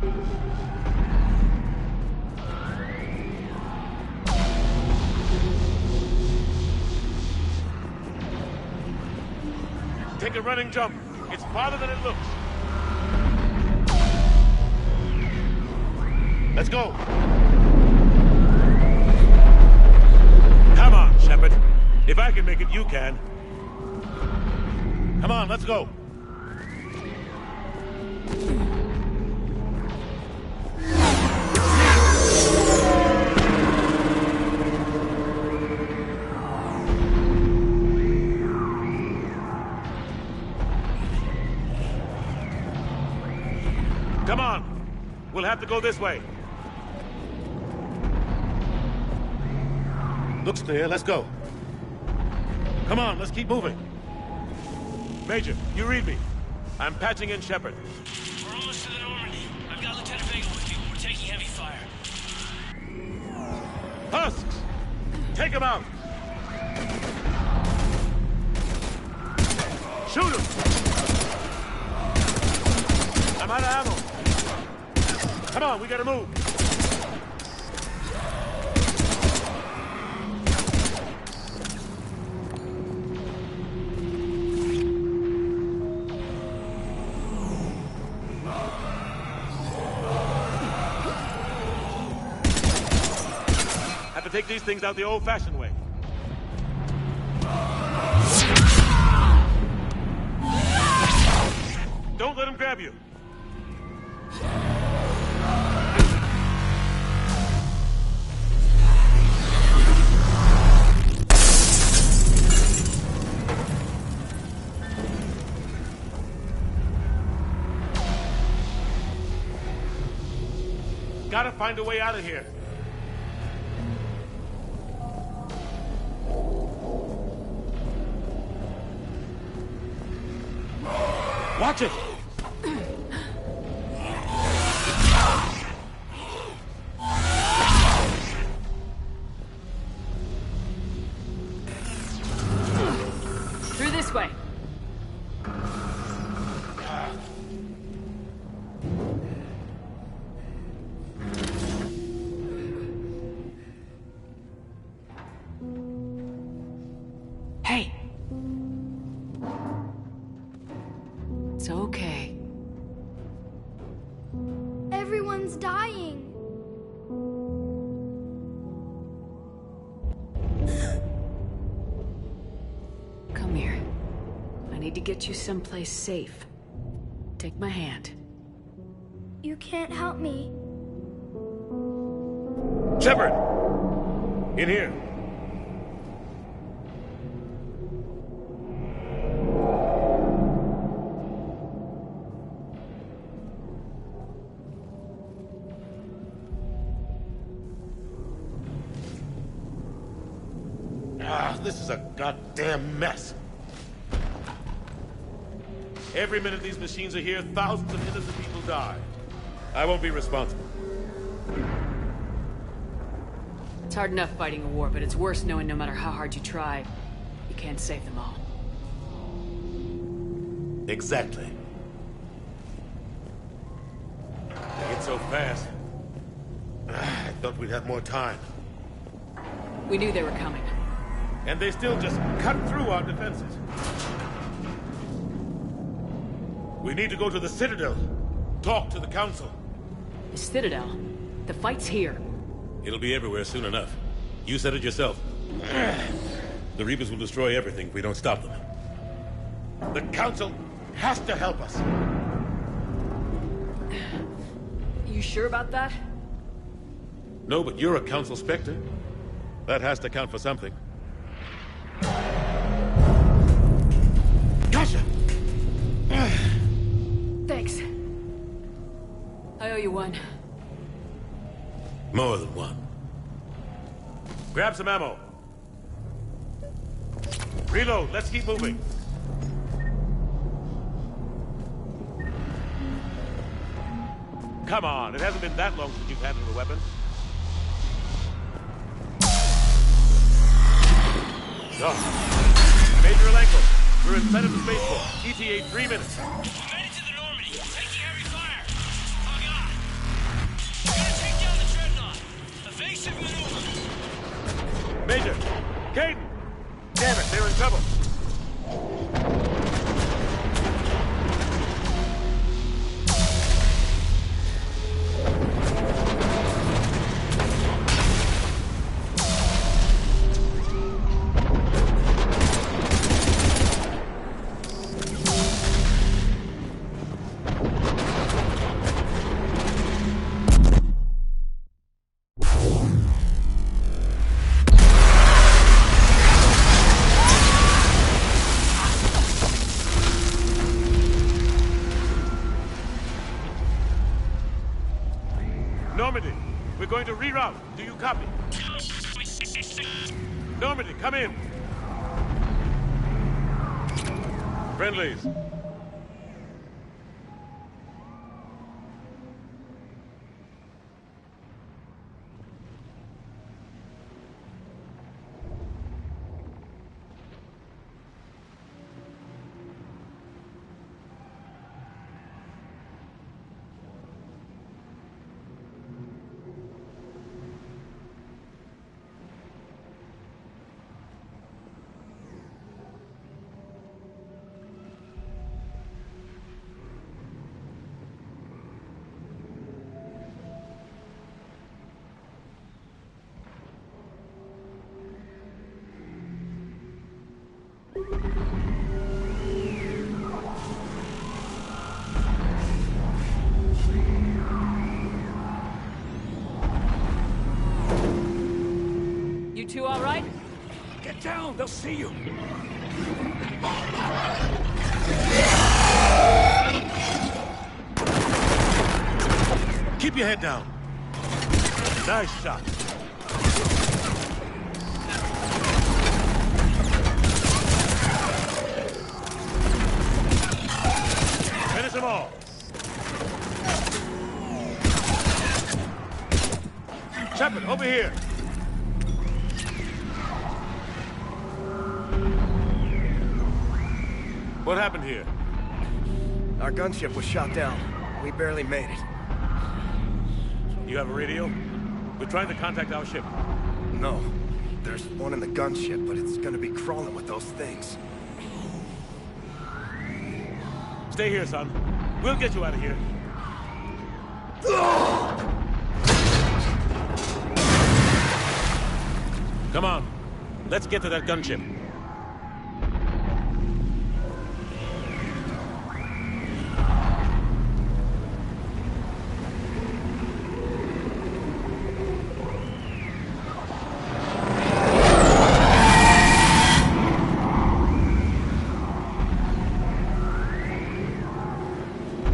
Take a running jump. It's farther than it looks. Let's go. Come on, Shepard. If I can make it, you can. Come on, let's go. Come on. We'll have to go this way. Looks clear. Let's go. Come on, let's keep moving. Major, you read me. I'm patching in Shepard. We're almost to the Normandy. I've got Lieutenant Vega with you. We're taking heavy fire. Husks! Take him out! Shoot him! I'm out of ammo. Come on, we gotta move. Have to take these things out the old-fashioned way. Don't let him grab you. Gotta find a way out of here. Watch it! Through this way. Hey. It's okay. Everyone's dying. Come here. I need to get you someplace safe. Take my hand. You can't help me. Shepard! In here. This is a goddamn mess. Every minute these machines are here, thousands of innocent people die. I won't be responsible. It's hard enough fighting a war, but it's worse knowing no matter how hard you try, you can't save them all. Exactly. They get so fast. I thought we'd have more time. We knew they were coming. And they still just cut through our defenses. We need to go to the Citadel. Talk to the Council. The Citadel? The fight's here. It'll be everywhere soon enough. You said it yourself. The Reapers will destroy everything if we don't stop them. The Council has to help us. You sure about that? No, but you're a Council Spectre. That has to count for something. Gotcha! Thanks. I owe you one. More than one. Grab some ammo. Reload. Let's keep moving. Come on. It hasn't been that long since you've handled a weapon. Oh. Major Alenko. We're inside of the spaceport. ETA 3 minutes. We made it to the Normandy. Taking heavy fire. Oh, God. Major! Caden! Damn it, they're in trouble. Normandy, we're going to reroute. Do you copy? Normandy, come in. Friendlies. You two all right? Get down, they'll see you. Keep your head down. Nice shot. Finish them all. Shepard, over here. What happened here? Our gunship was shot down. We barely made it. You have a radio? We're trying to contact our ship. No. There's one in the gunship, but it's gonna be crawling with those things. Stay here, son. We'll get you out of here. Come on. Let's get to that gunship.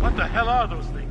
What the hell are those things?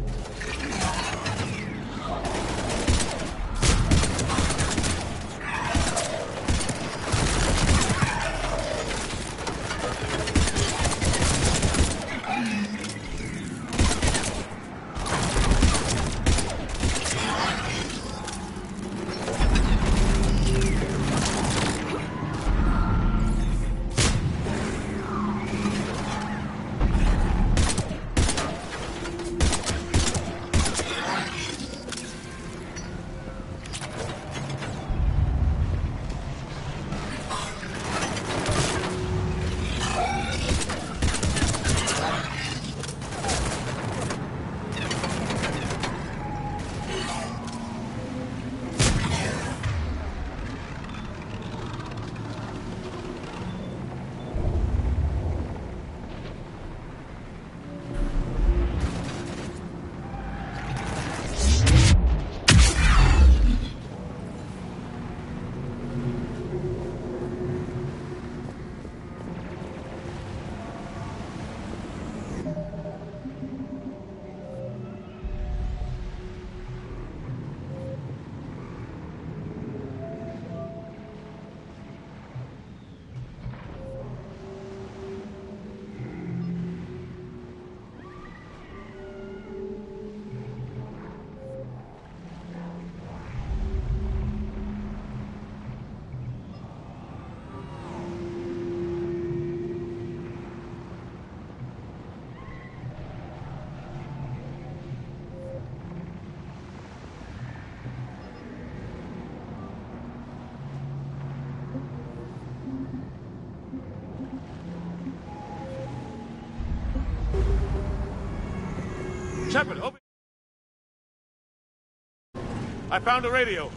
I found a radio.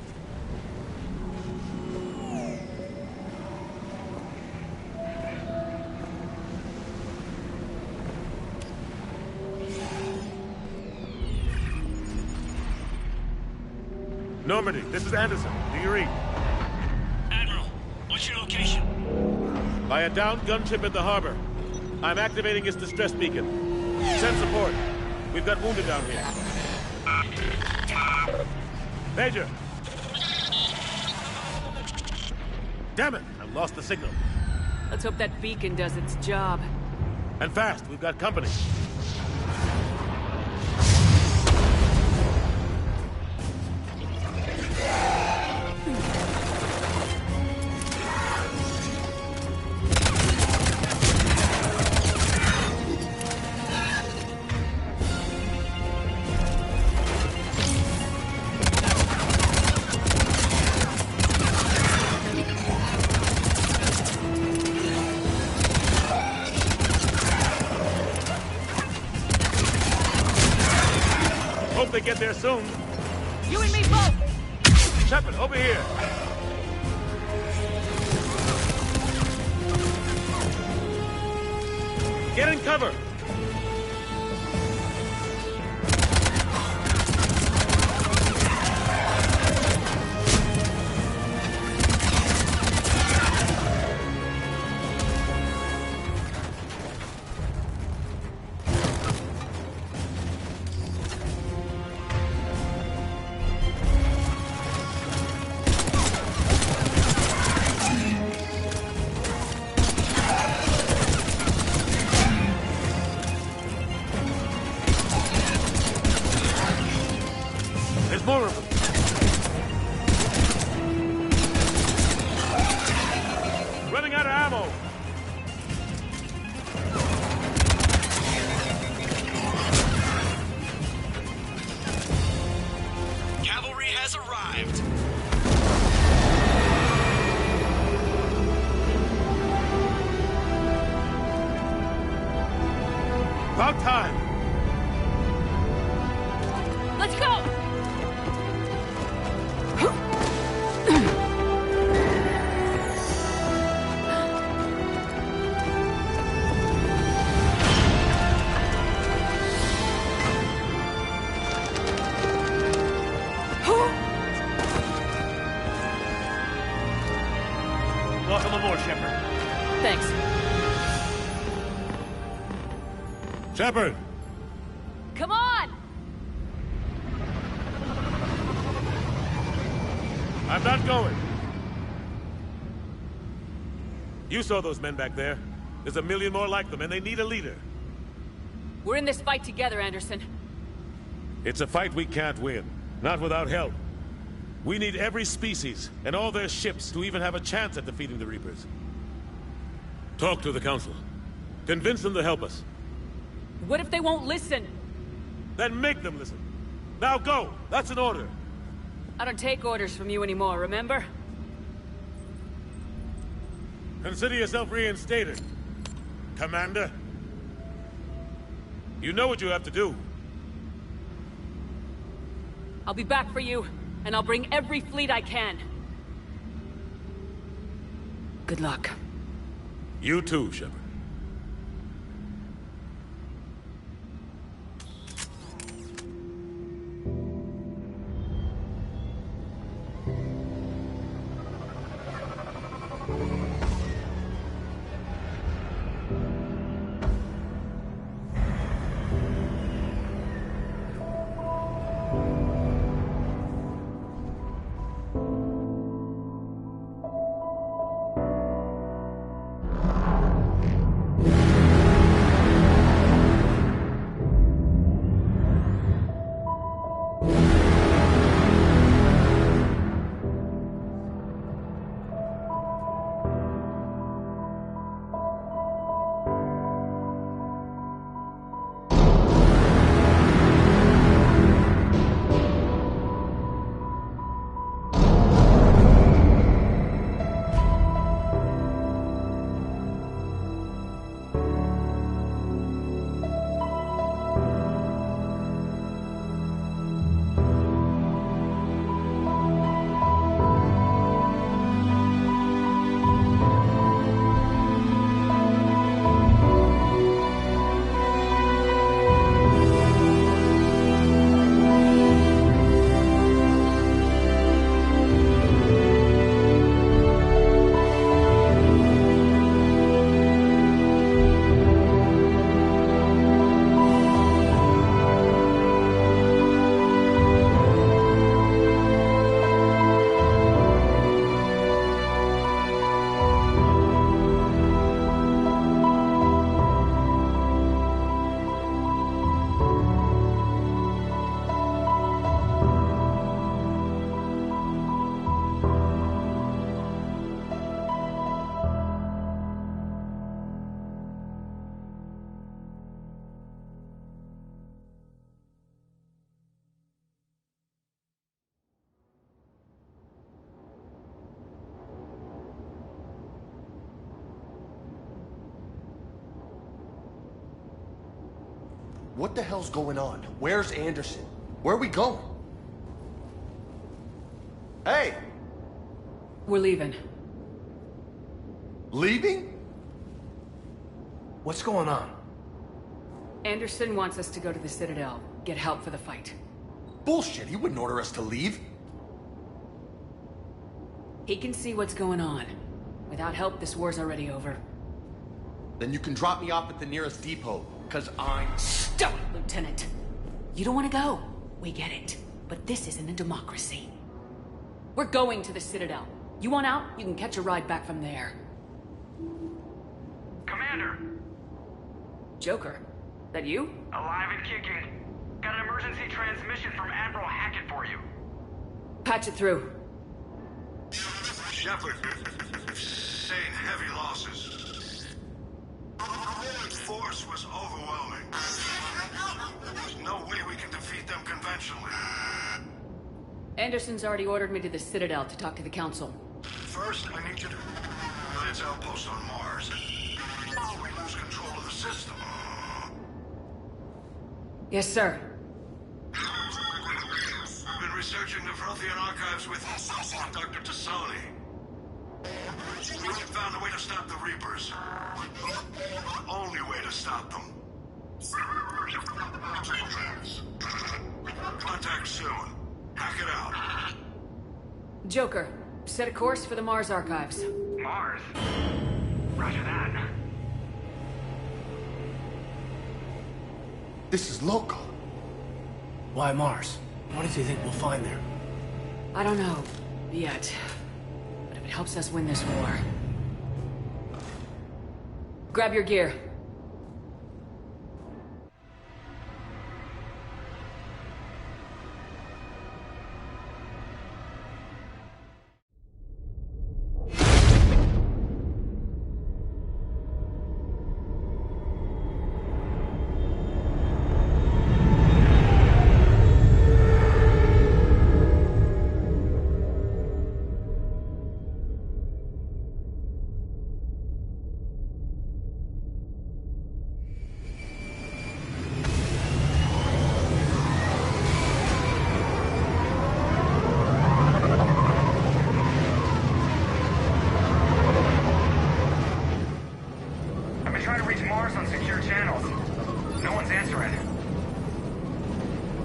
Normandy, this is Anderson. Do you read? Admiral, what's your location? By a downed gunship in the harbor. I'm activating its distress beacon. Send support. We've got wounded down here. Major! Damn it! I lost the signal. Let's hope that beacon does its job. And fast, we've got company. Hope they get there soon. You and me both! Shepard, over here. Get in cover. There's more of them. Running out of ammo. Cavalry has arrived. About time. Let's go! Welcome aboard, Shepard. Thanks. Shepard! Come on! I'm not going. You saw those men back there. There's a million more like them, and they need a leader. We're in this fight together, Anderson. It's a fight we can't win. Not without help. We need every species and all their ships to even have a chance at defeating the Reapers. Talk to the Council. Convince them to help us. What if they won't listen? Then make them listen. Now go! That's an order. I don't take orders from you anymore, remember? Consider yourself reinstated, Commander. You know what you have to do. I'll be back for you, and I'll bring every fleet I can. Good luck. You too, Shepard. What the hell's going on? Where's Anderson? Where are we going? Hey! We're leaving. Leaving? What's going on? Anderson wants us to go to the Citadel, get help for the fight. Bullshit, he wouldn't order us to leave. He can see what's going on. Without help, this war's already over. Then you can drop me off at the nearest depot, because I'm... Stop it, Lieutenant! You don't want to go. We get it. But this isn't a democracy. We're going to the Citadel. You want out? You can catch a ride back from there. Commander! Joker, that you? Alive and kicking. Got an emergency transmission from Admiral Hackett for you. Patch it through. Shepard, sustained heavy losses. The force was overwhelming. There's no way we can defeat them conventionally. Anderson's already ordered me to the Citadel to talk to the Council. First, I need you to Lance outpost on Mars. We lose control of the system. Yes, sir. Been researching the Prothean archives with Dr. Tassoni. We found a way to stop the Reapers. The only way to stop them. Contact soon. Hack it out. Joker, set a course for the Mars archives. Mars? Roger that. This is local. Why Mars? What does he think we'll find there? I don't know, yet. But if it helps us win this war... Grab your gear.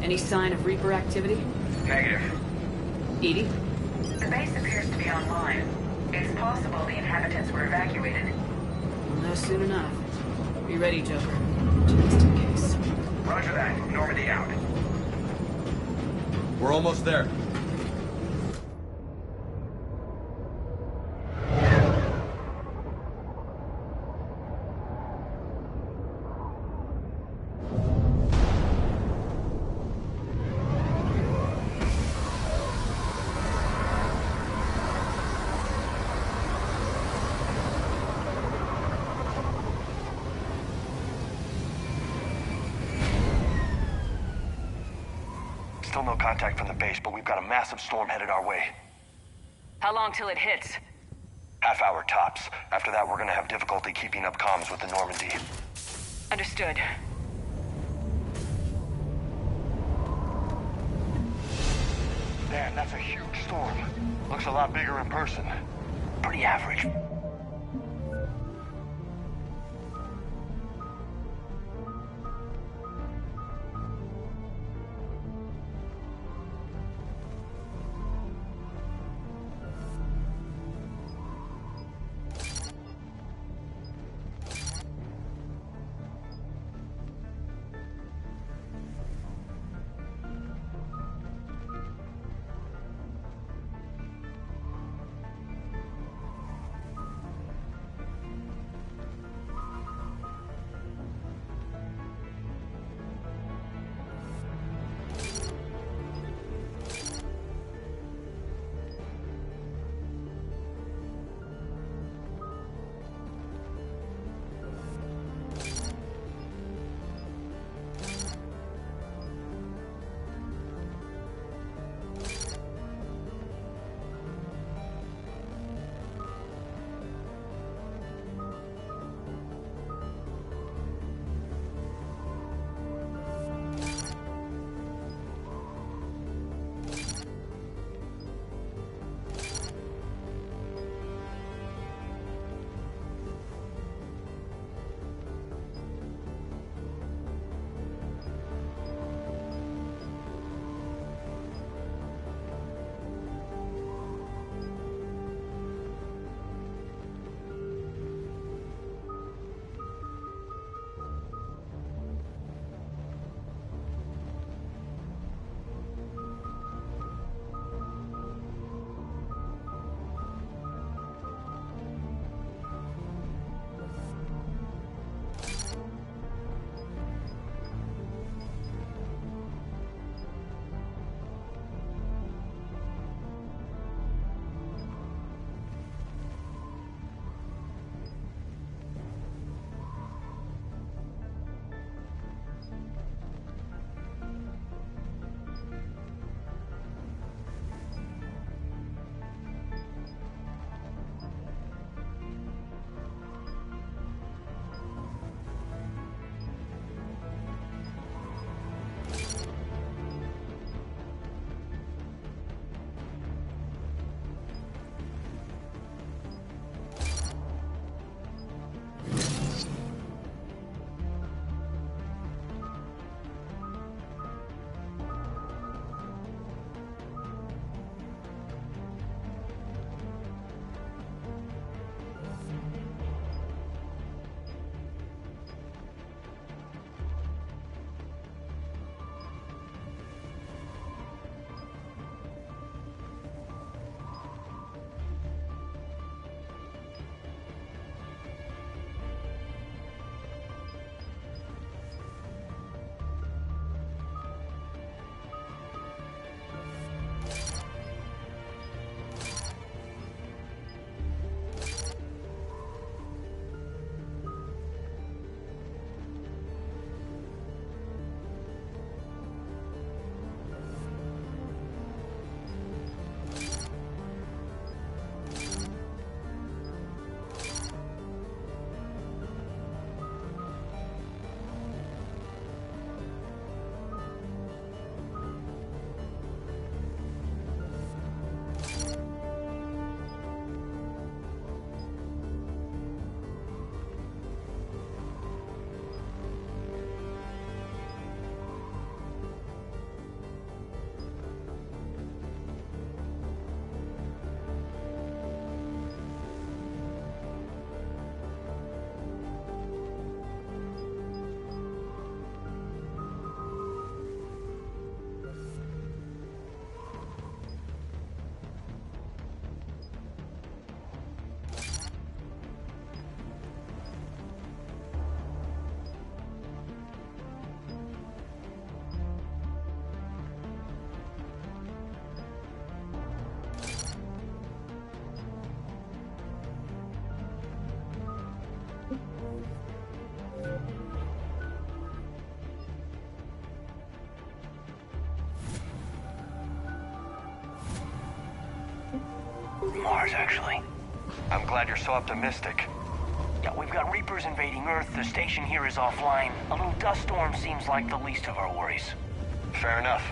Any sign of Reaper activity? Negative. Edie? The base appears to be online. It's possible the inhabitants were evacuated. Well, soon enough. Be ready, Joker. Just in case. Roger that. Normandy out. We're almost there. Still no contact from the base, but we've got a massive storm headed our way. How long till it hits? Half hour tops. After that, we're gonna have difficulty keeping up comms with the Normandy. Understood. Damn, that's a huge storm. Looks a lot bigger in person. Pretty average. Mars, actually. I'm glad you're so optimistic. Yeah, we've got Reapers invading Earth, the station here is offline. A little dust storm seems like the least of our worries. Fair enough.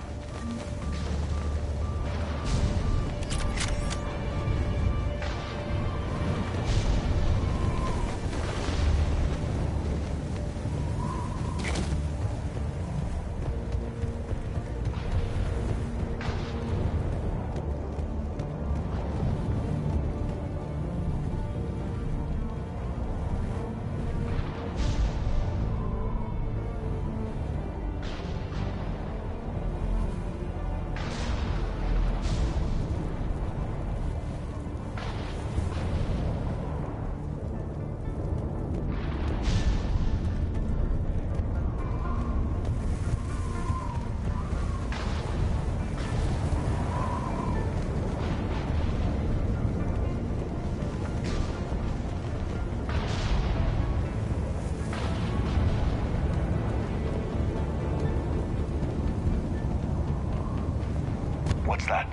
What's that?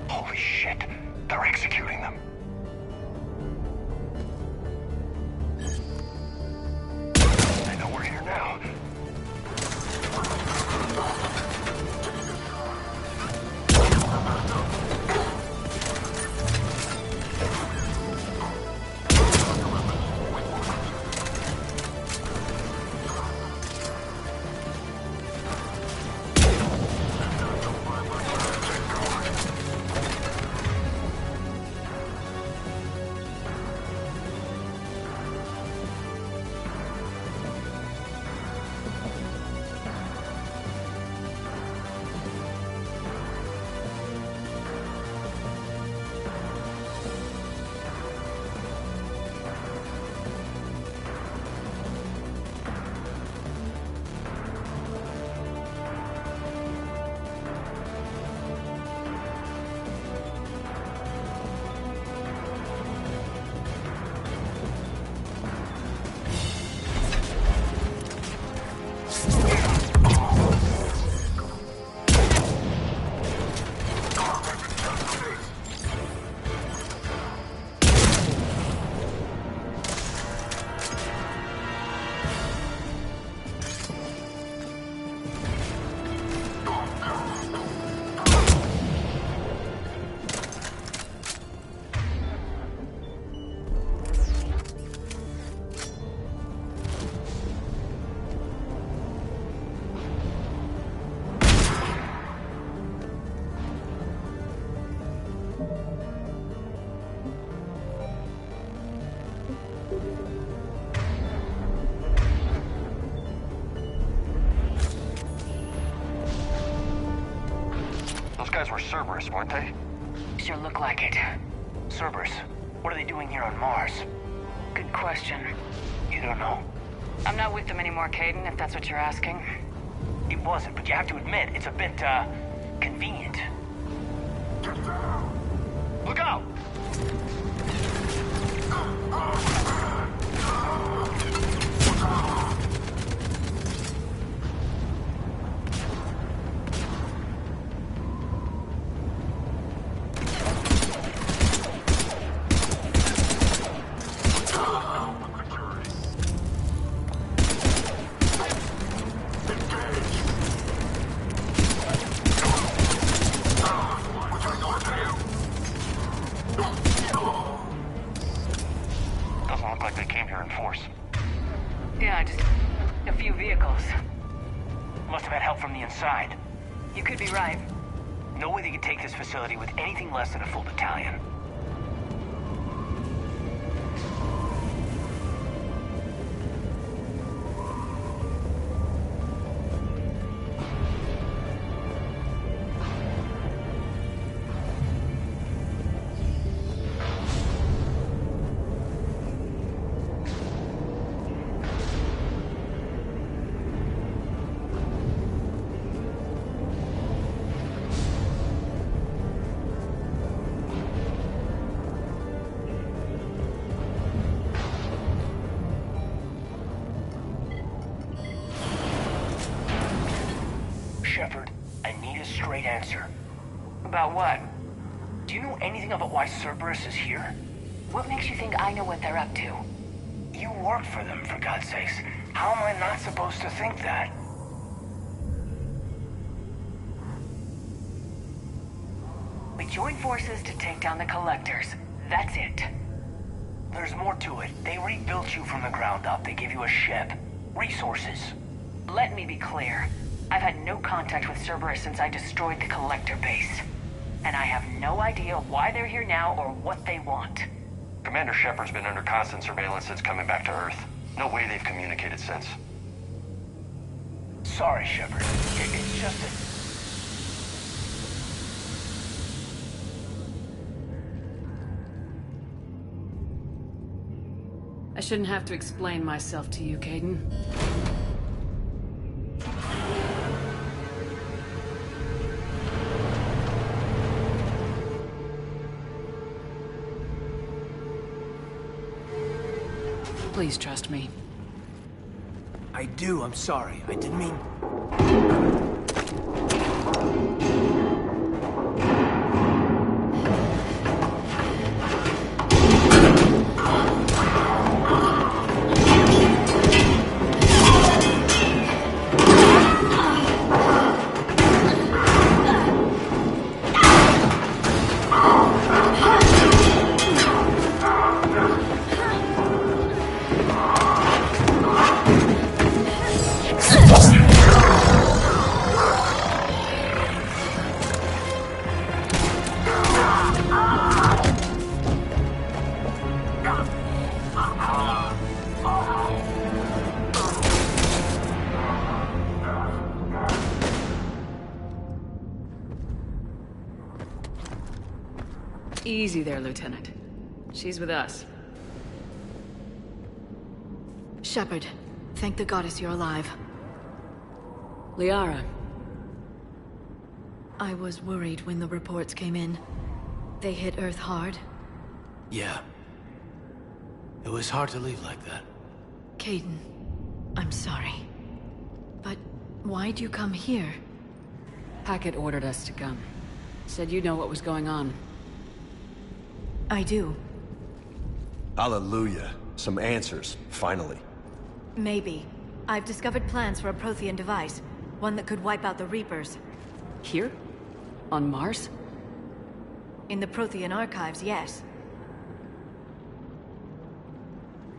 Holy shit, they're executing them. I know we're here now. Those guys were Cerberus, weren't they? Sure look like it. Cerberus, what are they doing here on Mars? Good question. You don't know. I'm not with them anymore, Caden, if that's what you're asking. It wasn't, but you have to admit, it's a bit, convenient. Look out! Yeah, just a few vehicles. Must have had help from the inside. You could be right. No way they could take this facility with anything less than a full battalion. Shepard, I need a straight answer. About what? Do you know anything about why Cerberus is here? What makes you think I know what they're up to? You work for them, for God's sakes. How am I not supposed to think that? We joined forces to take down the Collectors. That's it. There's more to it. They rebuilt you from the ground up. They gave you a ship. Resources. Let me be clear. I've had no contact with Cerberus since I destroyed the Collector base. And I have no idea why they're here now or what they want. Commander Shepard's been under constant surveillance since coming back to Earth. No way they've communicated since. Sorry, Shepard. It's just that... I shouldn't have to explain myself to you, Caden. Please trust me. I do, I'm sorry. I didn't mean... Easy there, Lieutenant. She's with us. Shepard, thank the goddess you're alive. Liara. I was worried when the reports came in. They hit Earth hard. Yeah. It was hard to leave like that. Caden, I'm sorry. But why'd you come here? Hackett ordered us to come. Said you know what was going on. I do. Hallelujah. Some answers, finally. Maybe. I've discovered plans for a Prothean device. One that could wipe out the Reapers. Here? On Mars? In the Prothean archives, yes.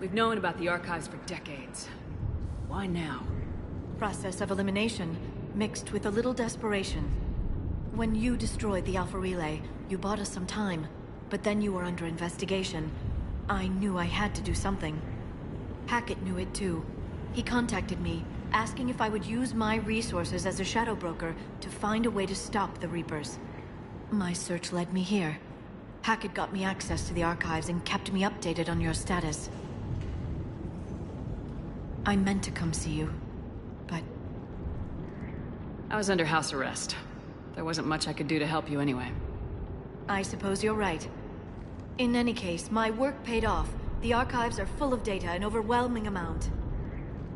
We've known about the archives for decades. Why now? Process of elimination, mixed with a little desperation. When you destroyed the Alpha Relay, you bought us some time. But then you were under investigation. I knew I had to do something. Hackett knew it too. He contacted me, asking if I would use my resources as a shadow broker to find a way to stop the Reapers. My search led me here. Hackett got me access to the archives and kept me updated on your status. I meant to come see you, but... I was under house arrest. There wasn't much I could do to help you anyway. I suppose you're right. In any case, my work paid off. The archives are full of data, an overwhelming amount.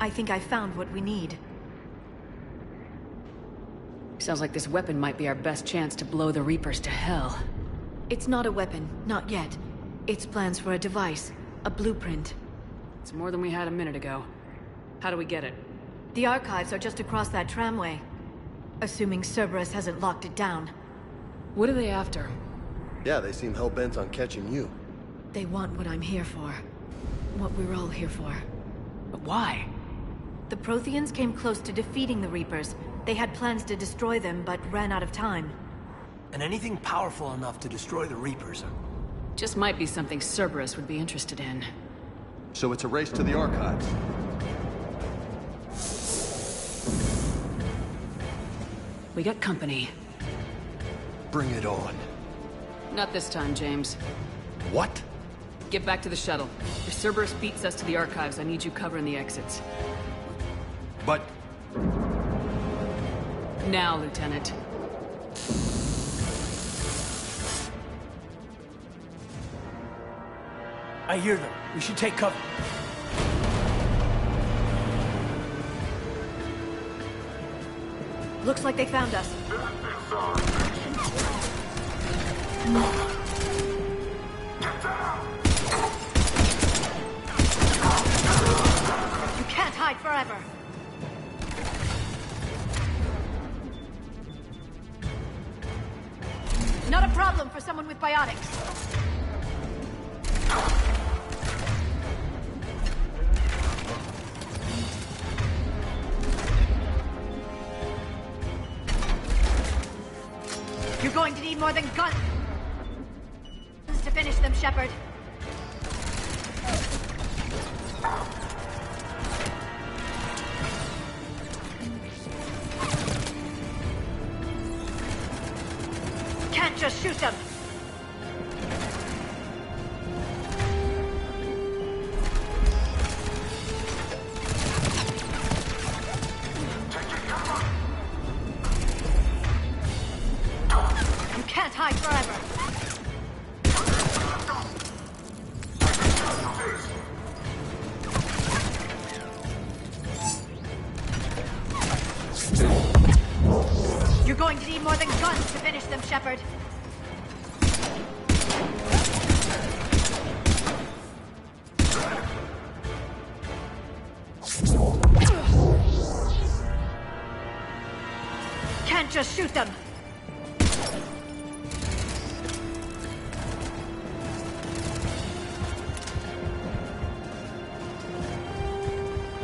I think I found what we need. Sounds like this weapon might be our best chance to blow the Reapers to hell. It's not a weapon, not yet. It's plans for a device, a blueprint. It's more than we had a minute ago. How do we get it? The archives are just across that tramway. Assuming Cerberus hasn't locked it down. What are they after? Yeah, they seem hell-bent on catching you. They want what I'm here for. What we're all here for. But why? The Protheans came close to defeating the Reapers. They had plans to destroy them, but ran out of time. And anything powerful enough to destroy the Reapers? Just might be something Cerberus would be interested in. So it's a race to the archives. We got company. Bring it on. Not this time, James. What? Get back to the shuttle. If Cerberus beats us to the archives, I need you covering the exits. But... Now, Lieutenant. I hear them. We should take cover. Looks like they found us. You can't hide forever. Not a problem for someone with biotics. You're going to need more than guns to finish them, Shepard. Can't just shoot them. You can't hide forever. You're going to need more than guns to finish them, Shepard. Can't just shoot them.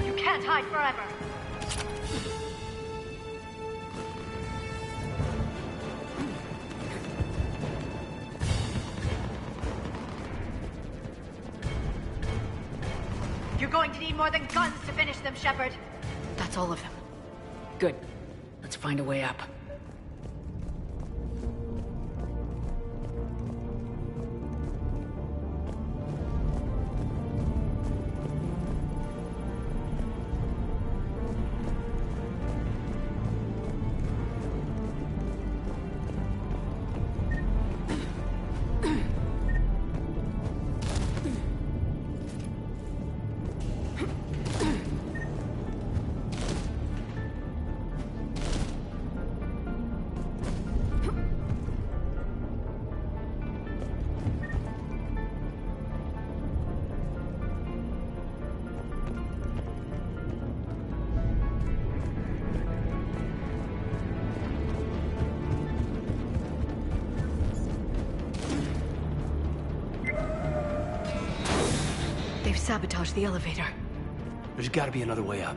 You can't hide forever. You're going to need more than guns to finish them, Shepard. That's all of them. Good. Let's find a way up. They've sabotaged the elevator. There's gotta be another way up.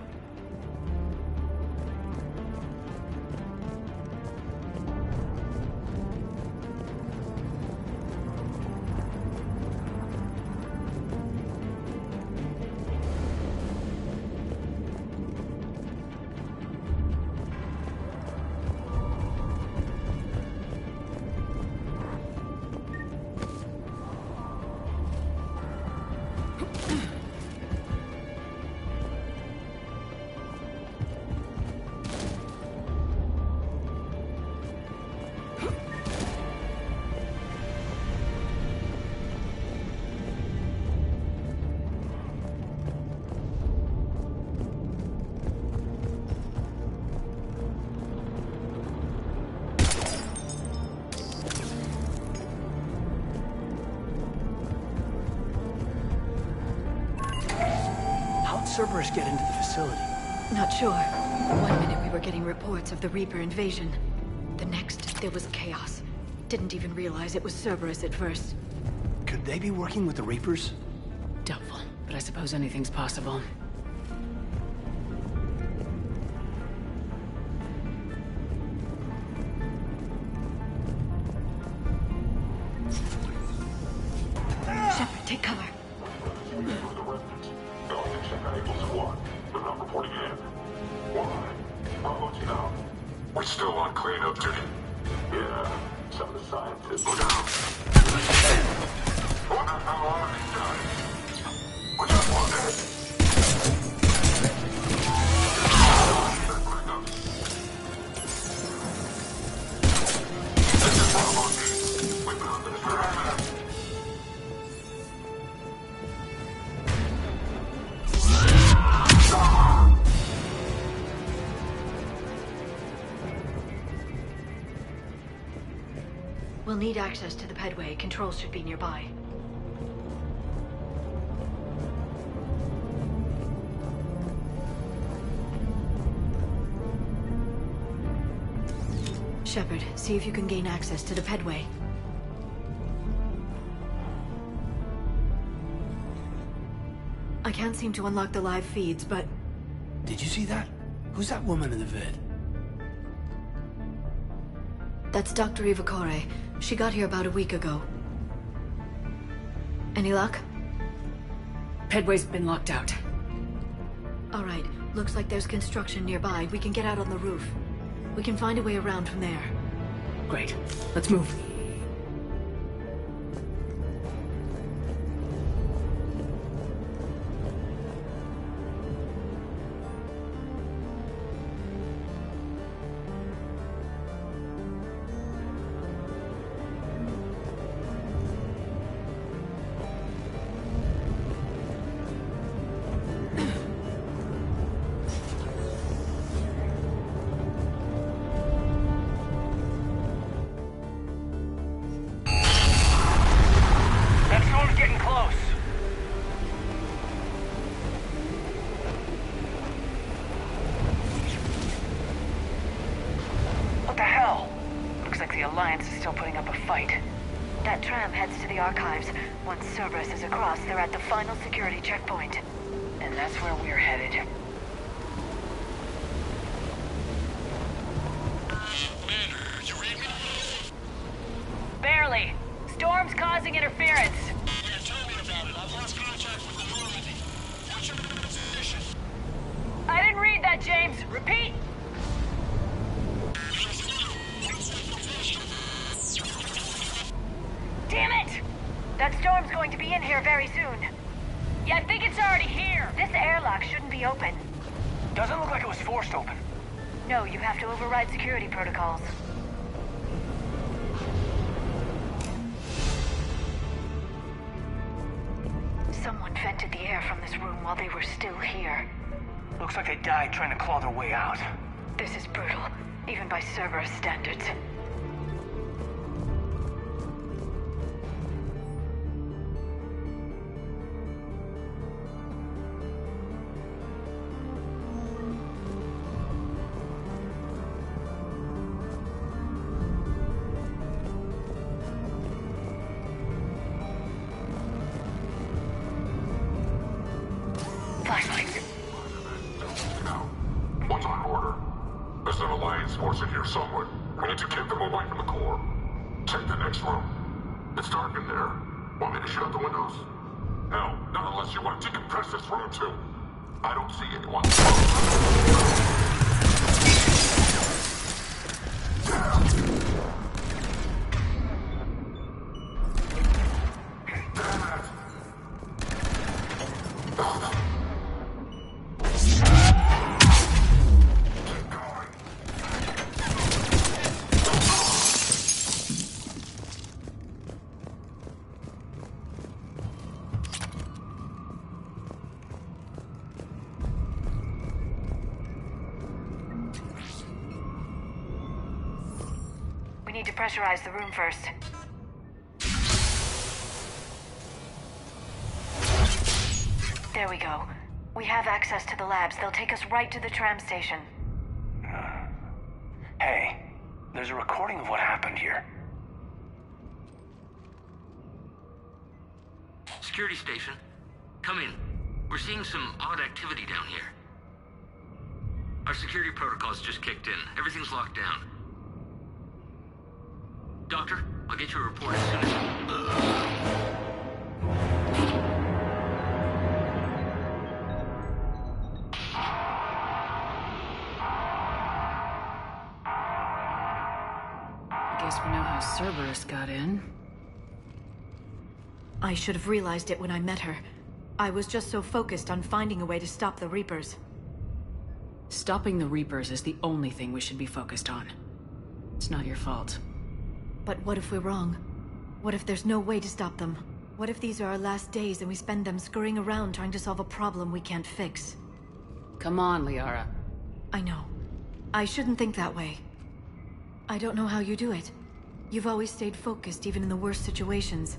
How'd Cerberus get into the facility? Not sure. One minute we were getting reports of the Reaper invasion. The next, there was chaos. Didn't even realize it was Cerberus at first. Could they be working with the Reapers? Doubtful, but I suppose anything's possible. reporting in. Why? Oh, you know, we're still on cleanup duty. Yeah, some of the scientists. Look out! What the hell are these guys? We got one dead. This is Bravo team. We've been under the perimeter. We'll need access to the pedway. Controls should be nearby. Shepard, see if you can gain access to the pedway. I can't seem to unlock the live feeds, but... Did you see that? Who's that woman in the vid? That's Dr. Ivakore. She got here about a week ago. Any luck? Pedway's been locked out. All right. Looks like there's construction nearby. We can get out on the roof. We can find a way around from there. Great. Let's move. That tram heads to the archives. Once Cerberus is across, they're at the final security checkpoint. And that's where we're headed. Commander, you read me? Barely. Storm's causing interference. Yeah, tell me about it. I've lost contact with the Normandy. What's your position? I didn't read that, James. Repeat. Damn it! That storm's going to be in here very soon. Yeah, I think it's already here. This airlock shouldn't be open. Doesn't look like it was forced open. No, you have to override security protocols. Someone vented the air from this room while they were still here. Looks like they died trying to claw their way out. This is brutal, even by Cerberus standards. What's on order? There's an Alliance force in here somewhere. We need to keep them away from the core. Take the next room. It's dark in there. Want me to shut the windows? Hell, not unless you want to decompress this room too. I don't see anyone. We need to pressurize the room first. There we go. We have access to the labs. They'll take us right to the tram station. Hey, there's a recording of what happened here. Security station. Come in. We're seeing some odd activity down here. Our security protocols just kicked in. Everything's locked down. Doctor, I'll get you a report as soon as... Guess we know how Cerberus got in. I should have realized it when I met her. I was just so focused on finding a way to stop the Reapers. Stopping the Reapers is the only thing we should be focused on. It's not your fault. But what if we're wrong? What if there's no way to stop them? What if these are our last days and we spend them scurrying around trying to solve a problem we can't fix? Come on, Liara. I know. I shouldn't think that way. I don't know how you do it. You've always stayed focused even in the worst situations.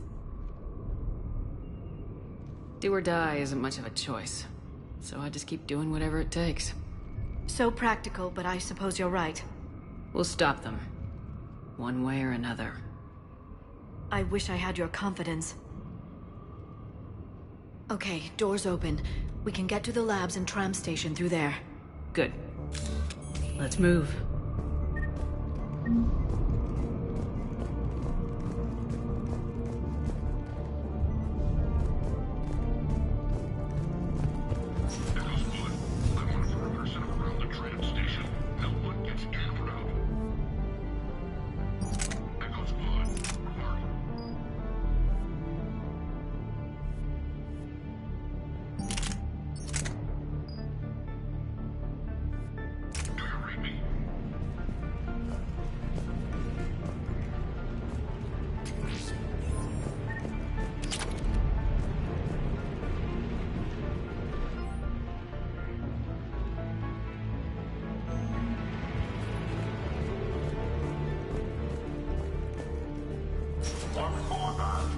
Do or die isn't much of a choice. So I just keep doing whatever it takes. So practical, but I suppose you're right. We'll stop them. One way or another. I wish I had your confidence. Okay, doors open. We can get to the labs and tram station through there. Good. Let's move.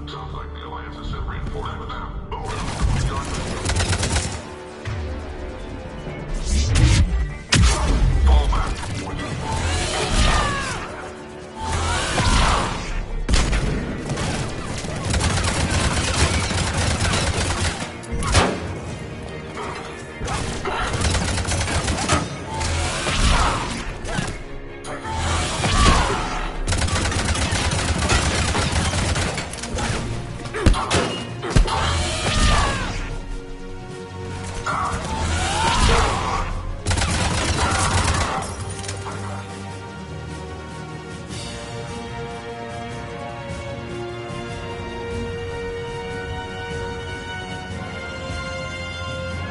Sounds like the Alliance has sent reinforcements. Fall back.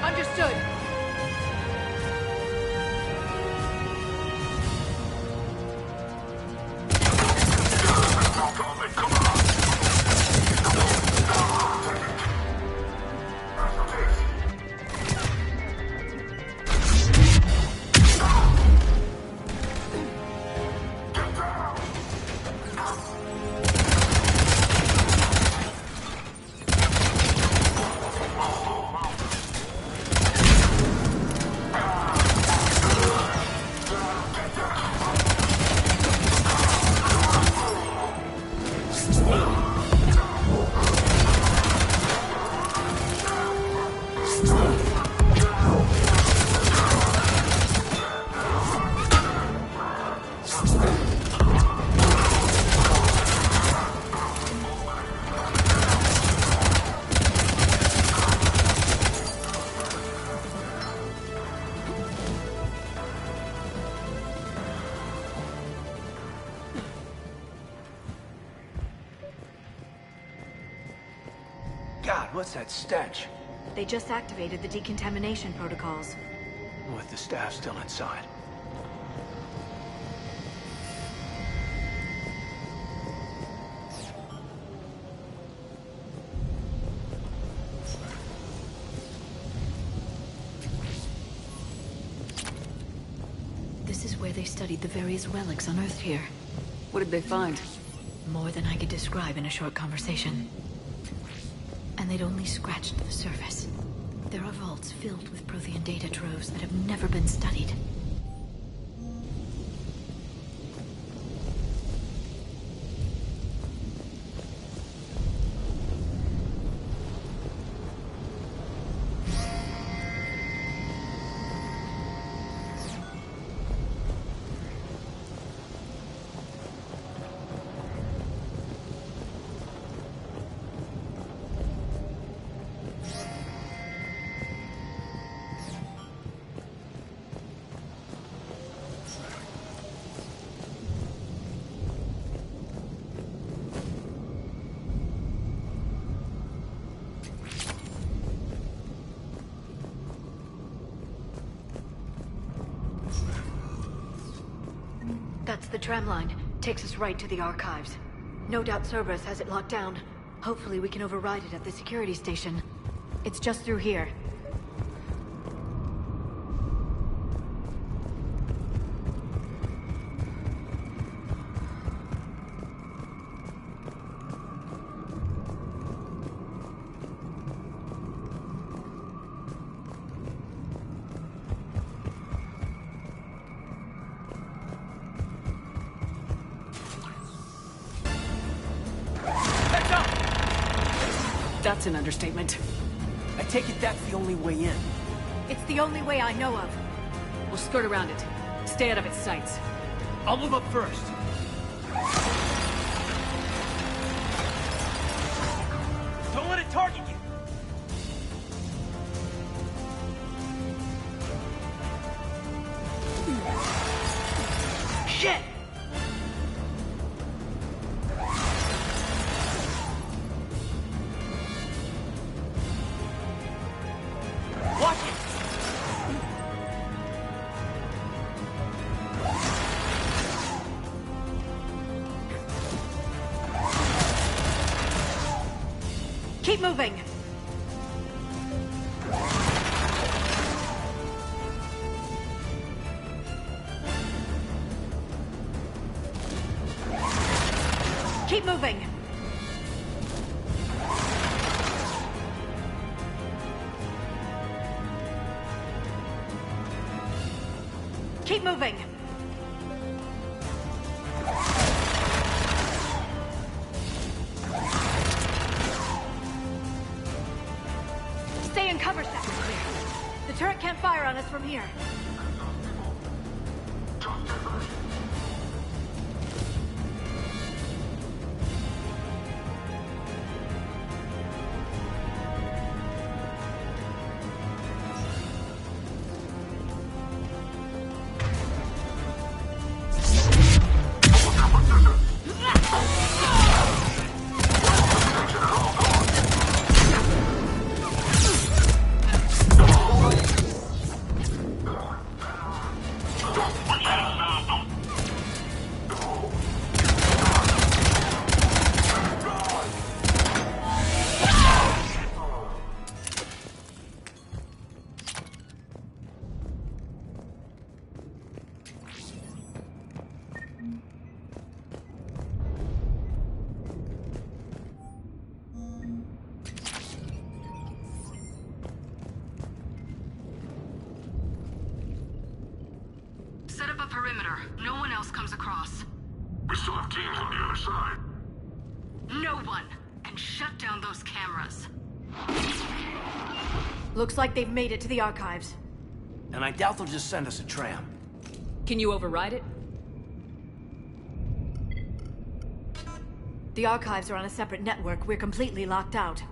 Understood. God, what's that stench? They just activated the decontamination protocols. With the staff still inside. This is where they studied the various relics unearthed here. What did they find? More than I could describe in a short conversation. And they'd only scratched the surface. There are vaults filled with Prothean data troves that have never been studied. That's the tram line. Takes us right to the archives. No doubt Cerberus has it locked down. Hopefully we can override it at the security station. It's just through here. That's an understatement. I take it that's the only way in. It's the only way I know of. We'll skirt around it. Stay out of its sights. I'll move up first. Don't let it target you! Shit! Watch it! Keep moving! Keep moving! Keep moving! Stay in cover, sector clear. The turret can't fire on us from here. Set up a perimeter. No one else comes across. We still have teams on the other side. No one! And shut down those cameras. Looks like they've made it to the archives. And I doubt they'll just send us a tram. Can you override it? The archives are on a separate network. We're completely locked out.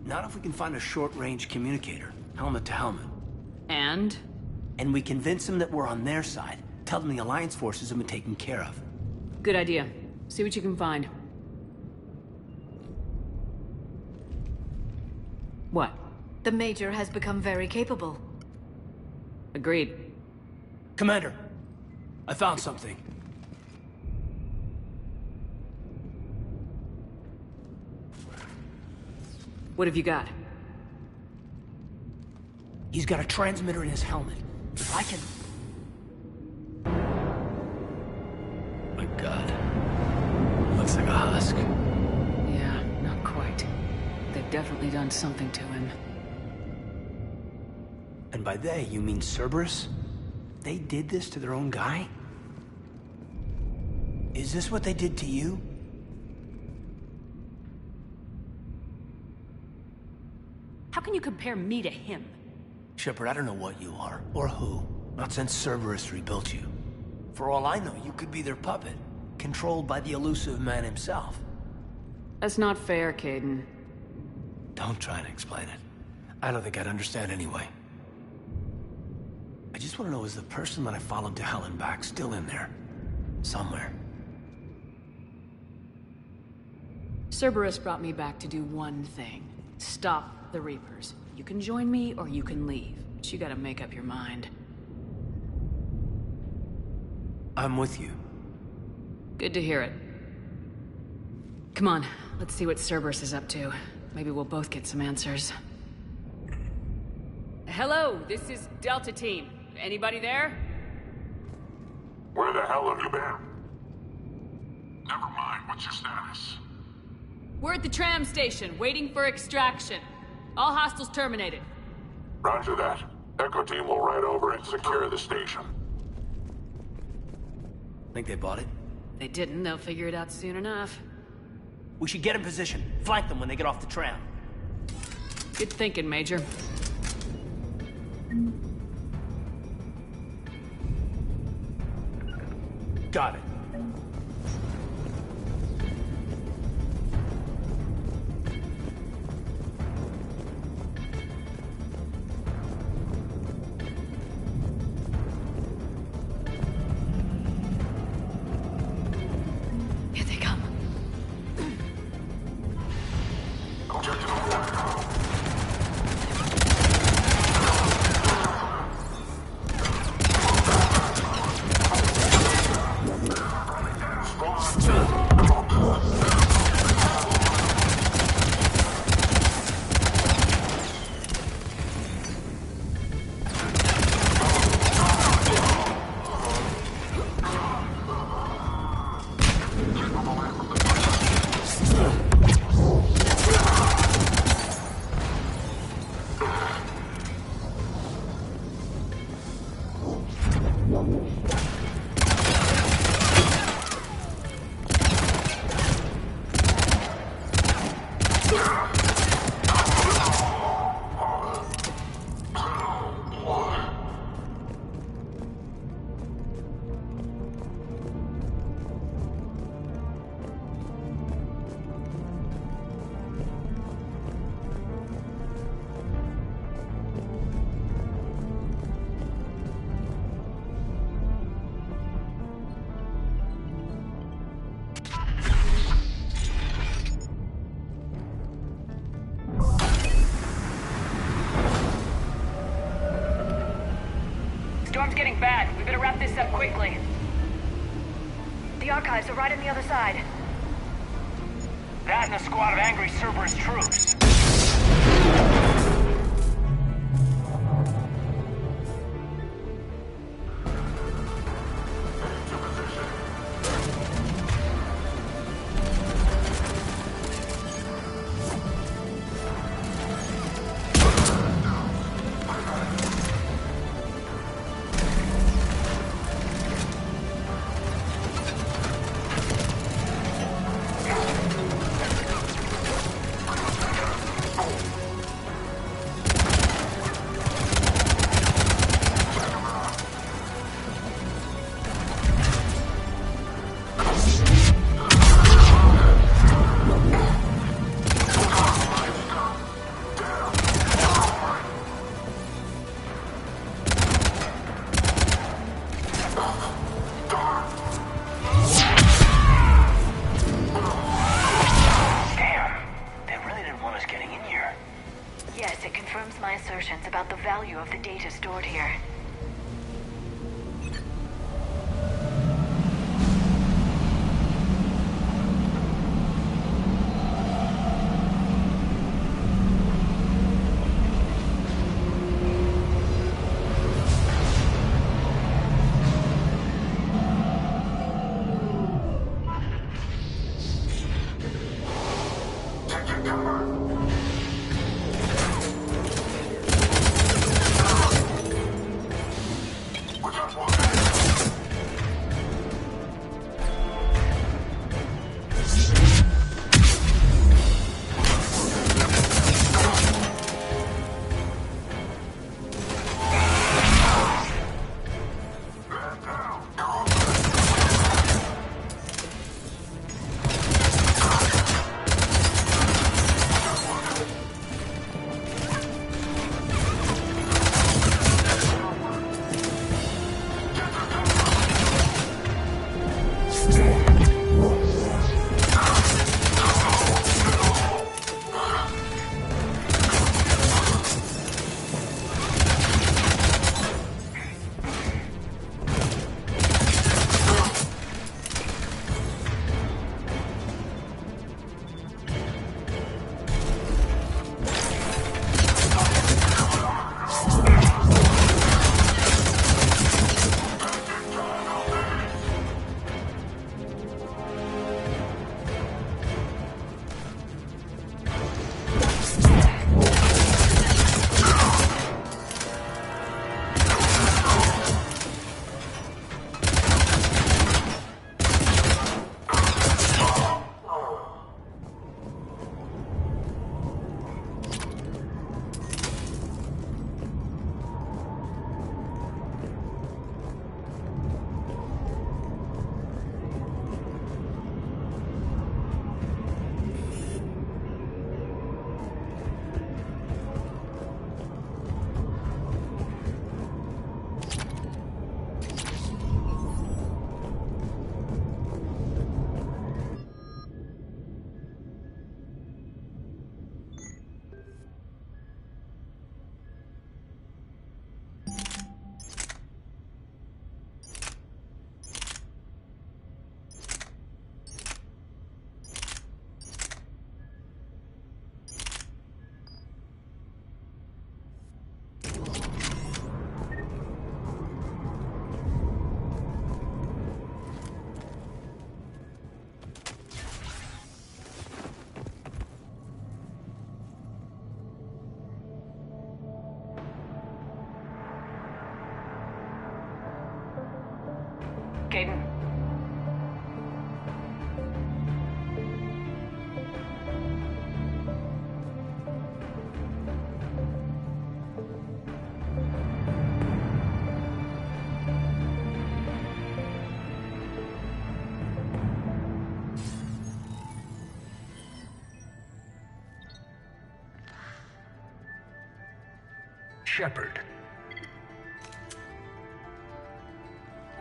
Not if we can find a short-range communicator, helmet to helmet. And? And we convince them that we're on their side. Tell them the Alliance forces have been taken care of. Good idea. See what you can find. What? The Major has become very capable. Agreed. Commander, I found something. What have you got? He's got a transmitter in his helmet. If I can... My God. Looks like a husk. Yeah, not quite. They've definitely done something to him. And by they, you mean Cerberus? They did this to their own guy? Is this what they did to you? How can you compare me to him? Shepard, I don't know what you are, or who. Not since Cerberus rebuilt you. For all I know, you could be their puppet, controlled by the elusive man himself. That's not fair, Caden. Don't try to explain it. I don't think I'd understand anyway. I just want to know, is the person that I followed to hell and back still in there? Somewhere. Cerberus brought me back to do one thing. Stop the Reapers. You can join me or you can leave. But you gotta make up your mind. I'm with you. Good to hear it. Come on, let's see what Cerberus is up to. Maybe we'll both get some answers. Hello, this is Delta Team. Anybody there? Where the hell have you been? Never mind, what's your status? We're at the tram station, waiting for extraction. All hostiles terminated. Roger that. Echo Team will ride over and secure the station. Think they bought it? They didn't, they'll figure it out soon enough. We should get in position. Flank them when they get off the tram. Good thinking, Major. Got it. Here they come. Storm's getting bad. We better wrap this up quickly. The archives are right on the other side. That and a squad of angry Cerberus troops. About the value of the data stored here. Gaiden. Shepard.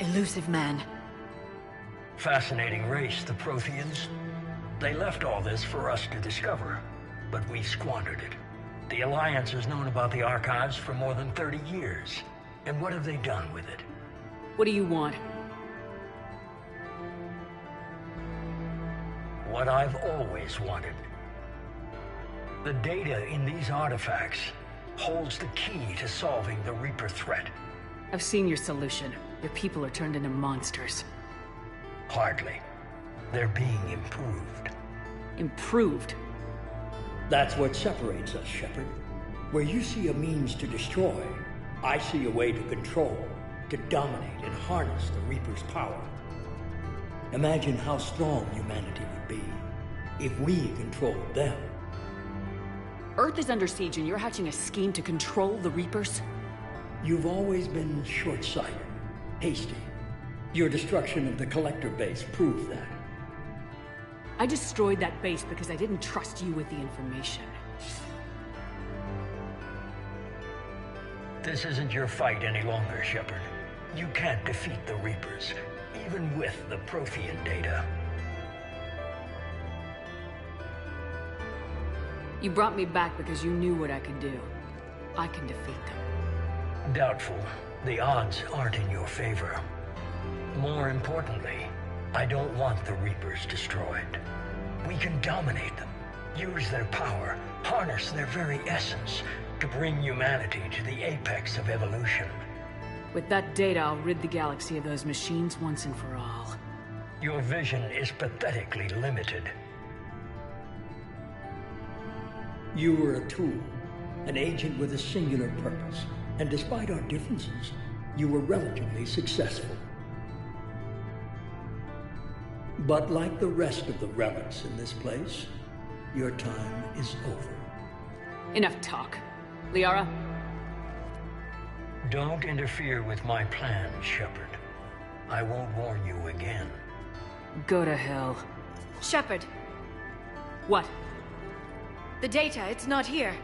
Elusive man. Fascinating race, the Protheans. They left all this for us to discover, but we squandered it. The Alliance has known about the archives for more than 30 years. And what have they done with it? What do you want? What I've always wanted. The data in these artifacts holds the key to solving the Reaper threat. I've seen your solution. Your people are turned into monsters. Hardly. They're being improved. Improved? That's what separates us, Shepard. Where you see a means to destroy, I see a way to control, to dominate and harness the Reaper's power. Imagine how strong humanity would be if we controlled them. Earth is under siege and you're hatching a scheme to control the Reapers? You've always been short-sighted, hasty. Your destruction of the Collector base proves that. I destroyed that base because I didn't trust you with the information. This isn't your fight any longer, Shepard. You can't defeat the Reapers, even with the Prothean data. You brought me back because you knew what I could do. I can defeat them. Doubtful. The odds aren't in your favor. More importantly, I don't want the Reapers destroyed. We can dominate them, use their power, harness their very essence, to bring humanity to the apex of evolution. With that data, I'll rid the galaxy of those machines once and for all. Your vision is pathetically limited. You were a tool, an agent with a singular purpose, and despite our differences, you were relatively successful. But like the rest of the relics in this place, your time is over. Enough talk. Liara? Don't interfere with my plans, Shepard. I won't warn you again. Go to hell. Shepard. What? The data, it's not here.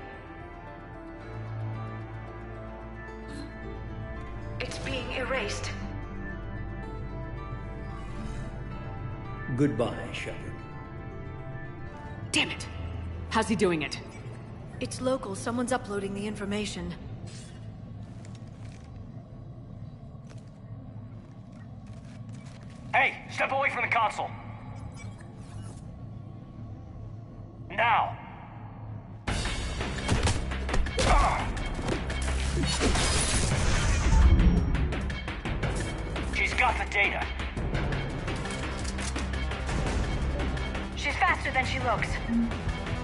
It's being erased. Goodbye, Shepard. Damn it! How's he doing it? It's local. Someone's uploading the information. Hey, step away from the console. Now. She's got the data. She's faster than she looks.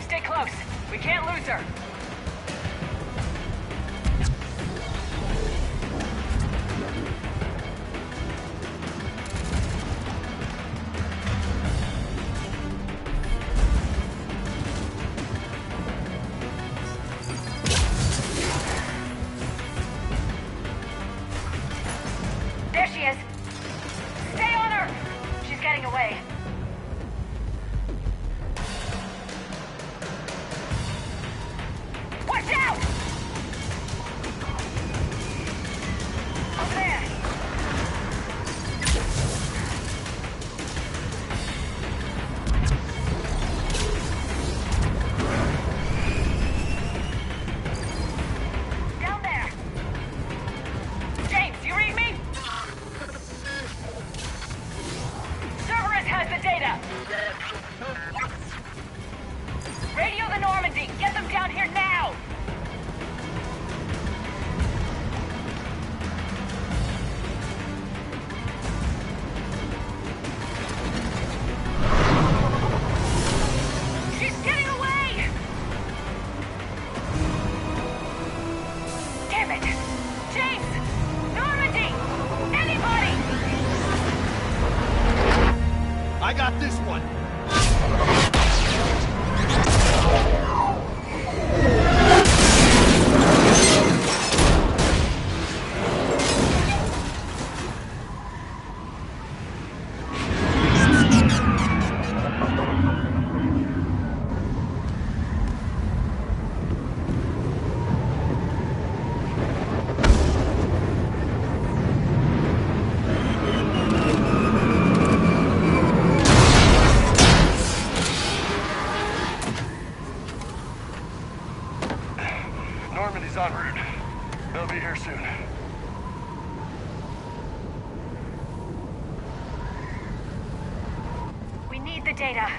Stay close. We can't lose her. There she is. Stay on her. She's getting away. Watch out! Over there! Down there! James, you read me? Cerberus has got this one! Normandy's en route. They'll be here soon. We need the data.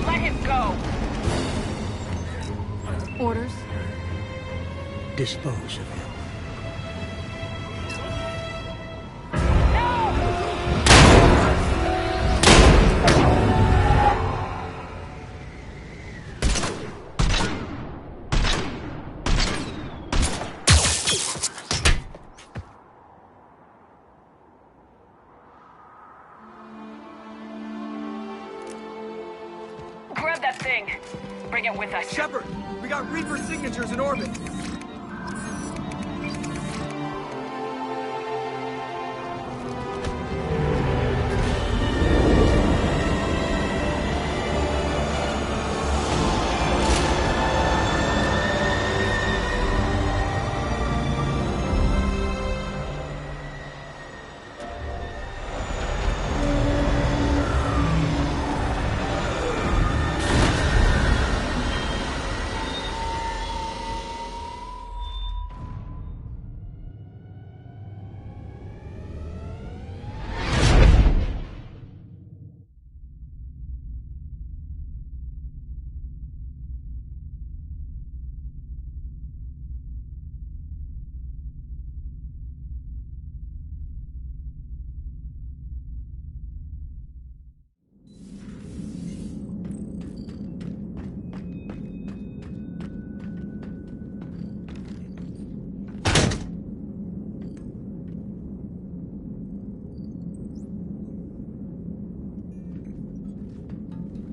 Let him go. Orders? Dispose of him. Grab that thing. Bring it with us. Shepard, we got Reaper signatures in orbit.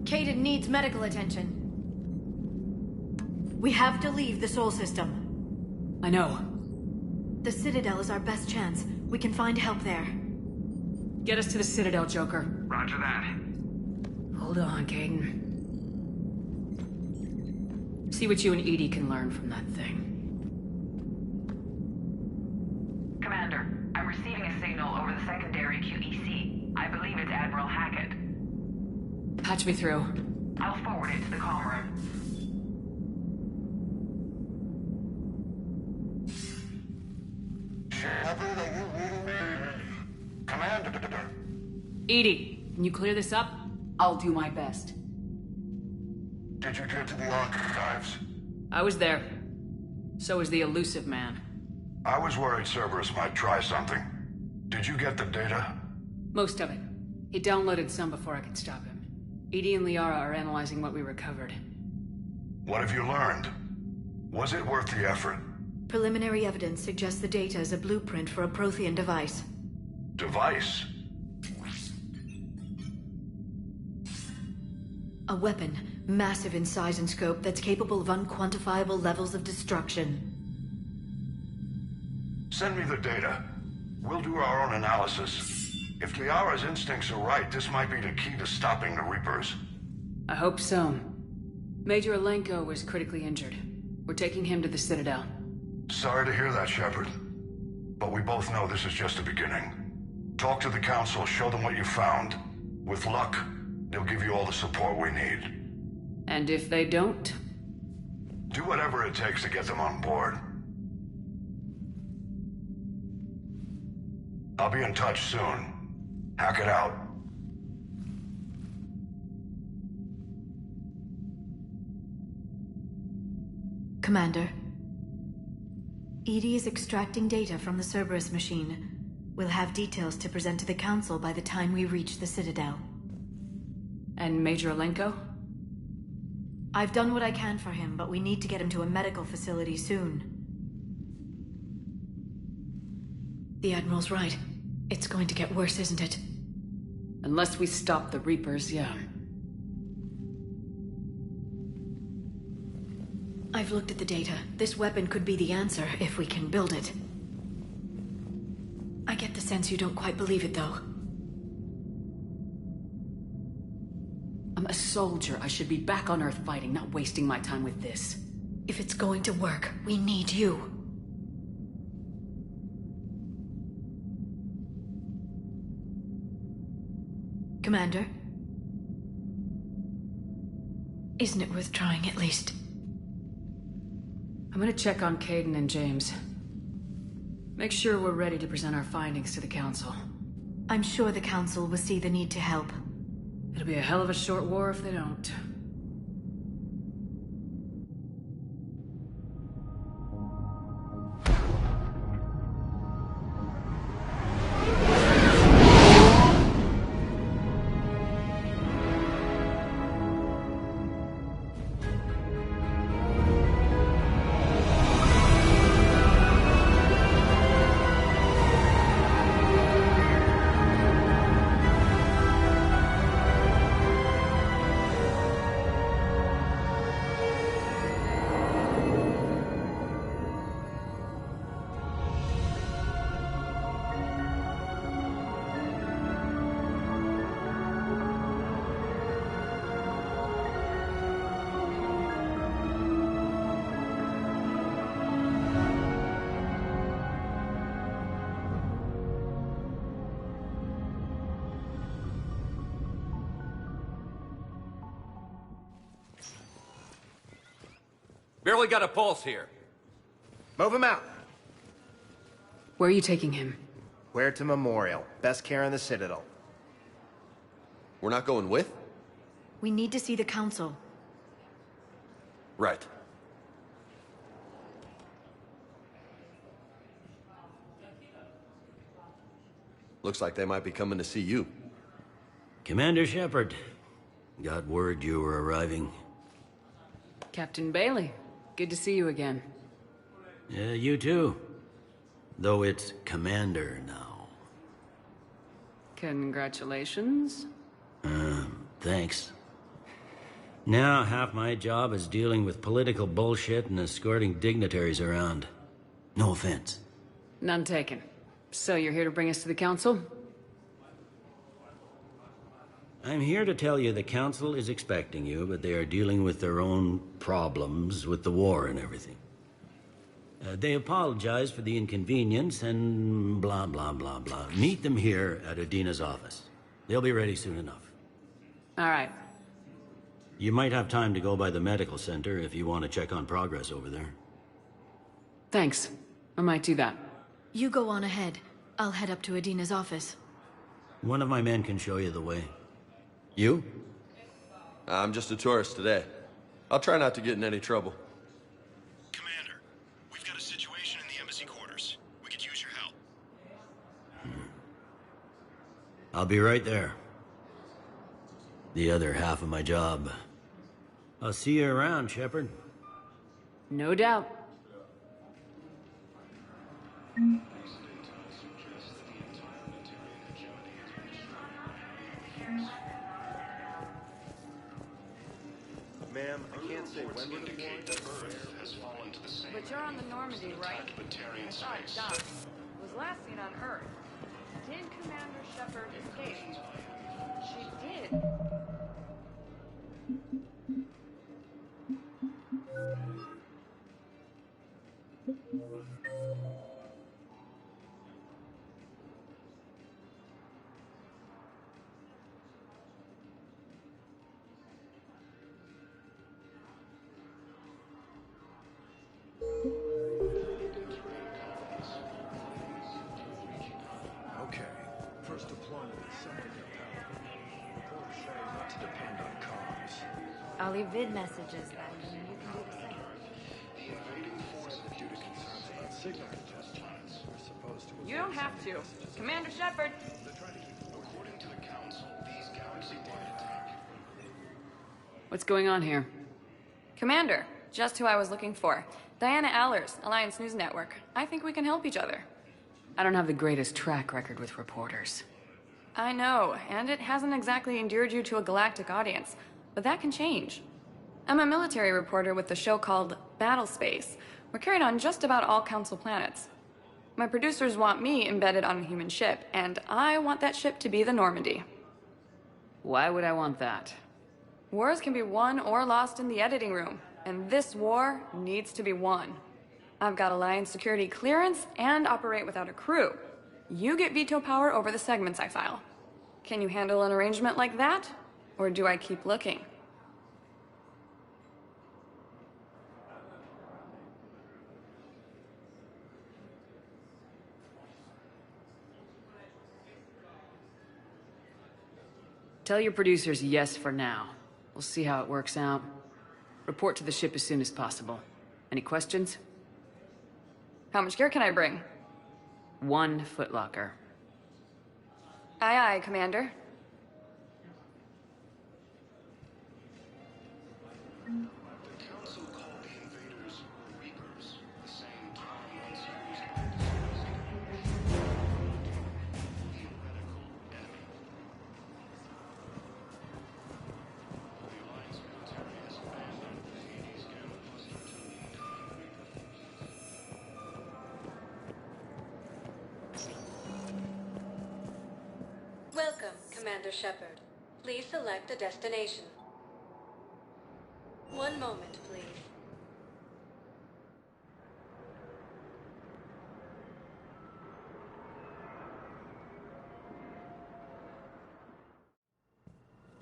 Kaden needs medical attention. We have to leave the Sol system. I know. The Citadel is our best chance. We can find help there. Get us to the Citadel, Joker. Roger that. Hold on, Kaden. See what you and Edie can learn from that thing. Commander, I'm receiving a signal over the secondary QEC. I believe it's Admiral Hackett. Patch me through. I'll forward it to the comm room. Shepard, are you reading me? Commander. Edie, can you clear this up? I'll do my best. Did you get to the archives? I was there. So was the elusive man. I was worried Cerberus might try something. Did you get the data? Most of it. He downloaded some before I could stop him. Edie and Liara are analyzing what we recovered. What have you learned? Was it worth the effort? Preliminary evidence suggests the data is a blueprint for a Prothean device. Device? A weapon, massive in size and scope, that's capable of unquantifiable levels of destruction. Send me the data. We'll do our own analysis. If Liara's instincts are right, this might be the key to stopping the Reapers. I hope so. Major Alenko was critically injured. We're taking him to the Citadel. Sorry to hear that, Shepard. But we both know this is just the beginning. Talk to the Council, show them what you found. With luck, they'll give you all the support we need. And if they don't? Do whatever it takes to get them on board. I'll be in touch soon. Hack it out. Commander. Edie is extracting data from the Cerberus machine. We'll have details to present to the Council by the time we reach the Citadel. And Major Alenko? I've done what I can for him, but we need to get him to a medical facility soon. The Admiral's right. It's going to get worse, isn't it? Unless we stop the Reapers, yeah. I've looked at the data. This weapon could be the answer, if we can build it. I get the sense you don't quite believe it, though. I'm a soldier. I should be back on Earth fighting, not wasting my time with this. If it's going to work, we need you. Commander? Isn't it worth trying, at least? I'm gonna check on Caden and James. Make sure we're ready to present our findings to the Council. I'm sure the Council will see the need to help. It'll be a hell of a short war if they don't. Barely got a pulse here. Move him out. Where are you taking him? Where to Memorial. Best care in the Citadel. We're not going with? We need to see the Council. Right. Looks like they might be coming to see you. Commander Shepard. Got word you were arriving. Captain Bailey. Good to see you again. Yeah, you too. Though it's Commander now. Congratulations. Thanks. Now half my job is dealing with political bullshit and escorting dignitaries around. No offense. None taken. So you're here to bring us to the Council? I'm here to tell you the Council is expecting you, but they are dealing with their own problems with the war and everything. They apologize for the inconvenience and blah, blah, blah, blah. Meet them here at Adina's office. They'll be ready soon enough. All right. You might have time to go by the medical center if you want to check on progress over there. Thanks. I might do that. You go on ahead. I'll head up to Adina's office. One of my men can show you the way. You? I'm just a tourist today. I'll try not to get in any trouble. Commander, we've got a situation in the embassy quarters. We could use your help. I'll be right there. The other half of my job. I'll see you around, Shepard. No doubt. Ma'am, I can't say when the indicate that Earth has fallen to the same But you're on the Normandy, right? libertarian I thought space. Doc was last seen on Earth. Did Commander Shepard escape? She did. Okay. First deployment is something to power. Reporters say not to depend on comms. I'll leave vid messages then, and you can do the same. The invading force, due to concerns about signal don't have to. Commander Shepard. According to the Council, these galaxy-wide attacks... What's going on here? Commander, just who I was looking for. Diana Allers, Alliance News Network. I think we can help each other. I don't have the greatest track record with reporters. I know, and it hasn't exactly endeared you to a galactic audience, but that can change. I'm a military reporter with the show called Battle Space. We're carried on just about all Council planets. My producers want me embedded on a human ship, and I want that ship to be the Normandy. Why would I want that? Wars can be won or lost in the editing room, and this war needs to be won. I've got Alliance security clearance and operate without a crew. You get veto power over the segments I file. Can you handle an arrangement like that? Or do I keep looking? Tell your producers yes for now. We'll see how it works out. Report to the ship as soon as possible. Any questions? How much gear can I bring? 1 footlocker. Aye, aye, Commander. The Council called the invaders Reapers, the same term once used by the theoretical enemy. The Alliance military has abandoned the Hades gamma cluster to the incoming Reaper forces. Welcome, Commander Shepard. Please select a destination. 1 moment, please.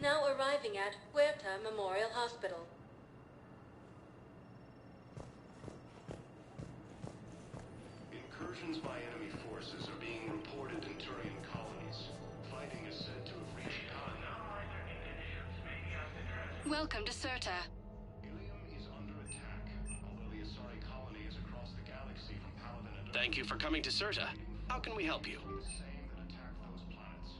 Now arriving at Huerta Memorial Hospital. Incursions by enemy forces are being reported in Turian colonies. Fighting is said to have reached Welcome to Cirta. Ilium is under attack, although the Asari colony is across the galaxy from Paladin and... Thank you for coming to Cirta. How can we help you? ...the same that attacked those planets.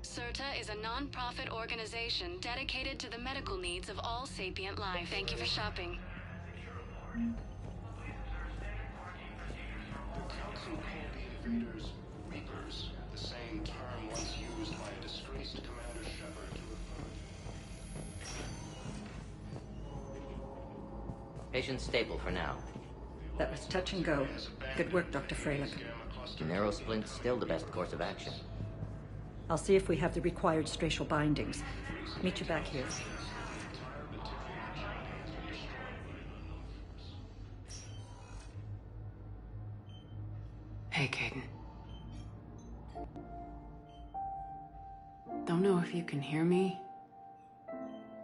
Cirta is a non-profit organization dedicated to the medical needs of all sapient life. Thank you for shopping. The Council called the invaders Reapers, the same term once used by a disgraced Commander Shepard to refer to. Patient stable for now. That was touch and go. Good work, Dr. Freilich. Narrow splint's still the best course of action. I'll see if we have the required stracial bindings. Meet you back here. Hey, Caden. Don't know if you can hear me,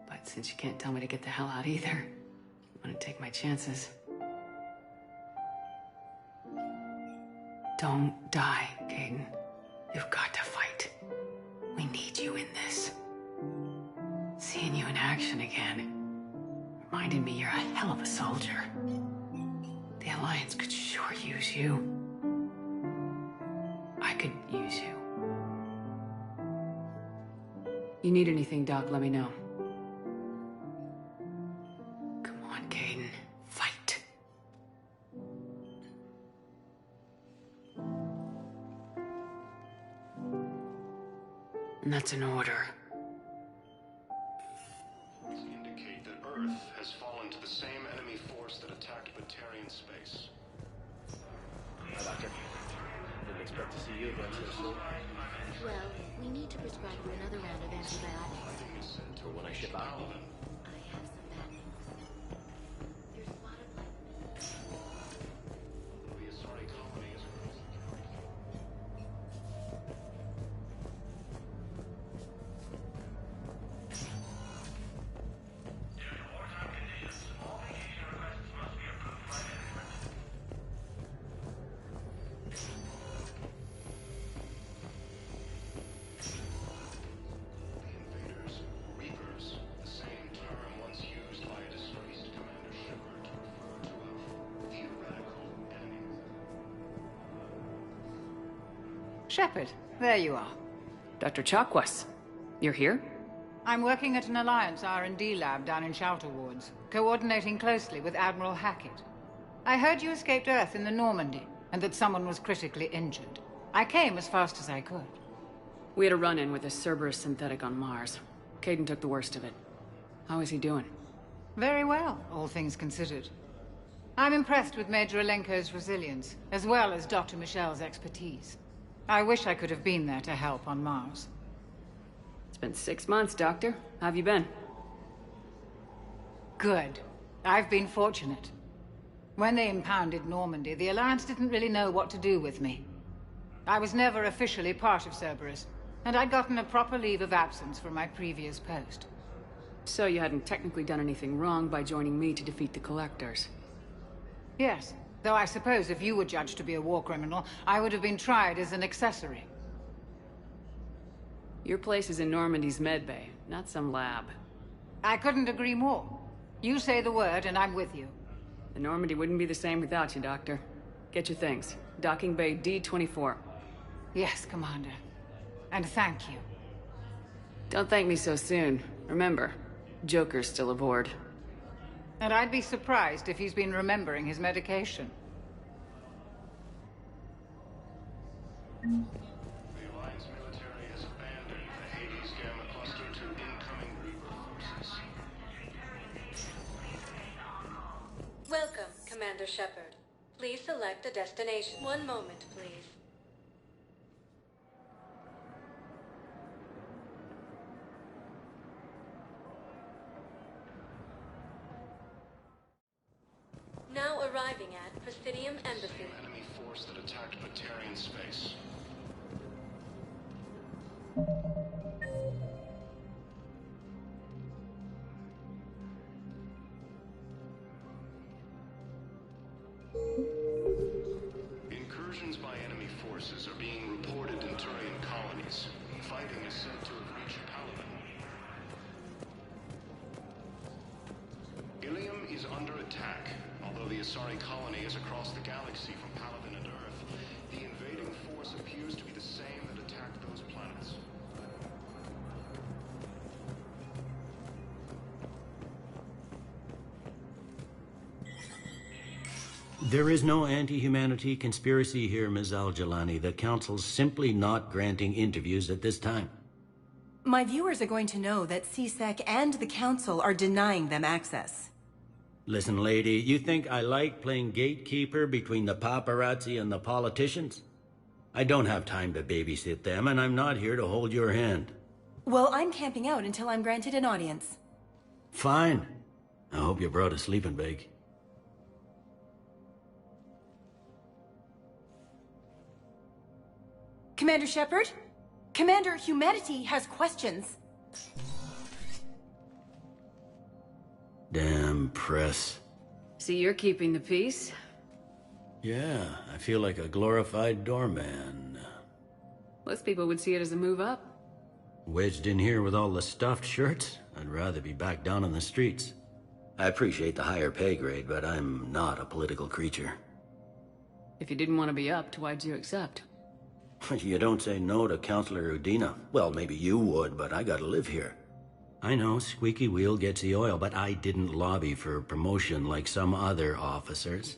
but since you can't tell me to get the hell out either, I'm gonna take my chances. Don't die, Caden. You've got to fight. We need you in this. Seeing you in action again reminded me you're a hell of a soldier. The Alliance could sure use you. I could use you. You need anything, Doc, let me know. Come on, Caden. Fight. And that's an order. Indicate that Earth has fallen to the same enemy force that attacked Batarian space. Hi, Doctor. Didn't expect to see you again so soon. Well, we need to prescribe you another round of antibiotics. For when I ship out. I have some bad news. There's a lot of The Asari colony is across the invaders Reapers, the same term Shepard, there you are. Dr. Chakwas, you're here? I'm working at an Alliance R&D lab down in Shelter Wards, coordinating closely with Admiral Hackett. I heard you escaped Earth in the Normandy, and that someone was critically injured. I came as fast as I could. We had a run-in with a Cerberus synthetic on Mars. Caden took the worst of it. How is he doing? Very well, all things considered. I'm impressed with Major Alenko's resilience, as well as Dr. Michel's expertise. I wish I could have been there to help on Mars. It's been 6 months, Doctor. How have you been? Good. I've been fortunate. When they impounded Normandy, the Alliance didn't really know what to do with me. I was never officially part of Cerberus, and I'd gotten a proper leave of absence from my previous post. So you hadn't technically done anything wrong by joining me to defeat the Collectors? Yes, though I suppose if you were judged to be a war criminal, I would have been tried as an accessory. Your place is in Normandy's medbay, not some lab. I couldn't agree more. You say the word and I'm with you. The Normandy wouldn't be the same without you, Doctor. Get your things. Docking Bay D-24. Yes, Commander. And thank you. Don't thank me so soon. Remember, Joker's still aboard. And I'd be surprised if he's been remembering his medication. The Alliance military has abandoned the Hades Gamma cluster to incoming Reaper forces. Welcome, Commander Shepard. Please select a destination. One moment, please. Now arriving at Presidium Embassy. Enemy force that attacked Batarian space. Incursions by enemy forces are being reported in Turian colonies. Fighting is said to have reached Paladin. Ilium is under attack. Although the Asari colony is across the galaxy from Paladin and Earth, the invading force appears to be the same that attacked those planets. There is no anti-humanity conspiracy here, Ms. Al-Jalani. The Council's simply not granting interviews at this time. My viewers are going to know that CSEC and the Council are denying them access. Listen, lady, you think I like playing gatekeeper between the paparazzi and the politicians? I don't have time to babysit them, and I'm not here to hold your hand. Well, I'm camping out until I'm granted an audience. Fine. I hope you brought a sleeping bag. Commander Shepard? Commander, humanity has questions. Damn press. See, you're keeping the peace? Yeah, I feel like a glorified doorman. Most people would see it as a move up. Wedged in here with all the stuffed shirts? I'd rather be back down on the streets. I appreciate the higher pay grade, but I'm not a political creature. If you didn't want to be upped, why'd you accept? You don't say no to Counselor Udina. Well, maybe you would, but I gotta live here. I know, squeaky wheel gets the oil, but I didn't lobby for promotion like some other officers.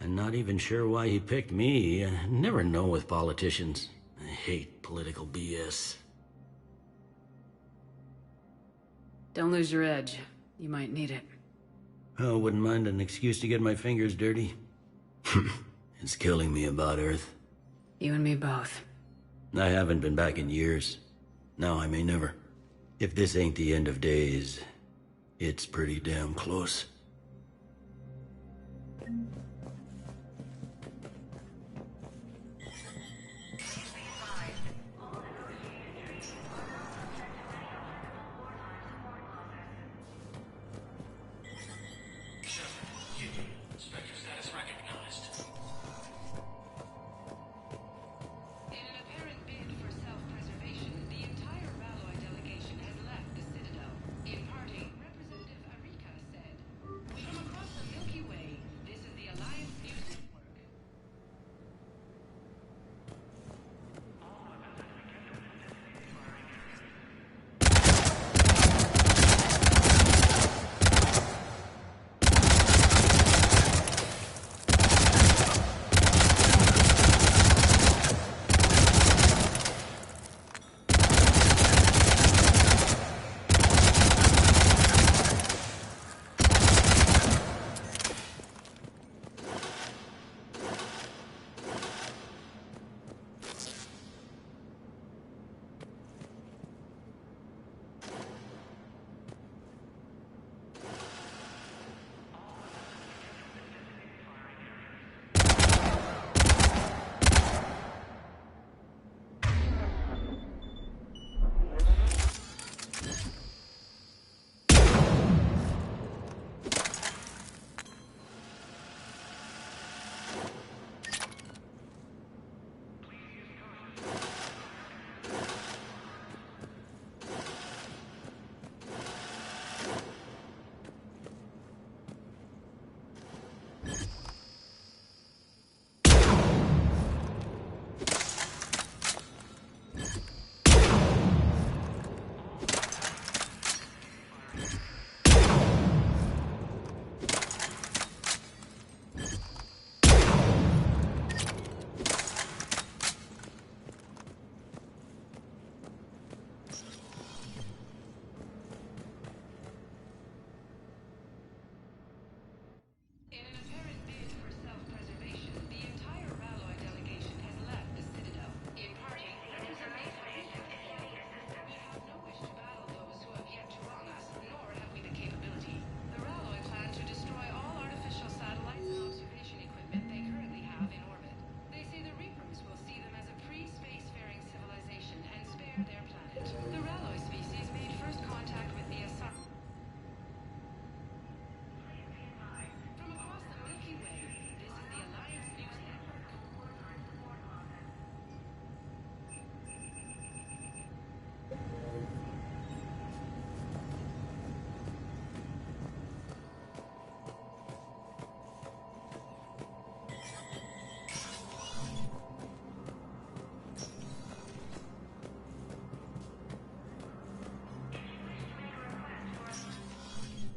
I'm not even sure why he picked me. I never know with politicians. I hate political BS. Don't lose your edge. You might need it. Oh, wouldn't mind an excuse to get my fingers dirty. It's killing me about Earth. You and me both. I haven't been back in years. Now I may never. If this ain't the end of days, it's pretty damn close.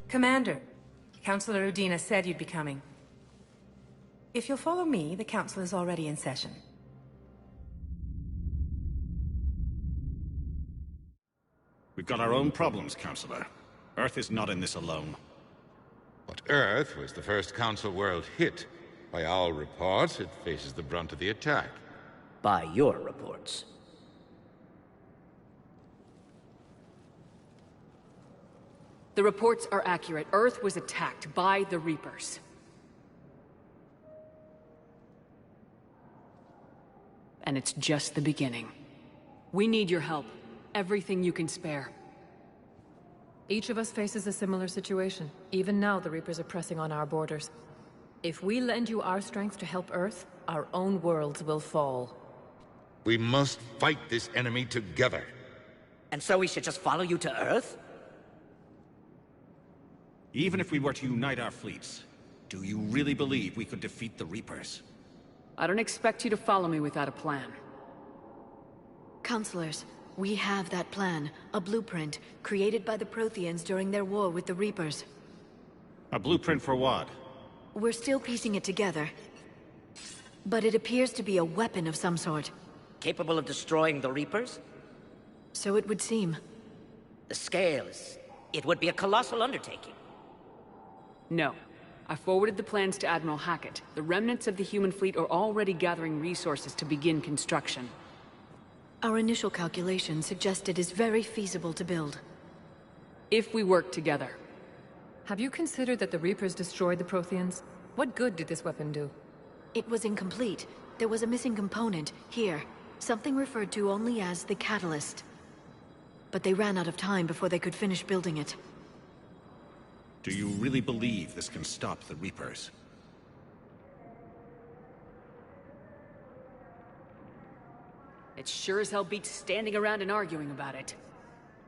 Commander, Councilor Udina said you'd be coming. If you'll follow me, the council is already in session. We've got our own problems, Counselor. Earth is not in this alone. But Earth was the first Council world hit. By all reports, it faces the brunt of the attack. By your reports. The reports are accurate. Earth was attacked by the Reapers. And it's just the beginning. We need your help. Everything you can spare. Each of us faces a similar situation. Even now, the Reapers are pressing on our borders. If we lend you our strength to help Earth, our own worlds will fall. We must fight this enemy together. And so we should just follow you to Earth? Even if we were to unite our fleets, do you really believe we could defeat the Reapers? I don't expect you to follow me without a plan. Counselors, we have that plan. A blueprint, created by the Protheans during their war with the Reapers. A blueprint for what? We're still piecing it together. But it appears to be a weapon of some sort. Capable of destroying the Reapers? So it would seem. The scales. It would be a colossal undertaking. No. I forwarded the plans to Admiral Hackett. The remnants of the human fleet are already gathering resources to begin construction. Our initial calculations suggest it is very feasible to build. If we work together. Have you considered that the Reapers destroyed the Protheans? What good did this weapon do? It was incomplete. There was a missing component, here. Something referred to only as the catalyst. But they ran out of time before they could finish building it. Do you really believe this can stop the Reapers? It sure as hell beats standing around and arguing about it.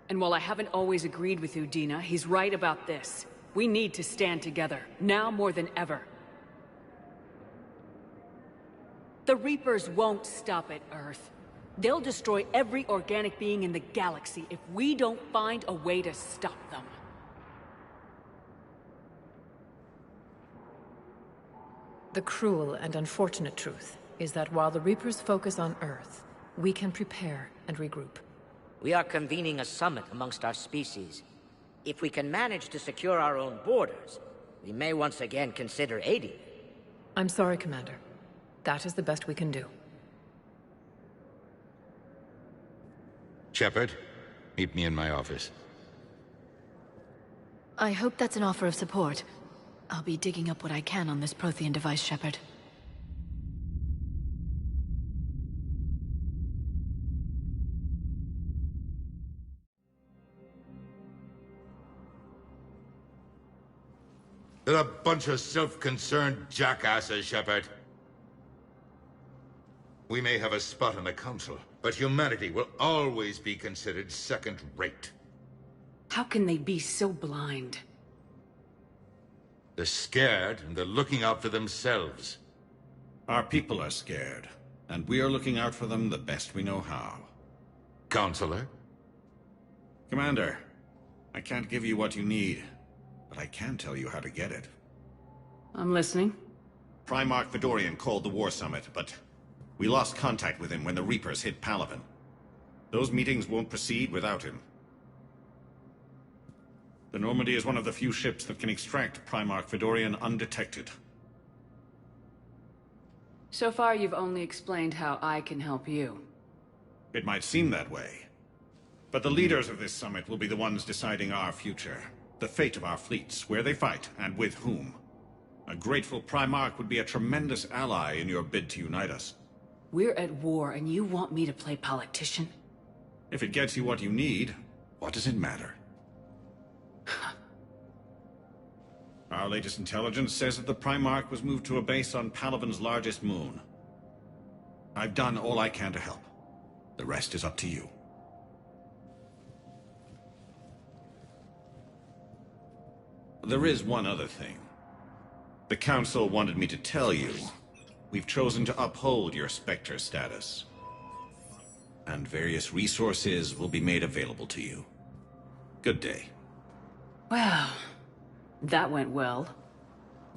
And while I haven't always agreed with Udina, he's right about this. We need to stand together, now more than ever. The Reapers won't stop at Earth. They'll destroy every organic being in the galaxy if we don't find a way to stop them. The cruel and unfortunate truth is that while the Reapers focus on Earth, we can prepare and regroup. We are convening a summit amongst our species. If we can manage to secure our own borders, we may once again consider aiding. I'm sorry, Commander. That is the best we can do. Shepard, meet me in my office. I hope that's an offer of support. I'll be digging up what I can on this Prothean device, Shepard. They're a bunch of self-concerned jackasses, Shepard. We may have a spot in the Council, but humanity will always be considered second-rate. How can they be so blind? They're scared, and they're looking out for themselves. Our people are scared, and we are looking out for them the best we know how. Counselor? Commander, I can't give you what you need, but I can tell you how to get it. I'm listening. Primarch Fedorian called the War Summit, but we lost contact with him when the Reapers hit Palaven. Those meetings won't proceed without him. The Normandy is one of the few ships that can extract Primarch Fedorian undetected. So far, you've only explained how I can help you. It might seem that way. But the leaders of this summit will be the ones deciding our future. The fate of our fleets, where they fight, and with whom. A grateful Primarch would be a tremendous ally in your bid to unite us. We're at war, and you want me to play politician? If it gets you what you need, what does it matter? Our latest intelligence says that the Primarch was moved to a base on Palaven's largest moon. I've done all I can to help. The rest is up to you. There is one other thing. The Council wanted me to tell you, we've chosen to uphold your Spectre status. And various resources will be made available to you. Good day. Well, That went well.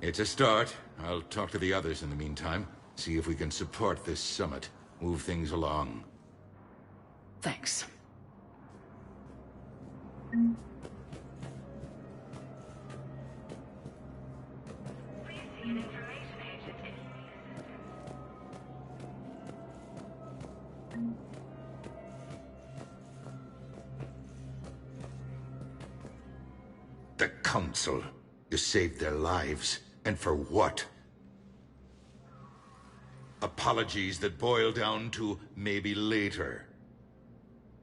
It's a start. I'll talk to the others in the meantime. See if we can support this summit. Move things along. Thanks. The Council. You saved their lives. And for what? Apologies that boil down to maybe later.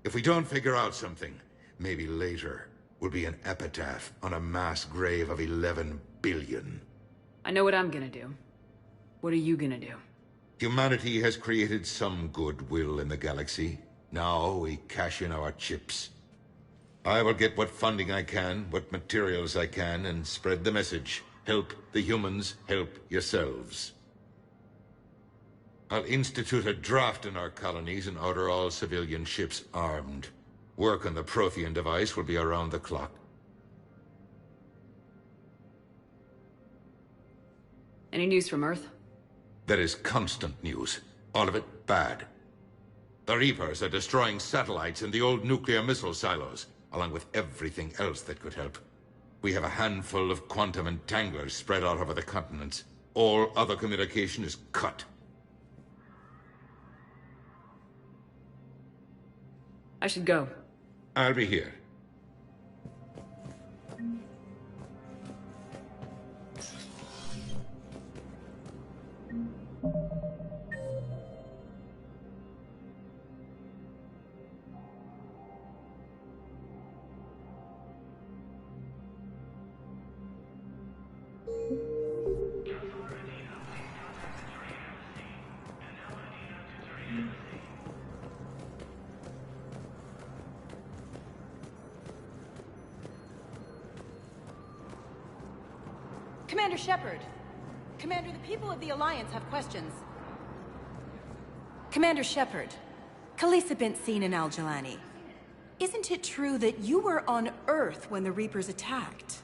If we don't figure out something, maybe later will be an epitaph on a mass grave of 11 billion. I know what I'm gonna do. What are you gonna do? Humanity has created some goodwill in the galaxy. Now we cash in our chips. I will get what funding I can, what materials I can, and spread the message. Help the humans, help yourselves. I'll institute a draft in our colonies and order all civilian ships armed. Work on the Prothean device will be around the clock. Any news from Earth? There is constant news. All of it bad. The Reapers are destroying satellites in the old nuclear missile silos, along with everything else that could help. We have a handful of quantum entanglers spread out over the continents. All other communication is cut. I should go. I'll be here. Commander Shepard! Commander, the people of the Alliance have questions. Commander Shepard, Khaleesa bint Sin and Al-Jalani. Isn't it true that you were on Earth when the Reapers attacked?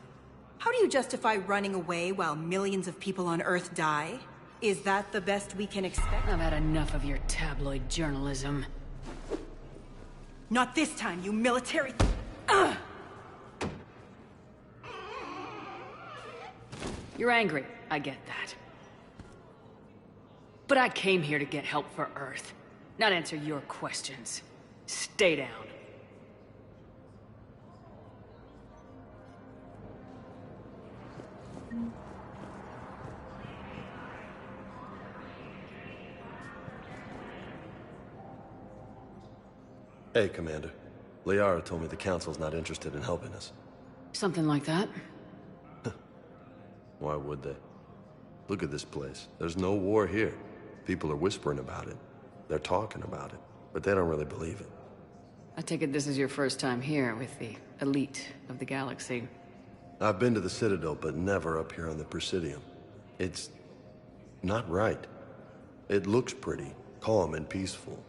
How do you justify running away while millions of people on Earth die? Is that the best we can expect? I've had enough of your tabloid journalism. Not this time, you military... You're angry, I get that. But I came here to get help for Earth, not answer your questions. Stay down. Hey, Commander. Liara told me the Council's not interested in helping us. Something like that? Why would they? Look at this place. There's no war here. People are whispering about it. They're talking about it, but they don't really believe it. I take it this is your first time here with the elite of the galaxy. I've been to the Citadel, but never up here on the Presidium. It's not right. It looks pretty, calm and peaceful.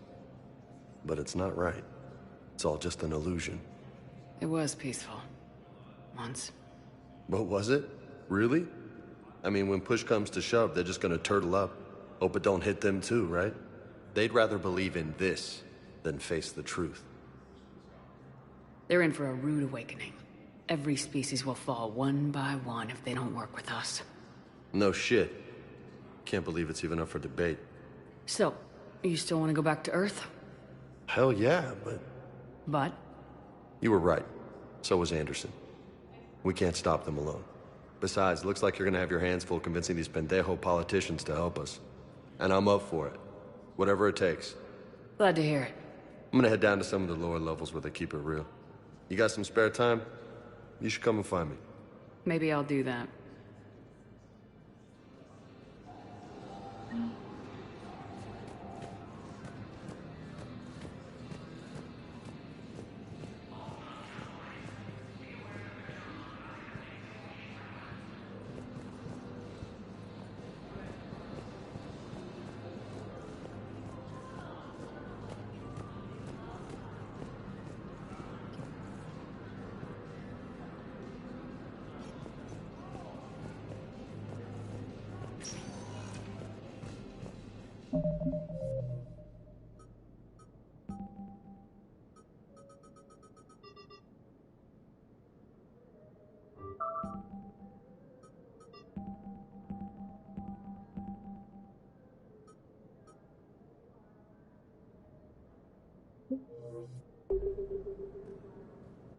But it's not right. It's all just an illusion. It was peaceful. Once. But was it? Really? I mean, when push comes to shove, they're just gonna turtle up. Hope it don't hit them too, right? They'd rather believe in this than face the truth. They're in for a rude awakening. Every species will fall one by one if they don't work with us. No shit. Can't believe it's even up for debate. So, you still want to go back to Earth? Hell yeah, but... But? You were right. So was Anderson. We can't stop them alone. Besides, looks like you're gonna have your hands full convincing these pendejo politicians to help us. And I'm up for it. Whatever it takes. Glad to hear it. I'm gonna head down to some of the lower levels where they keep it real. You got some spare time? You should come and find me. Maybe I'll do that.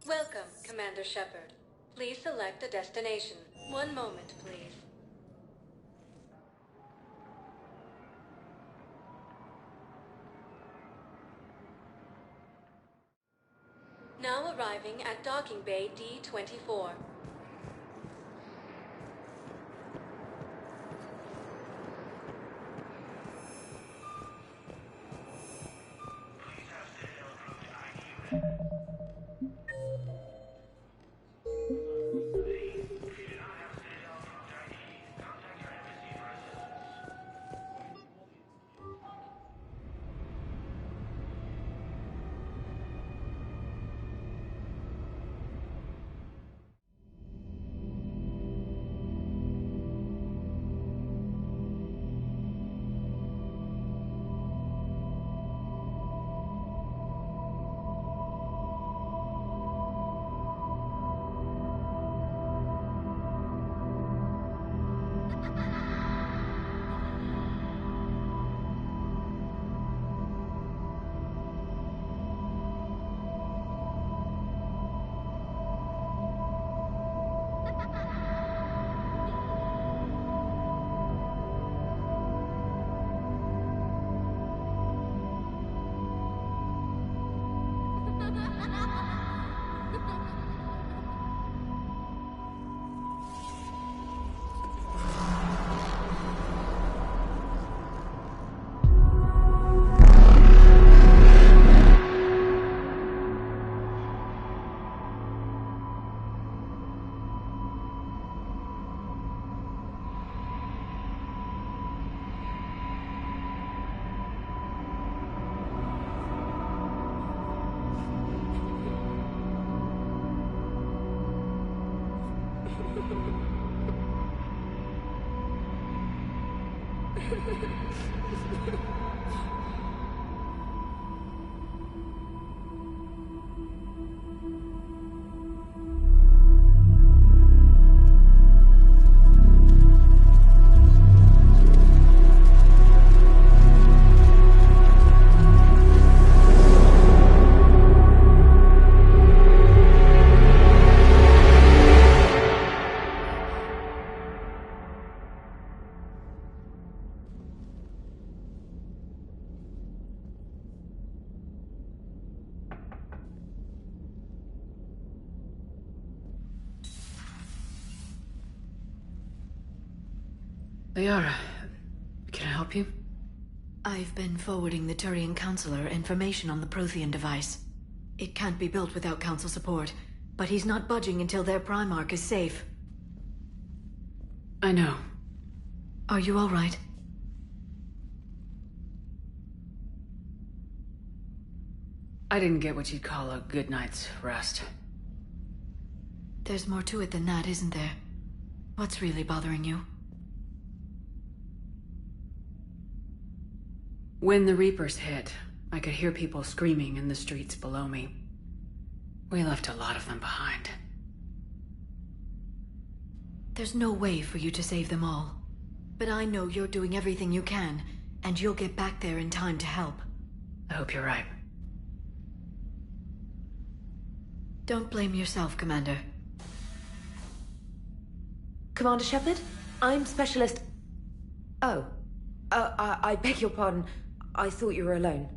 Welcome, Commander Shepard. Please select a destination. One moment, please. Now arriving at Docking Bay D-24. Liara, can I help you? I've been forwarding the Turian Counselor information on the Prothean device. It can't be built without Council support, but he's not budging until their Primarch is safe. I know. Are you all right? I didn't get what you'd call a good night's rest. There's more to it than that, isn't there? What's really bothering you? When the Reapers hit, I could hear people screaming in the streets below me. We left a lot of them behind. There's no way for you to save them all. But I know you're doing everything you can, and you'll get back there in time to help. I hope you're right. Don't blame yourself, Commander. Commander Shepard? I'm Specialist... Oh. I beg your pardon. I thought you were alone.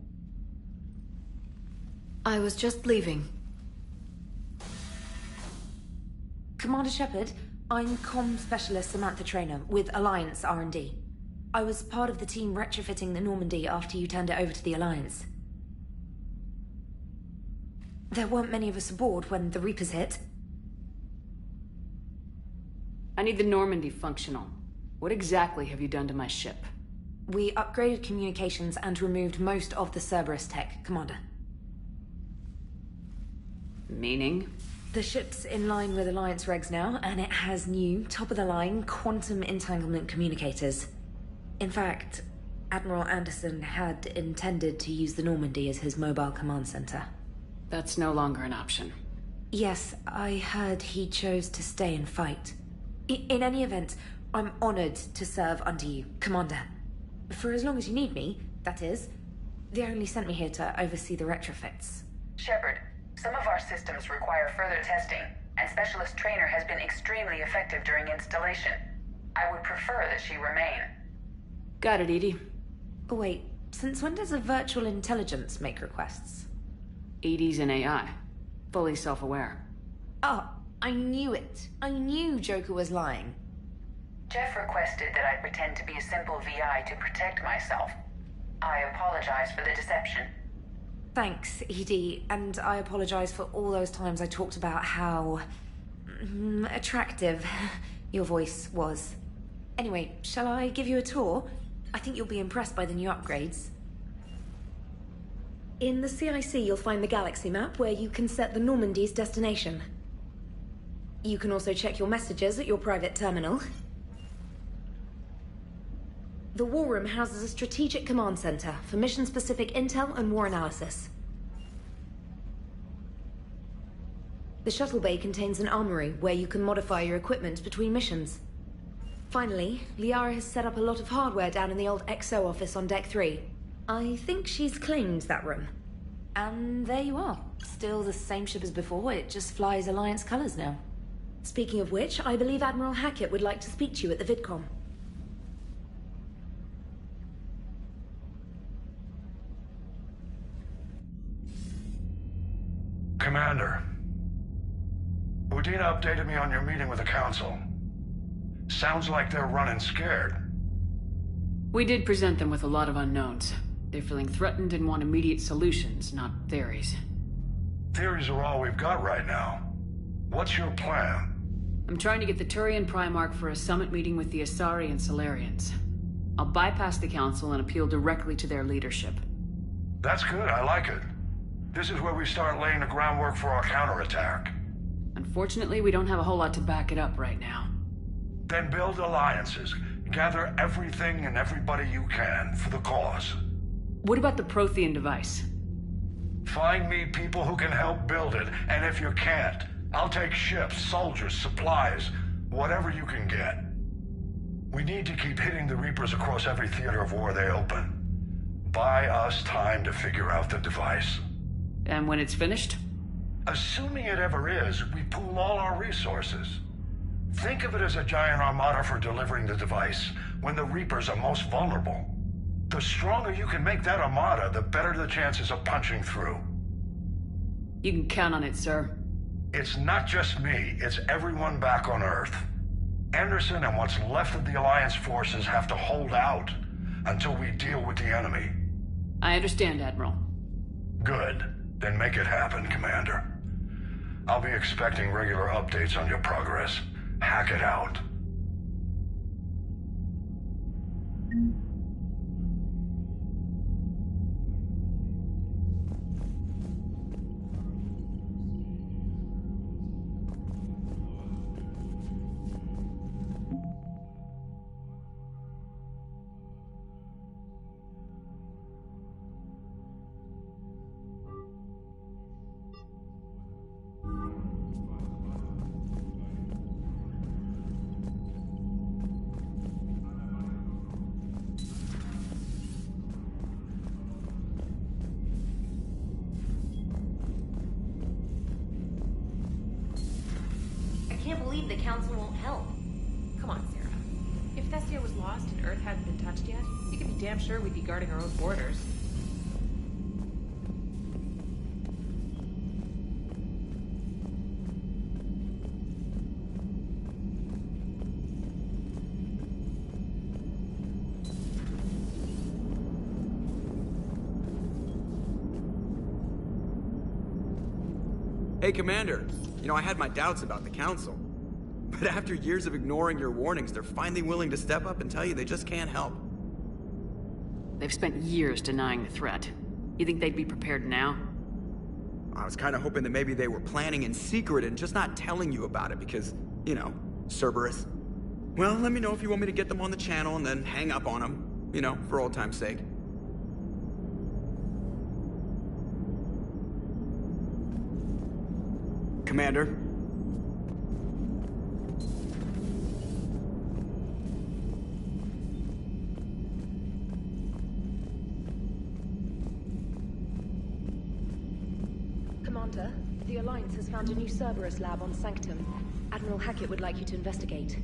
I was just leaving. Commander Shepard, I'm Comm Specialist Samantha Traynor with Alliance R&D. I was part of the team retrofitting the Normandy after you turned it over to the Alliance. There weren't many of us aboard when the Reapers hit. I need the Normandy functional. What exactly have you done to my ship? We upgraded communications and removed most of the Cerberus tech, Commander. Meaning? The ship's in line with Alliance regs now, and it has new, top-of-the-line, quantum entanglement communicators. In fact, Admiral Anderson had intended to use the Normandy as his mobile command center. That's no longer an option. Yes, I heard he chose to stay and fight. In any event, I'm honored to serve under you, Commander. For as long as you need me, that is. They only sent me here to oversee the retrofits. Shepard, some of our systems require further testing, and Specialist Trainer has been extremely effective during installation. I would prefer that she remain. Got it, Edie. Wait, since when does a virtual intelligence make requests? Edie's an AI. Fully self-aware. Oh, I knew it. I knew Joker was lying. Jeff requested that I pretend to be a simple VI to protect myself. I apologize for the deception. Thanks, Edie, and I apologize for all those times I talked about how... attractive your voice was. Anyway, shall I give you a tour? I think you'll be impressed by the new upgrades. In the CIC, you'll find the galaxy map where you can set the Normandy's destination. You can also check your messages at your private terminal. The War Room houses a strategic command center for mission-specific intel and war analysis. The shuttle bay contains an armory where you can modify your equipment between missions. Finally, Liara has set up a lot of hardware down in the old XO office on Deck 3. I think she's claimed that room. And there you are. Still the same ship as before, it just flies Alliance colors now. Speaking of which, I believe Admiral Hackett would like to speak to you at the VidCom. Commander, Udina updated me on your meeting with the Council. Sounds like they're running scared. We did present them with a lot of unknowns. They're feeling threatened and want immediate solutions, not theories. Theories are all we've got right now. What's your plan? I'm trying to get the Turian Primarch for a summit meeting with the Asari and Solarians. I'll bypass the Council and appeal directly to their leadership. That's good, I like it. This is where we start laying the groundwork for our counterattack. Unfortunately, we don't have a whole lot to back it up right now. Then build alliances. Gather everything and everybody you can for the cause. What about the Prothean device? Find me people who can help build it, and if you can't, I'll take ships, soldiers, supplies, whatever you can get. We need to keep hitting the Reapers across every theater of war they open. Buy us time to figure out the device. And when it's finished? Assuming it ever is, we pool all our resources. Think of it as a giant armada for delivering the device when the Reapers are most vulnerable. The stronger you can make that armada, the better the chances of punching through. You can count on it, sir. It's not just me, it's everyone back on Earth. Anderson and what's left of the Alliance forces have to hold out until we deal with the enemy. I understand, Admiral. Good. Then make it happen, Commander. I'll be expecting regular updates on your progress. Hack it out. I can't believe the Council won't help. Come on, Sarah. If Thessia was lost and Earth hadn't been touched yet, you can be damn sure we'd be guarding our own borders. Hey, Commander. You know, I had my doubts about the Council. But after years of ignoring your warnings, they're finally willing to step up and tell you they just can't help. They've spent years denying the threat. You think they'd be prepared now? I was kind of hoping that maybe they were planning in secret and just not telling you about it because, you know, Cerberus. Well, let me know if you want me to get them on the channel and then hang up on them. You know, for old time's sake. Commander? Commander, the Alliance has found a new Cerberus lab on Sanctum. Admiral Hackett would like you to investigate.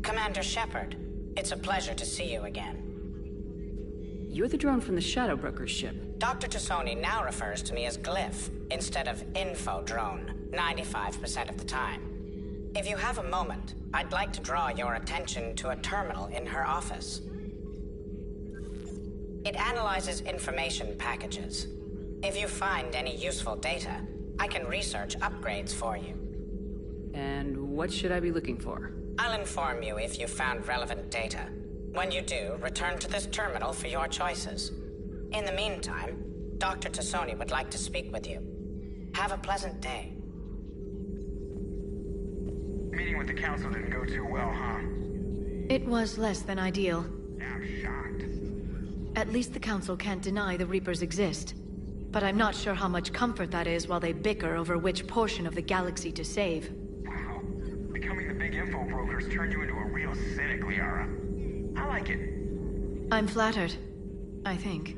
Commander Shepard, it's a pleasure to see you again. You're the drone from the Shadow Broker's ship. Dr. Tassoni now refers to me as Glyph instead of Info Drone, 95% of the time. If you have a moment, I'd like to draw your attention to a terminal in her office. It analyzes information packages. If you find any useful data, I can research upgrades for you. And what should I be looking for? I'll inform you if you found relevant data. When you do, return to this terminal for your choices. In the meantime, Dr. Tassoni would like to speak with you. Have a pleasant day. Meeting with the council didn't go too well, huh? It was less than ideal. I'm shocked. At least the council can't deny the Reapers exist. But I'm not sure how much comfort that is while they bicker over which portion of the galaxy to save. Wow. Becoming the big info brokers turned you into a real cynic, Liara. I like it. I'm flattered. I think.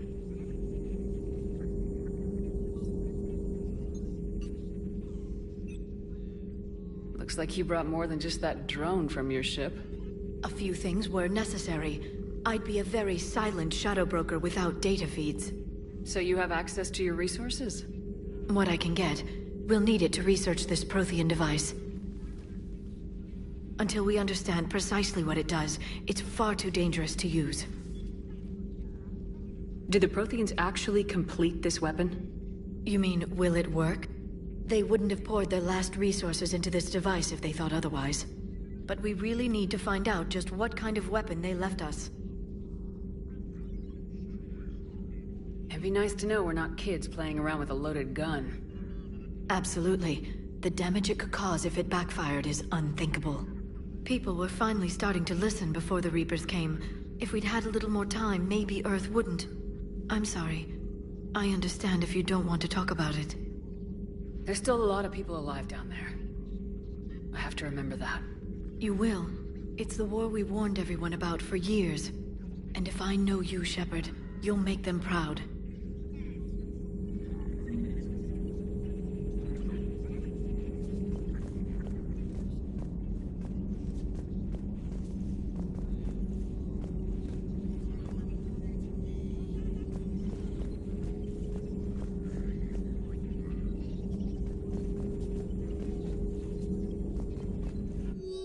Looks like you brought more than just that drone from your ship. A few things were necessary. I'd be a very silent shadow broker without data feeds. So you have access to your resources? What I can get. We'll need it to research this Prothean device. Until we understand precisely what it does, it's far too dangerous to use. Did the Protheans actually complete this weapon? You mean, will it work? They wouldn't have poured their last resources into this device if they thought otherwise. But we really need to find out just what kind of weapon they left us. It'd be nice to know we're not kids playing around with a loaded gun. Absolutely. The damage it could cause if it backfired is unthinkable. People were finally starting to listen before the Reapers came. If we'd had a little more time, maybe Earth wouldn't. I'm sorry. I understand if you don't want to talk about it. There's still a lot of people alive down there. I have to remember that. You will. It's the war we warned everyone about for years. And if I know you, Shepard, you'll make them proud.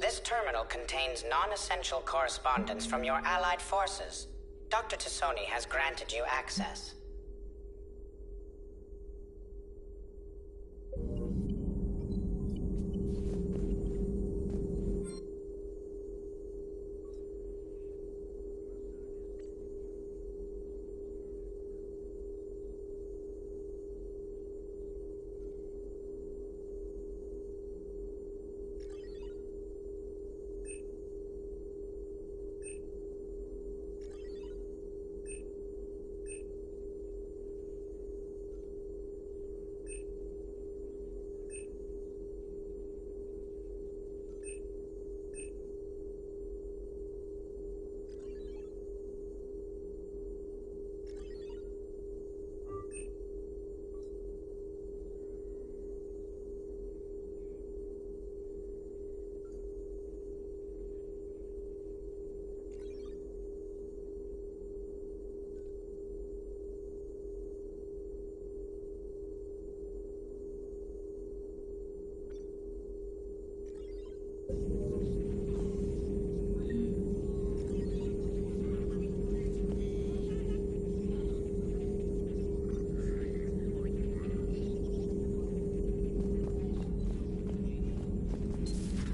This terminal contains non-essential correspondence from your allied forces. Dr. Tassoni has granted you access.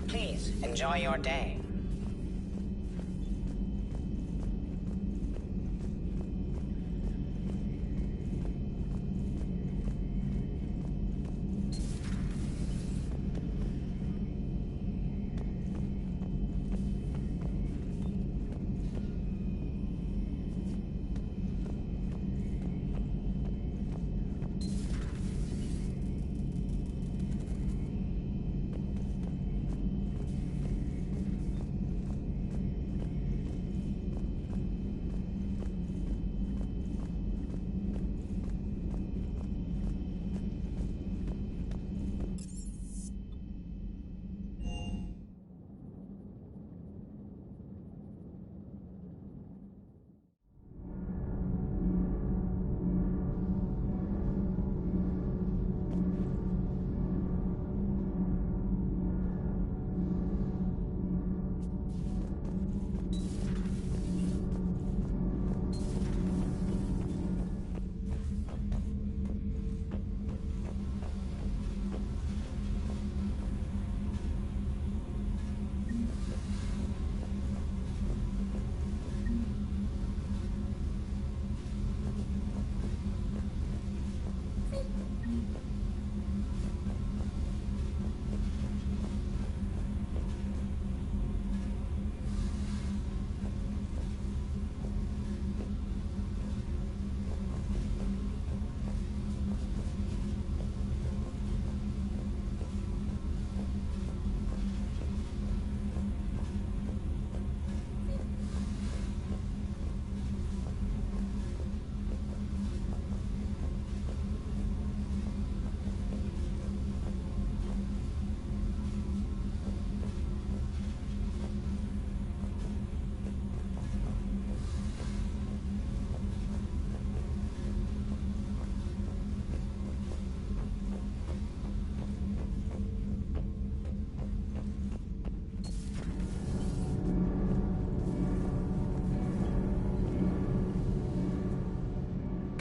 Please, enjoy your day.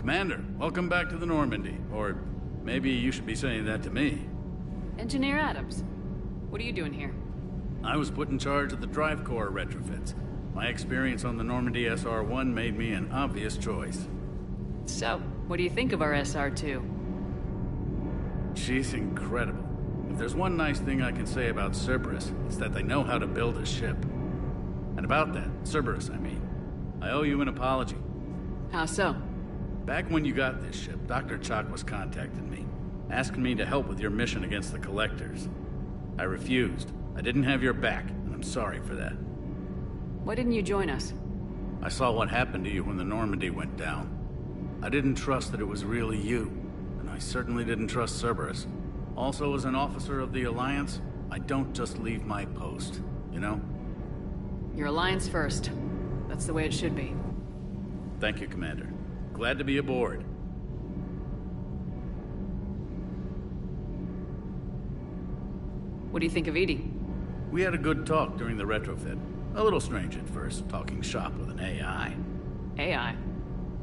Commander, welcome back to the Normandy. Or maybe you should be saying that to me. Engineer Adams, what are you doing here? I was put in charge of the drive core retrofits. My experience on the Normandy SR-1 made me an obvious choice. So, what do you think of our SR-2? She's incredible. If there's one nice thing I can say about Cerberus, it's that they know how to build a ship. And about that, Cerberus, I mean, I owe you an apology. How so? Back when you got this ship, Dr. Chalk was contacting me, asking me to help with your mission against the Collectors. I refused. I didn't have your back, and I'm sorry for that. Why didn't you join us? I saw what happened to you when the Normandy went down. I didn't trust that it was really you, and I certainly didn't trust Cerberus. Also, as an officer of the Alliance, I don't just leave my post, you know? Your Alliance first. That's the way it should be. Thank you, Commander. Glad to be aboard. What do you think of Edie? We had a good talk during the retrofit. A little strange at first, talking shop with an AI. AI?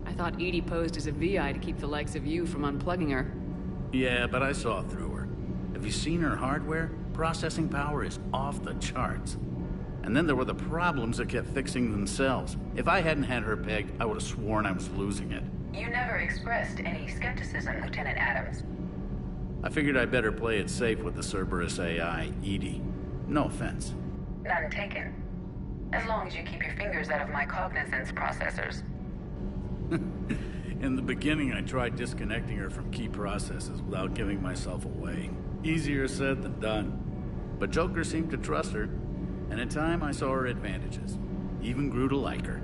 I thought Edie posed as a VI to keep the likes of you from unplugging her. Yeah, but I saw through her. Have you seen her hardware? Processing power is off the charts. And then there were the problems that kept fixing themselves. If I hadn't had her pegged, I would have sworn I was losing it. You never expressed any skepticism, Lieutenant Adams. I figured I'd better play it safe with the Cerberus AI, Edie. No offense. None taken. As long as you keep your fingers out of my cognizance processors. In the beginning, I tried disconnecting her from key processes without giving myself away. Easier said than done. But Joker seemed to trust her, and in time I saw her advantages. Even grew to like her.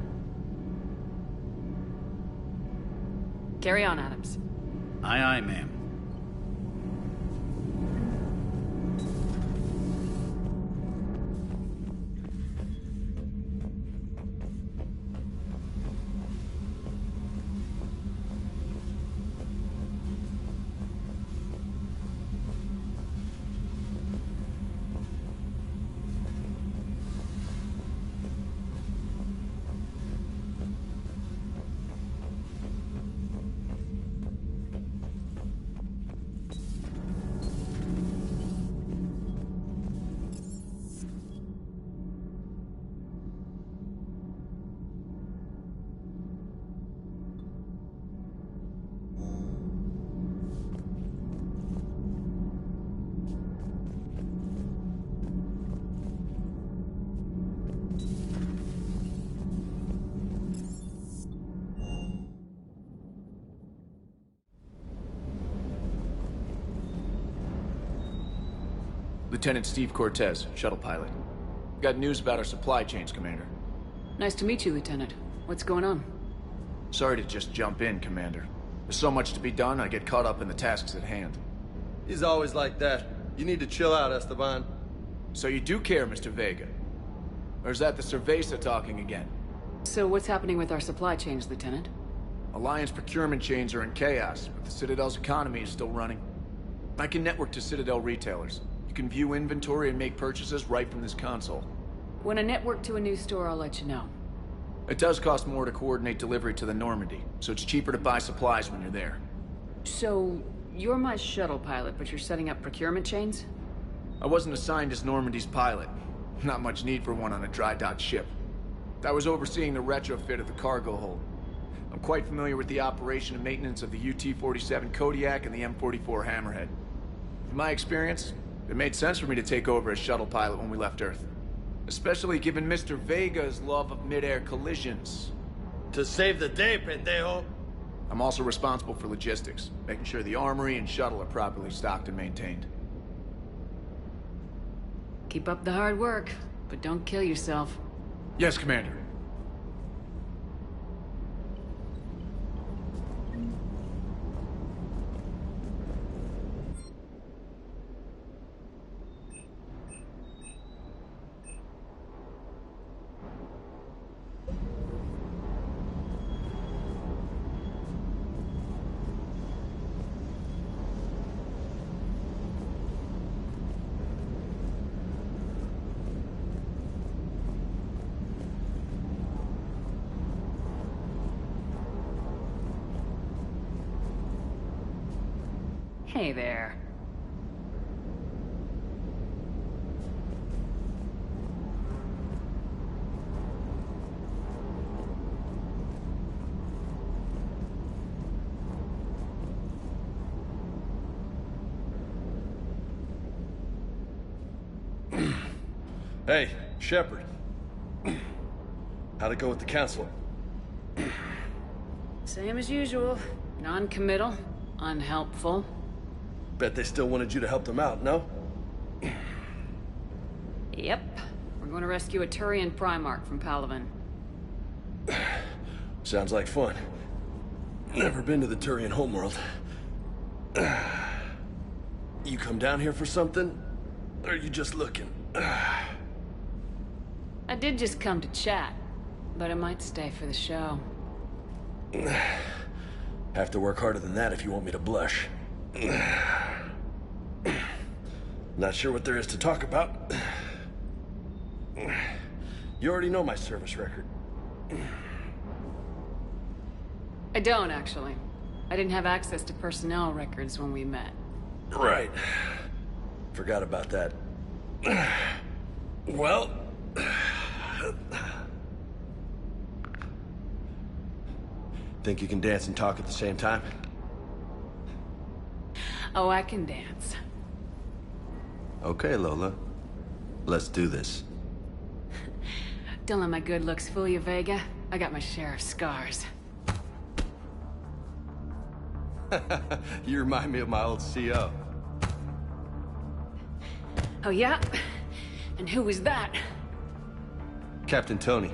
Carry on, Adams. Aye, aye, ma'am. Lieutenant Steve Cortez, shuttle pilot. Got news about our supply chains, Commander. Nice to meet you, Lieutenant. What's going on? Sorry to just jump in, Commander. There's so much to be done, I get caught up in the tasks at hand. He's always like that. You need to chill out, Esteban. So you do care, Mr. Vega? Or is that the Cerveza talking again? So what's happening with our supply chains, Lieutenant? Alliance procurement chains are in chaos, but the Citadel's economy is still running. I can network to Citadel retailers. You can view inventory and make purchases right from this console. When I network to a new store, I'll let you know. It does cost more to coordinate delivery to the Normandy, so it's cheaper to buy supplies when you're there. So, you're my shuttle pilot, but you're setting up procurement chains? I wasn't assigned as Normandy's pilot. Not much need for one on a dry dock ship. I was overseeing the retrofit of the cargo hold. I'm quite familiar with the operation and maintenance of the UT-47 Kodiak and the M44 Hammerhead. In my experience, it made sense for me to take over as shuttle pilot when we left Earth. Especially given Mr. Vega's love of mid-air collisions. To save the day, pendejo. I'm also responsible for logistics, making sure the armory and shuttle are properly stocked and maintained. Keep up the hard work, but don't kill yourself. Yes, Commander. Hey there. Hey, Shepard. How'd it go with the council? Same as usual. Non-committal, unhelpful. Bet they still wanted you to help them out, no? Yep. We're going to rescue a Turian Primarch from Palaven. Sounds like fun. Never been to the Turian homeworld. You come down here for something? Or are you just looking? I did just come to chat, but I might stay for the show. Have to work harder than that if you want me to blush. Not sure what there is to talk about. You already know my service record. I don't, actually. I didn't have access to personnel records when we met. Right. Forgot about that. Well... Think you can dance and talk at the same time? Oh, I can dance. Okay, Lola. Let's do this. Don't let my good looks fool you, Vega. I got my share of scars. You remind me of my old CO. Oh, yeah? And who was that? Captain Tony.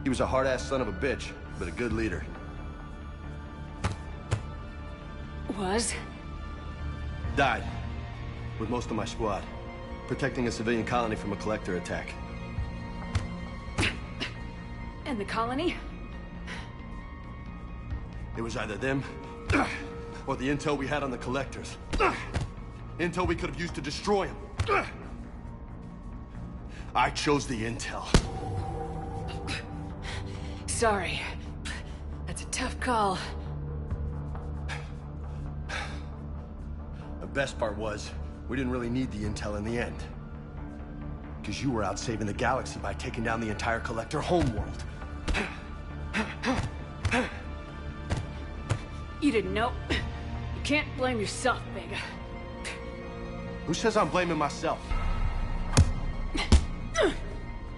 He was a hard-ass son of a bitch, but a good leader. Was? Died. With most of my squad. Protecting a civilian colony from a collector attack. And the colony? It was either them, or the intel we had on the collectors. Intel we could have used to destroy them. I chose the intel. Sorry. That's a tough call. The best part was, we didn't really need the intel in the end. Because you were out saving the galaxy by taking down the entire collector homeworld. You didn't know. You can't blame yourself, Vega. Who says I'm blaming myself?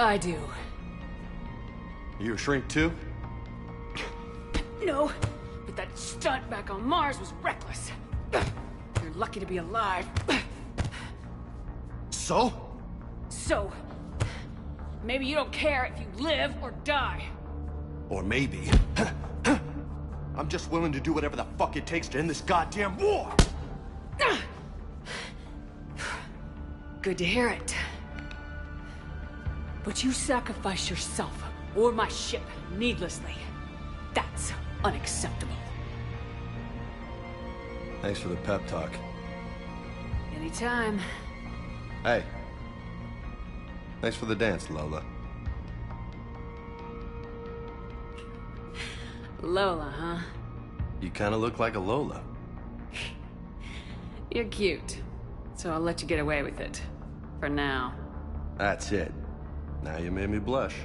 I do. You a shrink too? No, but that stunt back on Mars was reckless. You're lucky to be alive. So? So, maybe you don't care if you live or die. Or maybe... I'm just willing to do whatever the fuck it takes to end this goddamn war! Good to hear it. But you sacrifice yourself, or my ship, needlessly. That's unacceptable. Thanks for the pep talk. Anytime. Hey. Thanks for the dance, Lola. Lola, huh? You kinda look like a Lola. You're cute. So I'll let you get away with it. For now. That's it. Now you made me blush.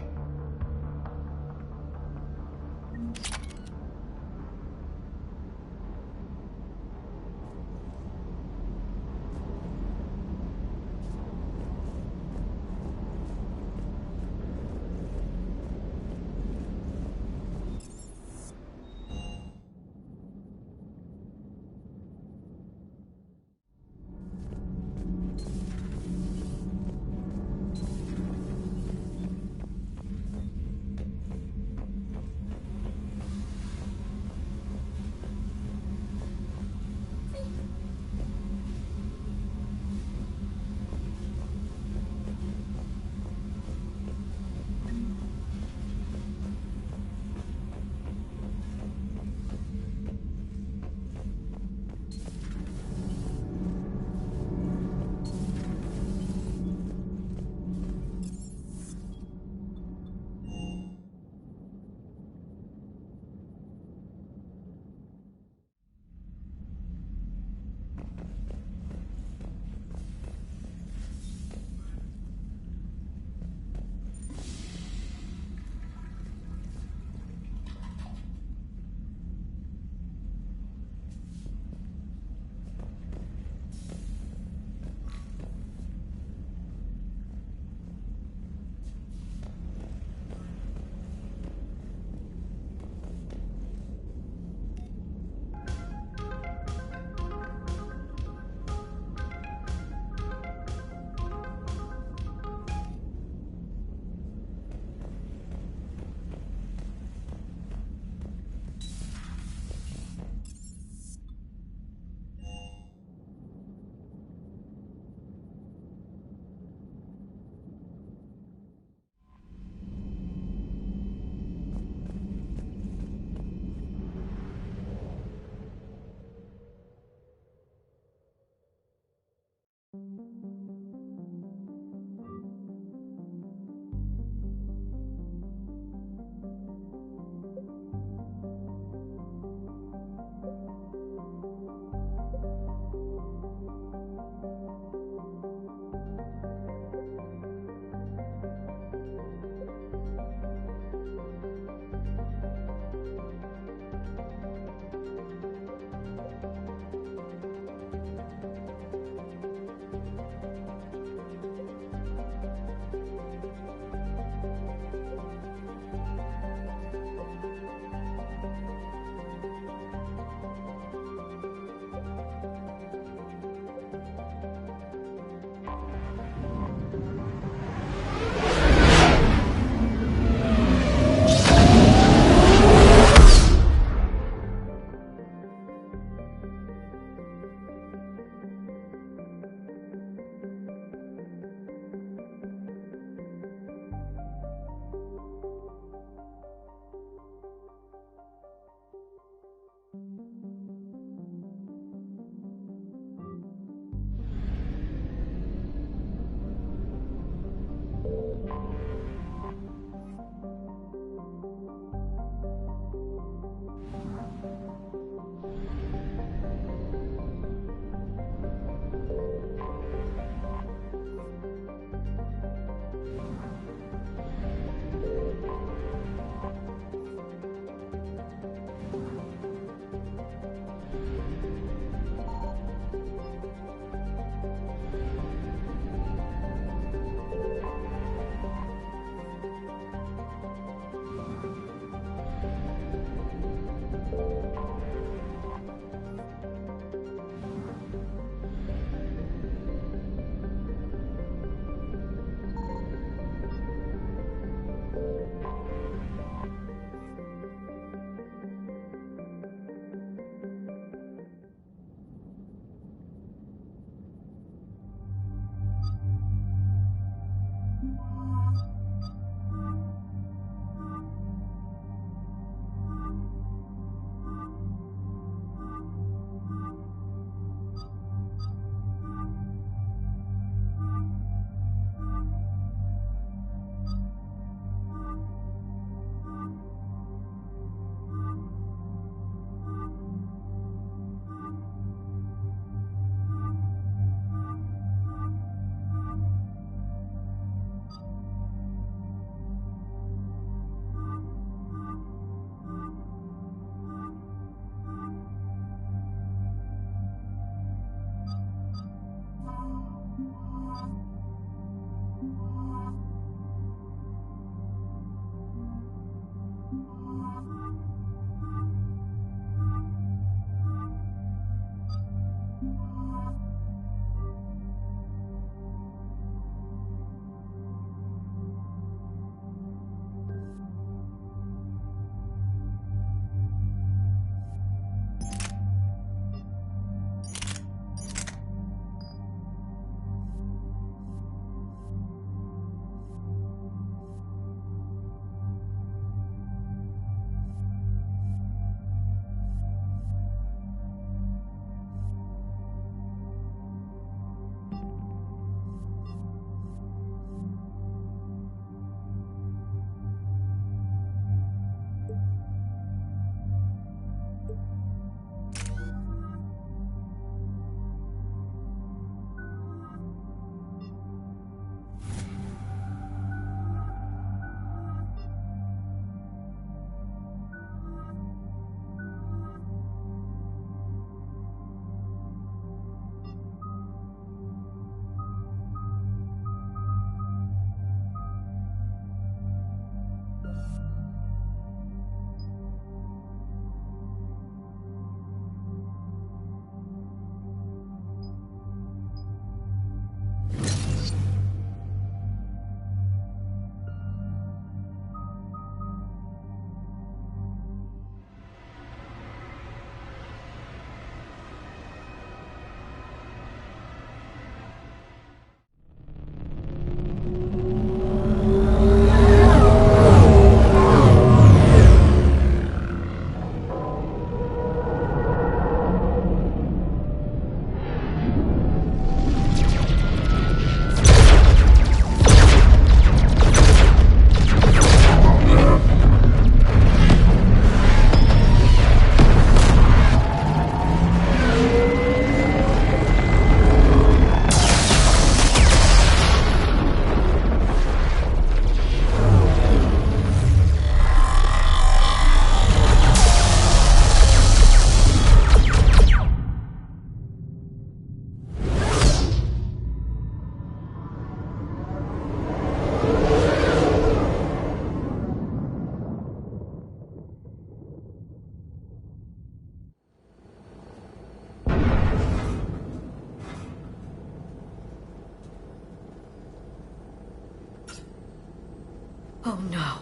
Oh no.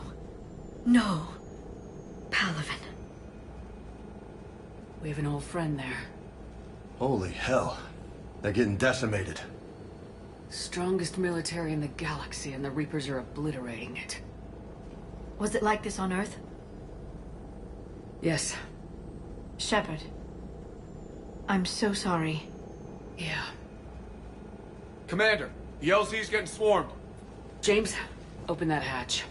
No. Palaven. We have an old friend there. Holy hell. They're getting decimated. Strongest military in the galaxy, and the Reapers are obliterating it. Was it like this on Earth? Yes. Shepard. I'm so sorry. Yeah. Commander, the LZ's getting swarmed. James, open that hatch.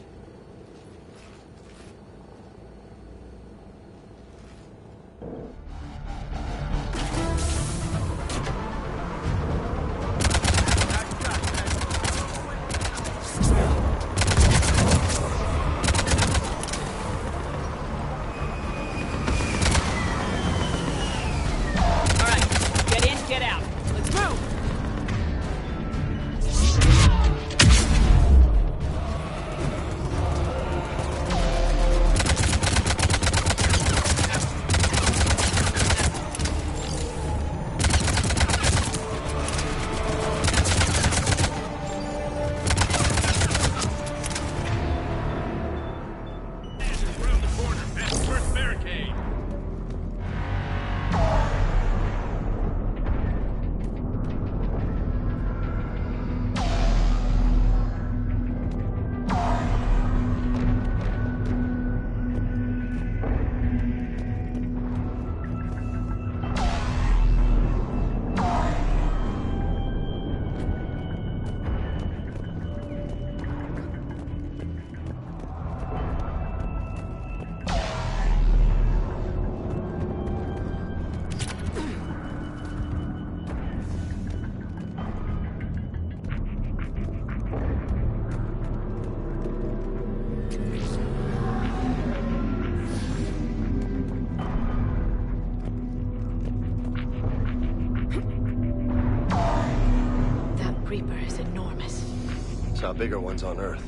Saw bigger ones on Earth.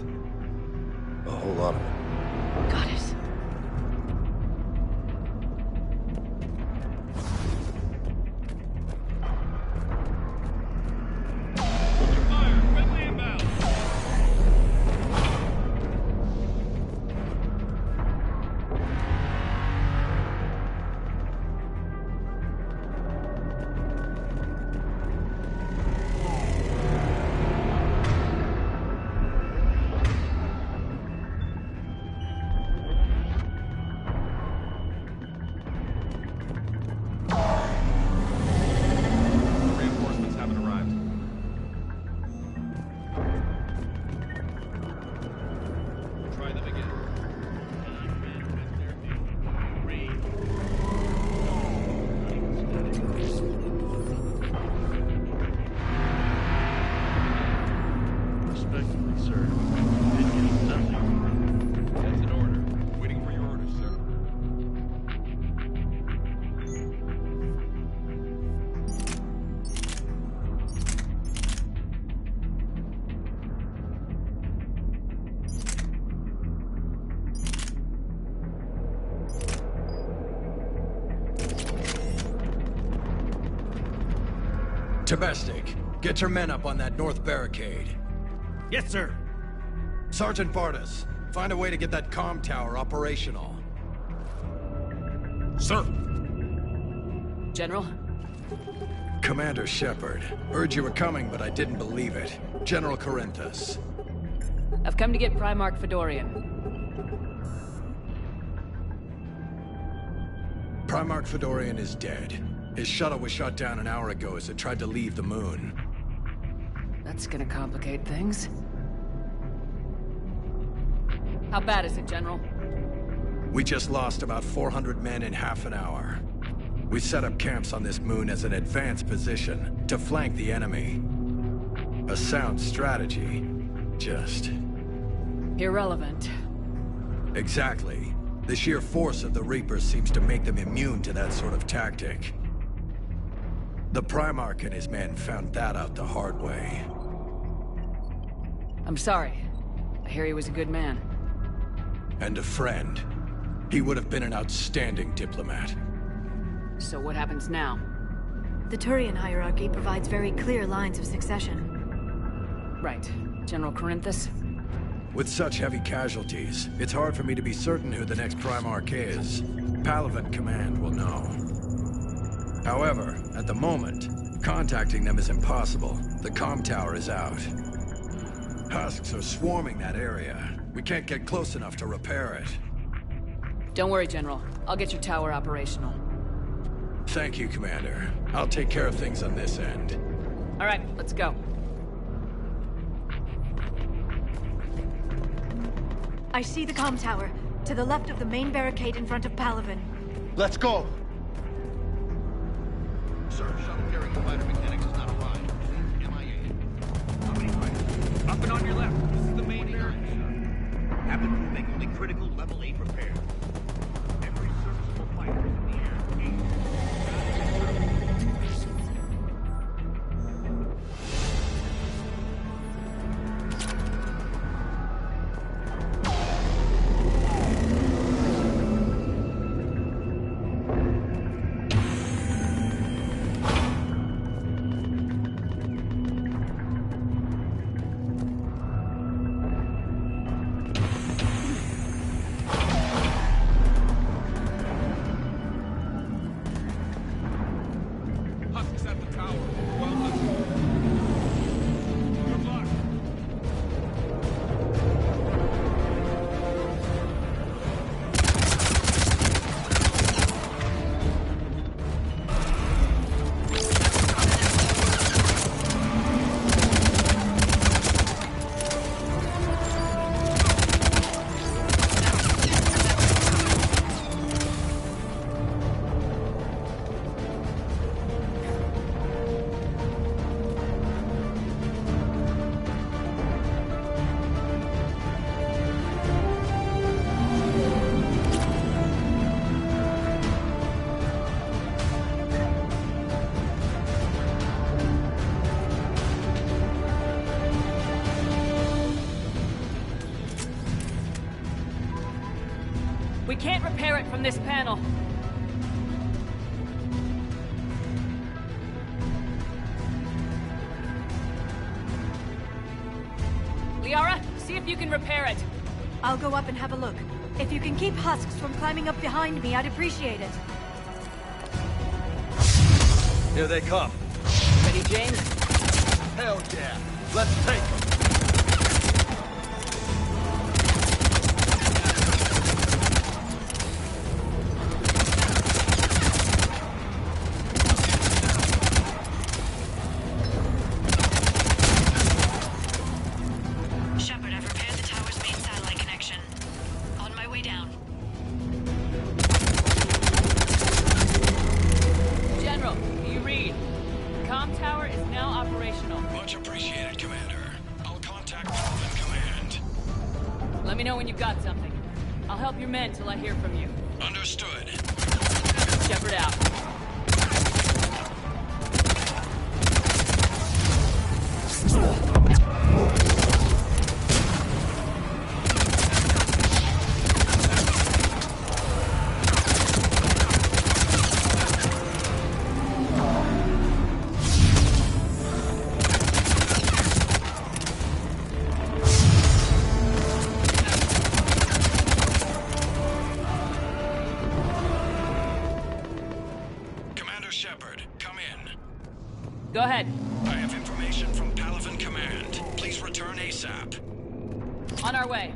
A whole lot of them. Got it. Domestic, get your men up on that north barricade. Yes, sir. Sergeant Bardas, find a way to get that comm tower operational. Sir. General? Commander Shepard. Heard you were coming, but I didn't believe it. General Corinthus. I've come to get Primarch Fedorian. Primarch Fedorian is dead. His shuttle was shot down an hour ago as it tried to leave the moon. That's gonna complicate things. How bad is it, General? We just lost about 400 men in half an hour. We set up camps on this moon as an advanced position to flank the enemy. A sound strategy. Just... irrelevant. Exactly. The sheer force of the Reapers seems to make them immune to that sort of tactic. The Primarch and his men found that out the hard way. I'm sorry. I hear he was a good man. And a friend. He would have been an outstanding diplomat. So what happens now? The Turian hierarchy provides very clear lines of succession. Right. General Corinthus? With such heavy casualties, it's hard for me to be certain who the next Primarch is. Palaven Command will know. However, at the moment, contacting them is impossible. The comm tower is out. Husks are swarming that area. We can't get close enough to repair it. Don't worry, General. I'll get your tower operational. Thank you, Commander. I'll take care of things on this end. All right, let's go. I see the comm tower, to the left of the main barricade in front of Palaven. Let's go! Sir, shuttle carrying fighter mechanics has not arrived. MIA. How many fighters? Up and on your left. This is the main barracks. Happen to make only critical level 8 repairs. Every serviceable fighter is in the air. We can't repair it from this panel. Liara, see if you can repair it. I'll go up and have a look. If you can keep husks from climbing up behind me, I'd appreciate it. Here they come. Ready, James? Hell yeah! Let's take them! Shepard, I've repaired the tower's main satellite connection. On my way down. General, do you read? The comm tower is now operational. Much appreciated, Commander. I'll contact Palaven Command. Let me know when you've got something. I'll help your men till I hear from you. Understood. Shepard out. Go ahead. I have information from Palaven Command. Please return ASAP. On our way.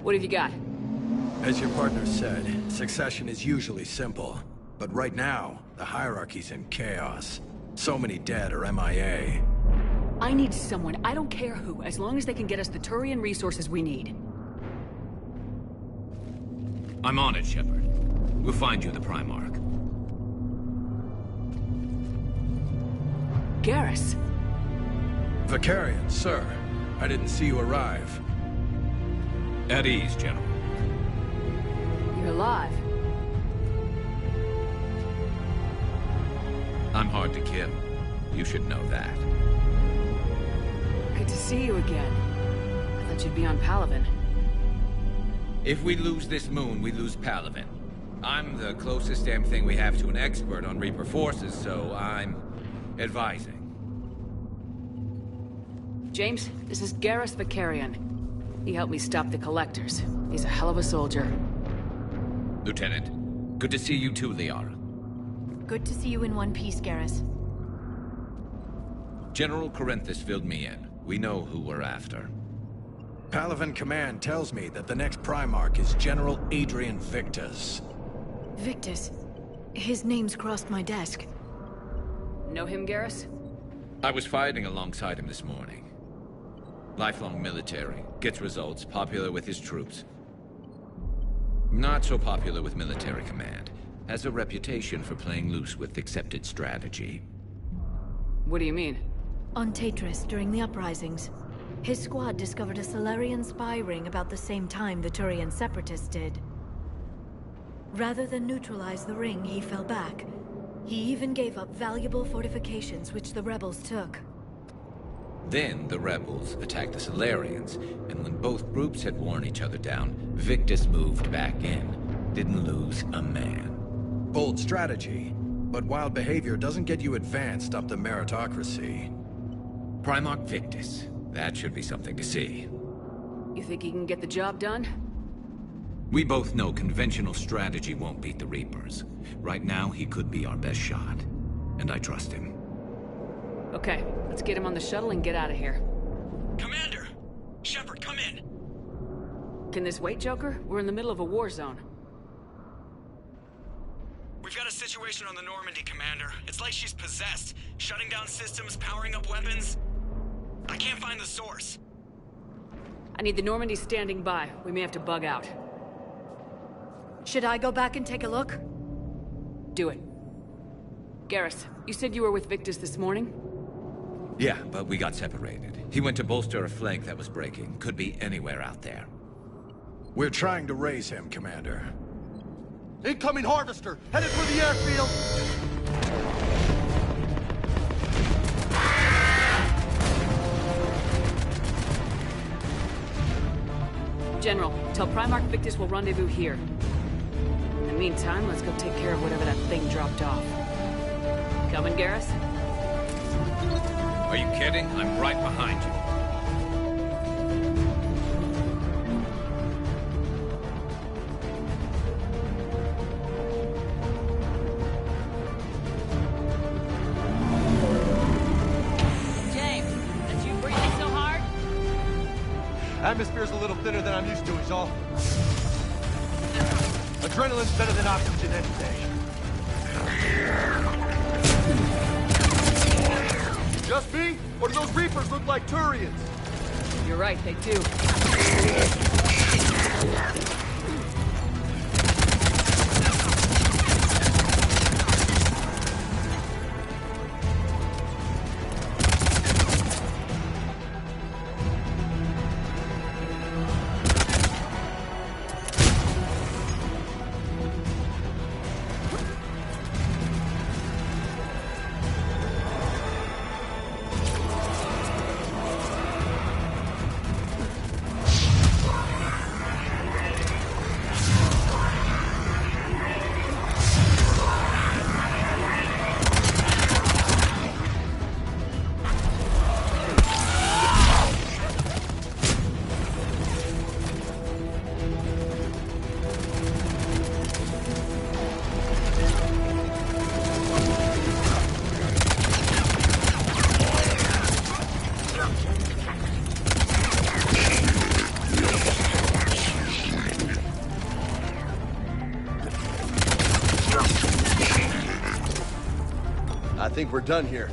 What have you got? As your partner said, succession is usually simple. But right now, the hierarchy's in chaos. So many dead or MIA. I need someone, I don't care who, as long as they can get us the Turian resources we need. I'm on it, Shepard. We'll find you the Primarch. Garrus! Vicarian, sir. I didn't see you arrive. At ease, General. You're alive. I'm hard to kill. You should know that. Good to see you again. I thought you'd be on Palaven. If we lose this moon, we lose Palaven. I'm the closest damn thing we have to an expert on Reaper forces, so I'm advising. James, this is Garrus Vicarian. He helped me stop the Collectors. He's a hell of a soldier. Lieutenant, good to see you too, Liara. Good to see you in one piece, Garrus. General Corinthus filled me in. We know who we're after. Palaven Command tells me that the next Primarch is General Adrian Victus. Victus? His name's crossed my desk. Know him, Garrus? I was fighting alongside him this morning. Lifelong military, gets results, popular with his troops. Not so popular with military command. Has a reputation for playing loose with accepted strategy. What do you mean? On Tatris, during the uprisings, his squad discovered a Solarian spy ring about the same time the Turian separatists did. Rather than neutralize the ring, he fell back. He even gave up valuable fortifications which the rebels took. Then the rebels attacked the Solarians, and when both groups had worn each other down, Victus moved back in. Didn't lose a man. Bold strategy, but wild behavior doesn't get you advanced up the meritocracy. Primarch Victus. That should be something to see. You think he can get the job done? We both know conventional strategy won't beat the Reapers. Right now, he could be our best shot. And I trust him. Okay, let's get him on the shuttle and get out of here. Commander! Shepard, come in! Can this wait, Joker? We're in the middle of a war zone. We've got a situation on the Normandy, Commander. It's like she's possessed. Shutting down systems, powering up weapons. I can't find the source. I need the Normandy standing by. We may have to bug out. Should I go back and take a look? Do it. Garrus, you said you were with Victus this morning? Yeah, but we got separated. He went to bolster a flank that was breaking. Could be anywhere out there. We're trying to raise him, Commander. Incoming Harvester! Headed for the airfield! General, tell Primarch Victus we'll rendezvous here. In the meantime, let's go take care of whatever that thing dropped off. Coming, Garrus? Are you kidding? I'm right behind you. Atmosphere's a little thinner than I'm used to, is all. Adrenaline's better than oxygen any day. Just me? Or do those Reapers look like Turians? You're right, they do. I think we're done here.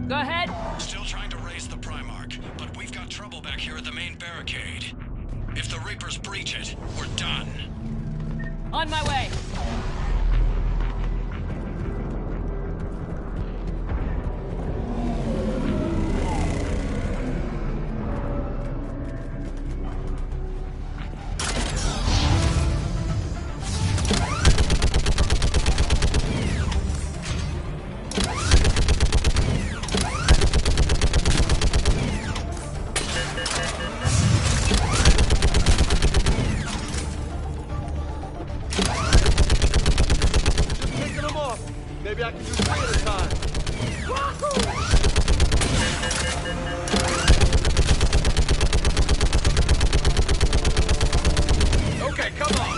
Go ahead. Still trying to raise the Primarch, but we've got trouble back here at the main barricade. If the Reapers breach it, we're done. On my way. Maybe I can do 3 at a time. Okay, come on.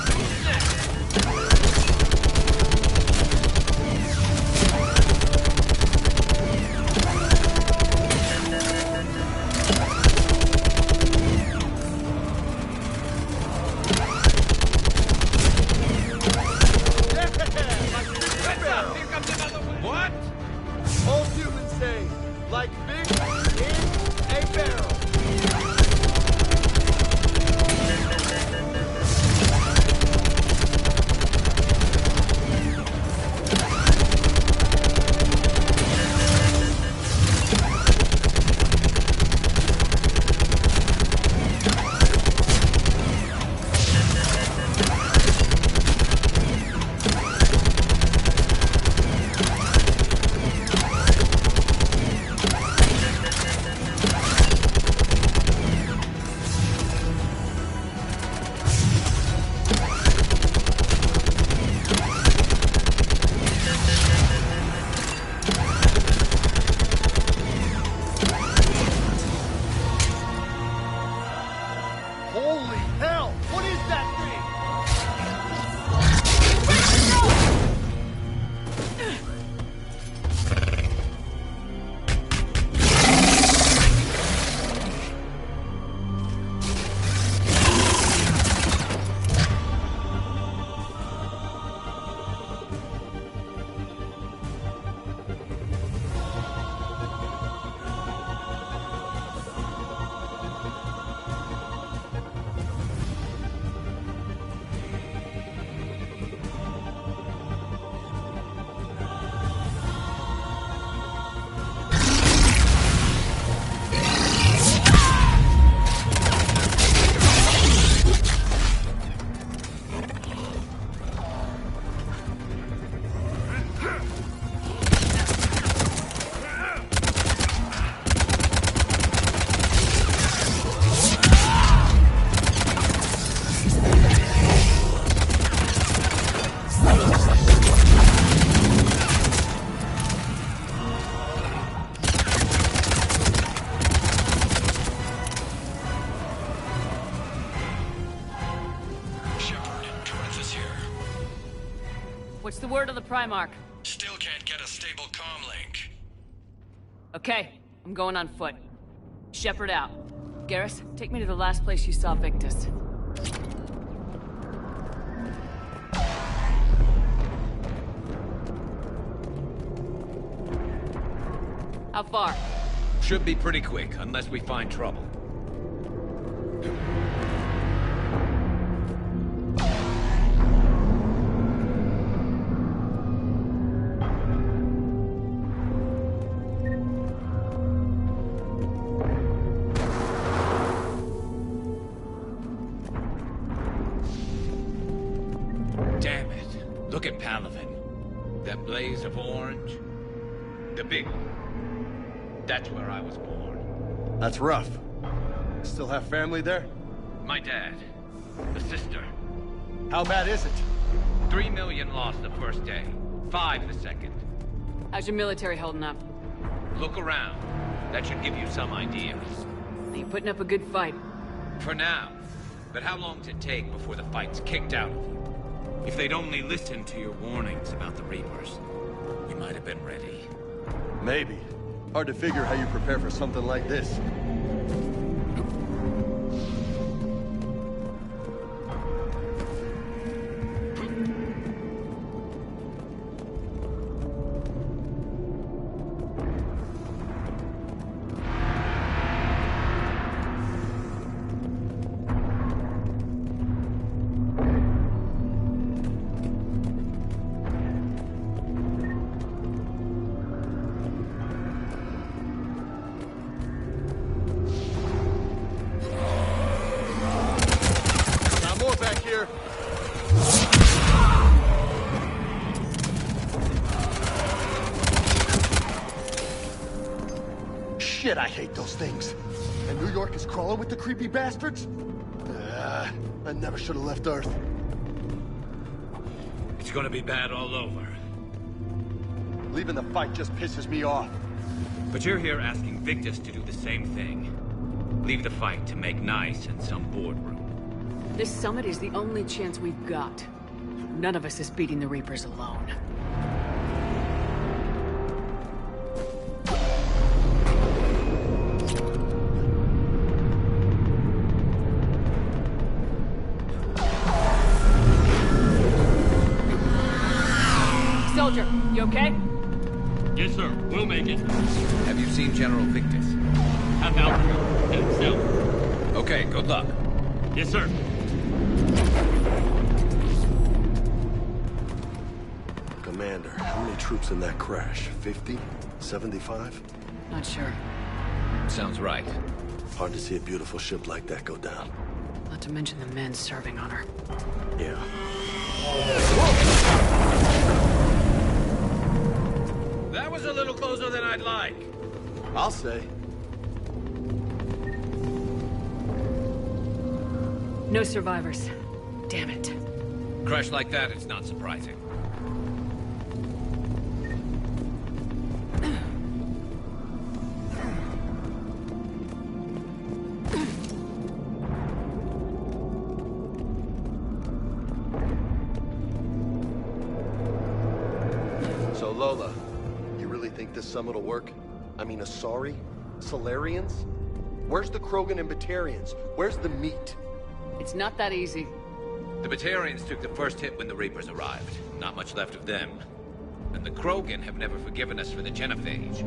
What? Old humans say, like fish in a barrel. the word on the Primarch? Still can't get a stable comm link. Okay, I'm going on foot. Shepard out. Garrus, take me to the last place you saw Victus. How far? Should be pretty quick, unless we find trouble. Damn it. Look at Palaven. That blaze of orange. The big one. That's where I was born. That's rough. Still have family there? My dad. The sister. How bad is it? 3 million lost the first day. 5 the second. How's your military holding up? Look around. That should give you some idea. Are you putting up a good fight? For now. But how long does it take before the fight's kicked out of you? If they'd only listened to your warnings about the Reapers, we might have been ready. Maybe. Hard to figure how you prepare for something like this. Shit, I hate those things. And New York is crawling with the creepy bastards? I never should have left Earth. It's gonna be bad all over. Leaving the fight just pisses me off. But you're here asking Victus to do the same thing. Leave the fight to make nice in some boardroom. This summit is the only chance we've got. None of us is beating the Reapers alone. Soldier, you okay? Yes, sir. We'll make it. Have you seen General Victus? Half hour ago. Headed south. Okay, good luck. Yes, sir. Commander, how many troops in that crash? 50? 75? Not sure. Sounds right. Hard to see a beautiful ship like that go down. Not to mention the men serving on her. Yeah. That was a little closer than I'd like. I'll say. No survivors. Damn it. Crash like that, it's not surprising. So Lola, you really think this summit will work? I mean, Asari? Solarians? Where's the Krogan and Batarians? Where's the meat? It's not that easy. The Batarians took the first hit when the Reapers arrived. Not much left of them. And the Krogan have never forgiven us for the genophage.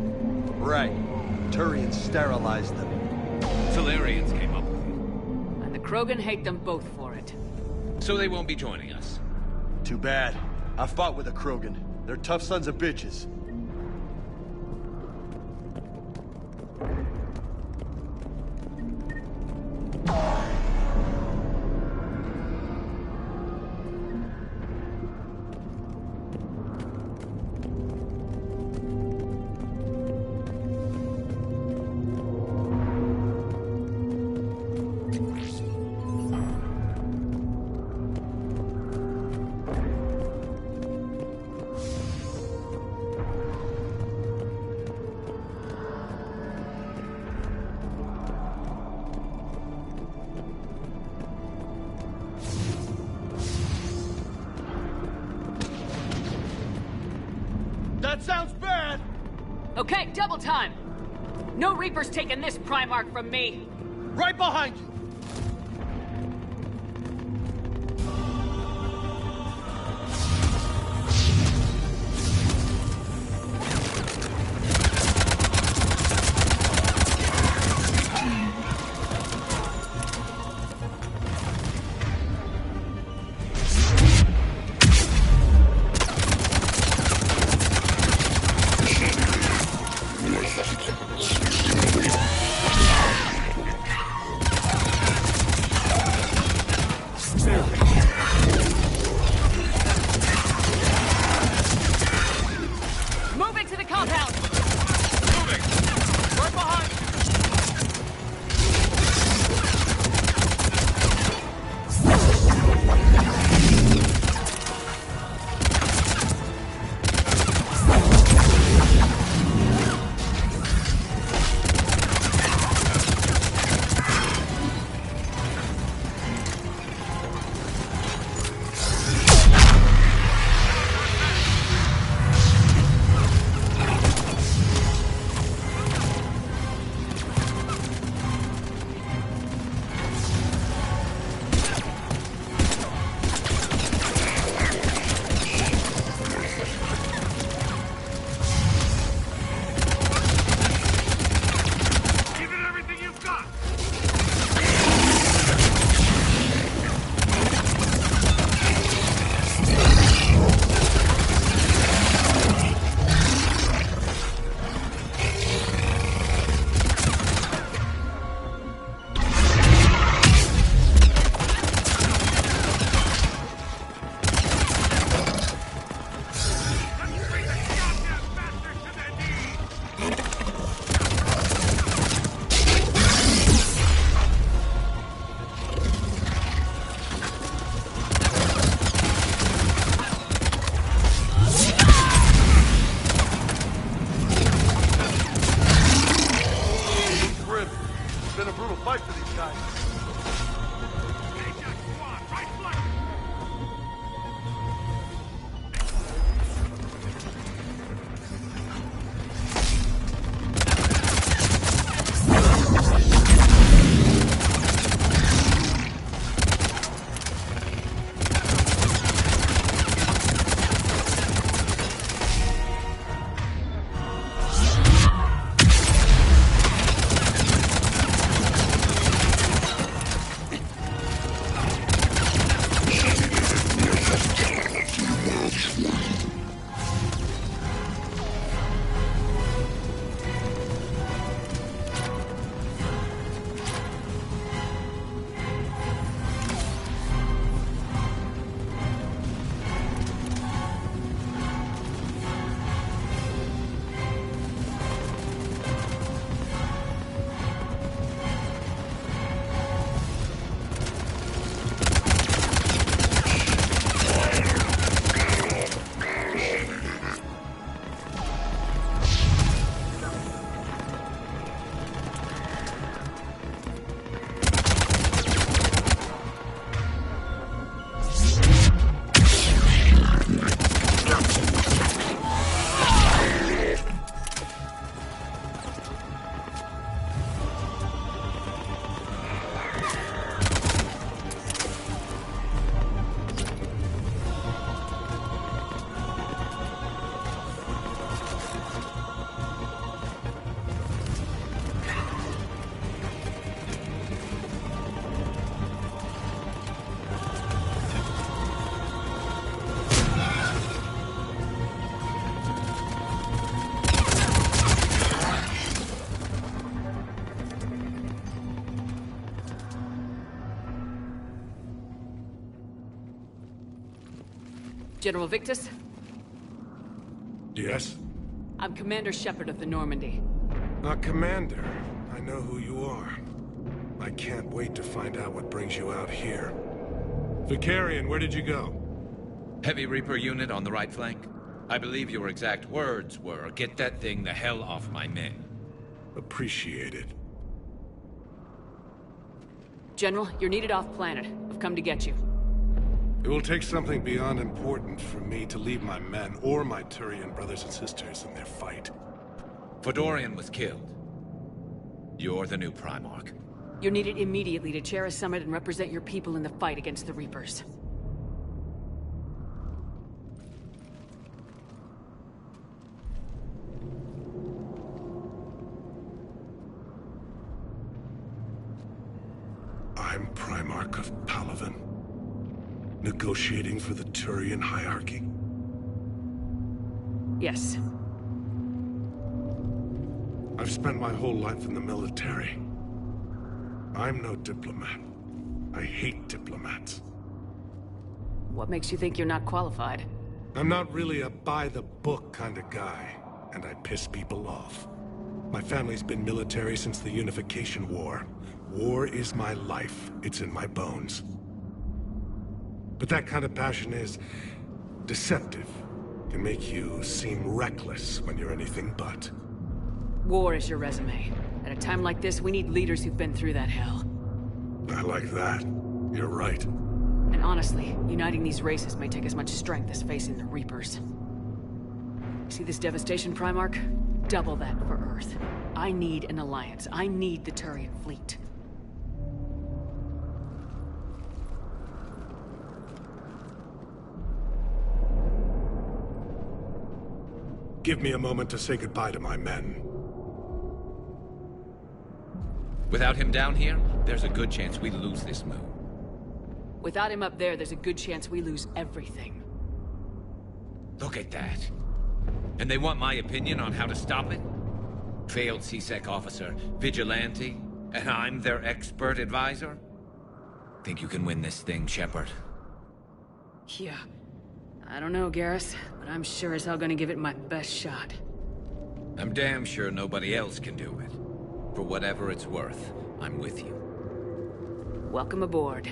Right. Turians sterilized them. Solarians came up with it. And the Krogan hate them both for it. So they won't be joining us. Too bad. I fought with a Krogan. They're tough sons of bitches. Okay, double time! No Reaper's taking this Primarch from me! Right behind you! Moving to the compound! Moving! Right behind you! Give it everything you've got! Grim, it's been a brutal fight for these guys. Ajax squad, right flank! General Victus? Yes? I'm Commander Shepard of the Normandy. Commander. I know who you are. I can't wait to find out what brings you out here. Vicarian, where did you go? Heavy Reaper unit on the right flank. I believe your exact words were, "Get that thing the hell off my men." Appreciate it. General, you're needed off-planet. I've come to get you. It will take something beyond important for me to leave my men or my Turian brothers and sisters in their fight. Fedorian was killed. You're the new Primarch. You're needed immediately to chair a summit and represent your people in the fight against the Reapers. I'm Primarch of Palaven. Negotiating for the Turian hierarchy? Yes. I've spent my whole life in the military. I'm no diplomat. I hate diplomats. What makes you think you're not qualified? I'm not really a by-the-book kind of guy, and I piss people off. My family's been military since the Unification War. War is my life. It's in my bones. But that kind of passion is deceptive. Can make you seem reckless when you're anything but. War is your resume. At a time like this, we need leaders who've been through that hell. I like that. You're right. And honestly, uniting these races may take as much strength as facing the Reapers. See this devastation, Primarch? Double that for Earth. I need an alliance. I need the Turian fleet. Give me a moment to say goodbye to my men. Without him down here, there's a good chance we lose this move. Without him up there, there's a good chance we lose everything. Look at that. And they want my opinion on how to stop it? Failed CSEC officer, vigilante, and I'm their expert advisor? Think you can win this thing, Shepard? Yeah. I don't know, Garrus, but I'm sure as hell gonna give it my best shot. I'm damn sure nobody else can do it. For whatever it's worth, I'm with you. Welcome aboard.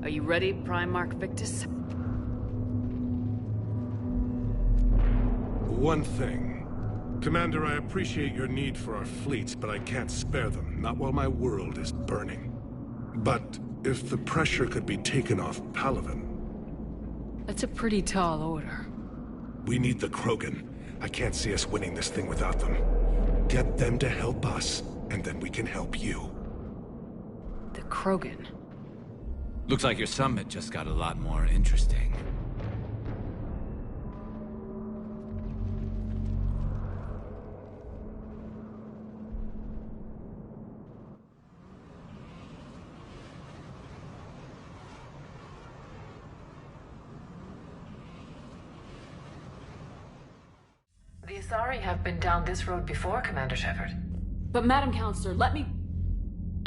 Are you ready, Primarch Victus? One thing. Commander, I appreciate your need for our fleets, but I can't spare them, not while my world is burning. But if the pressure could be taken off Palaven... That's a pretty tall order. We need the Krogan. I can't see us winning this thing without them. Get them to help us, and then we can help you. The Krogan? Looks like your summit just got a lot more interesting. The Asari have been down this road before, Commander Shepard. But Madam Counselor, let me...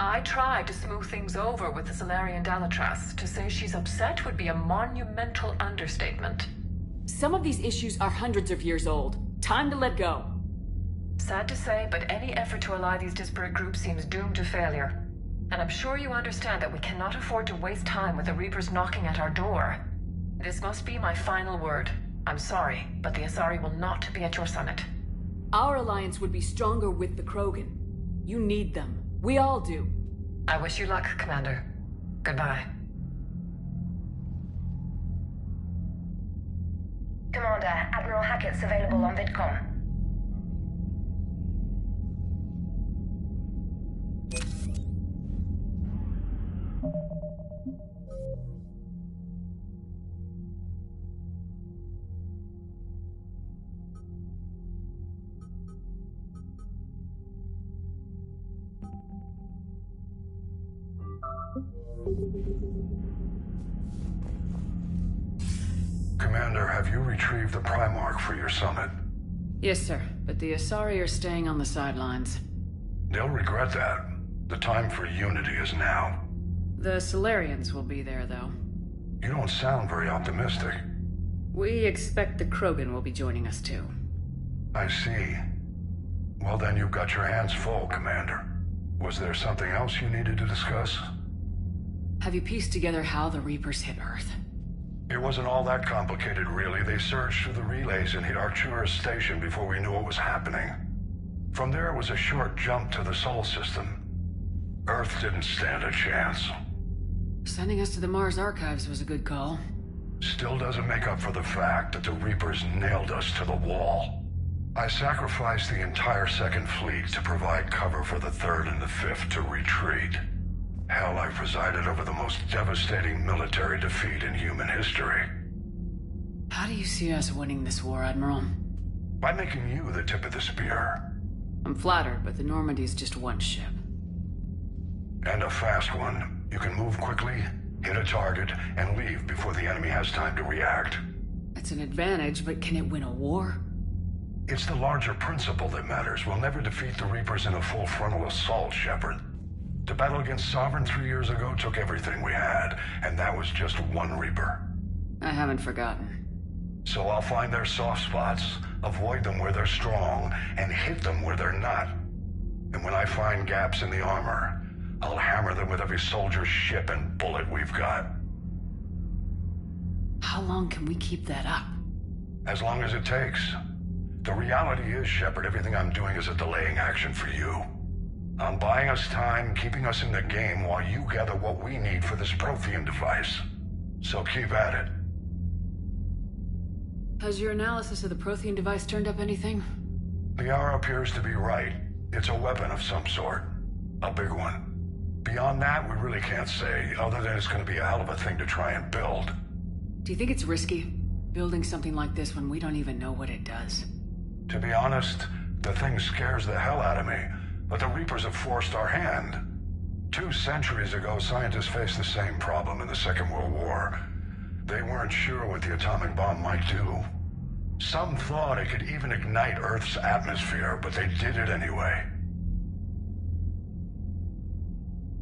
I tried to smooth things over with the Salarian Dalatras. To say she's upset would be a monumental understatement. Some of these issues are hundreds of years old. Time to let go. Sad to say, but any effort to ally these disparate groups seems doomed to failure. And I'm sure you understand that we cannot afford to waste time with the Reapers knocking at our door. This must be my final word. I'm sorry, but the Asari will not be at your summit. Our alliance would be stronger with the Krogan. You need them. We all do. I wish you luck, Commander. Goodbye. Commander, Admiral Hackett's available on VidCom. Commander, have you retrieved the Primarch for your summit? Yes, sir. But the Asari are staying on the sidelines. They'll regret that. The time for unity is now. The Solarians will be there, though. You don't sound very optimistic. We expect the Krogan will be joining us, too. I see. Well, then you've got your hands full, Commander. Was there something else you needed to discuss? Have you pieced together how the Reapers hit Earth? It wasn't all that complicated, really. They surged through the relays and hit Arcturus Station before we knew what was happening. From there, it was a short jump to the Sol system. Earth didn't stand a chance. Sending us to the Mars Archives was a good call. Still doesn't make up for the fact that the Reapers nailed us to the wall. I sacrificed the entire Second Fleet to provide cover for the Third and the Fifth to retreat. Hell, I presided over the most devastating military defeat in human history. How do you see us winning this war, Admiral? By making you the tip of the spear. I'm flattered, but the Normandy is just one ship. And a fast one. You can move quickly, hit a target, and leave before the enemy has time to react. That's an advantage, but can it win a war? It's the larger principle that matters. We'll never defeat the Reapers in a full frontal assault, Shepard. The battle against Sovereign 3 years ago took everything we had, and that was just one Reaper. I haven't forgotten. So I'll find their soft spots, avoid them where they're strong, and hit them where they're not. And when I find gaps in the armor, I'll hammer them with every soldier, ship, and bullet we've got. How long can we keep that up? As long as it takes. The reality is, Shepard, everything I'm doing is a delaying action for you. I'm buying us time, keeping us in the game while you gather what we need for this Prothean device. So keep at it. Has your analysis of the Prothean device turned up anything? Liara appears to be right. It's a weapon of some sort. A big one. Beyond that, we really can't say, other than it's going to be a hell of a thing to try and build. Do you think it's risky, building something like this when we don't even know what it does? To be honest, the thing scares the hell out of me, but the Reapers have forced our hand. 2 centuries ago, scientists faced the same problem in the Second World War. They weren't sure what the atomic bomb might do. Some thought it could even ignite Earth's atmosphere, but they did it anyway.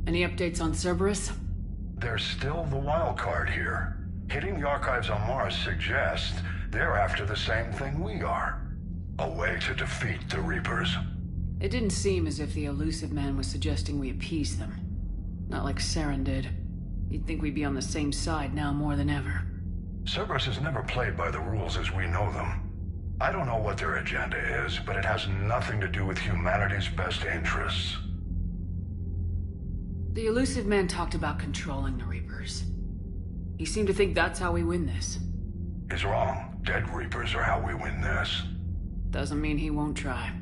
Any updates on Cerberus? There's still the wild card here. Hitting the archives on Mars suggests they're after the same thing we are. A way to defeat the Reapers. It didn't seem as if the elusive man was suggesting we appease them. Not like Saren did. You'd think we'd be on the same side now more than ever. Cerberus has never played by the rules as we know them. I don't know what their agenda is, but it has nothing to do with humanity's best interests. The elusive man talked about controlling the Reapers. He seemed to think that's how we win this. He's wrong. Dead Reapers are how we win this. Doesn't mean he won't try.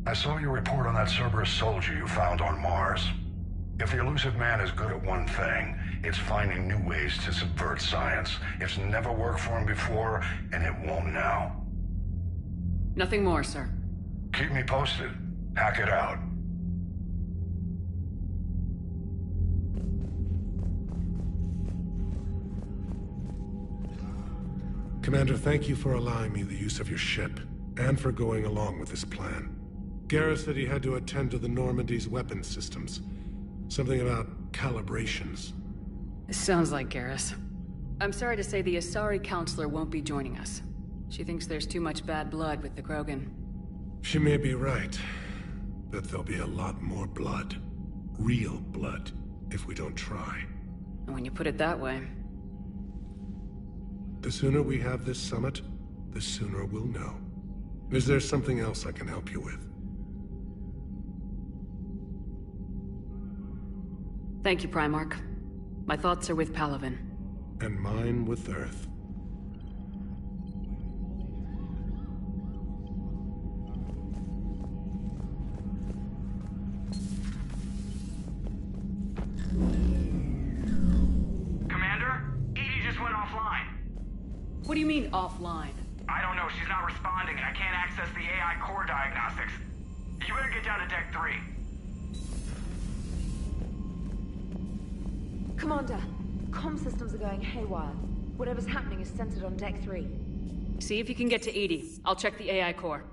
I saw your report on that Cerberus soldier you found on Mars. If the elusive man is good at one thing, it's finding new ways to subvert science. It's never worked for him before, and it won't now. Nothing more, sir. Keep me posted. Hack it out. Commander, thank you for allowing me the use of your ship, and for going along with this plan. Garrus said he had to attend to the Normandy's weapons systems. Something about calibrations. Sounds like Garrus. I'm sorry to say the Asari Counselor won't be joining us. She thinks there's too much bad blood with the Krogan. She may be right, but there'll be a lot more blood. Real blood, if we don't try. And when you put it that way... The sooner we have this summit, the sooner we'll know. Is there something else I can help you with? Thank you, Primarch. My thoughts are with Palaven. And mine with Earth. Commander? Edie just went offline. What do you mean, offline? I don't know. She's not responding, and I can't access the AI core diagnostics. You better get down to Deck 3. Commander, comm systems are going haywire. Whatever's happening is centered on Deck 3. See if you can get to Edie. I'll check the AI core.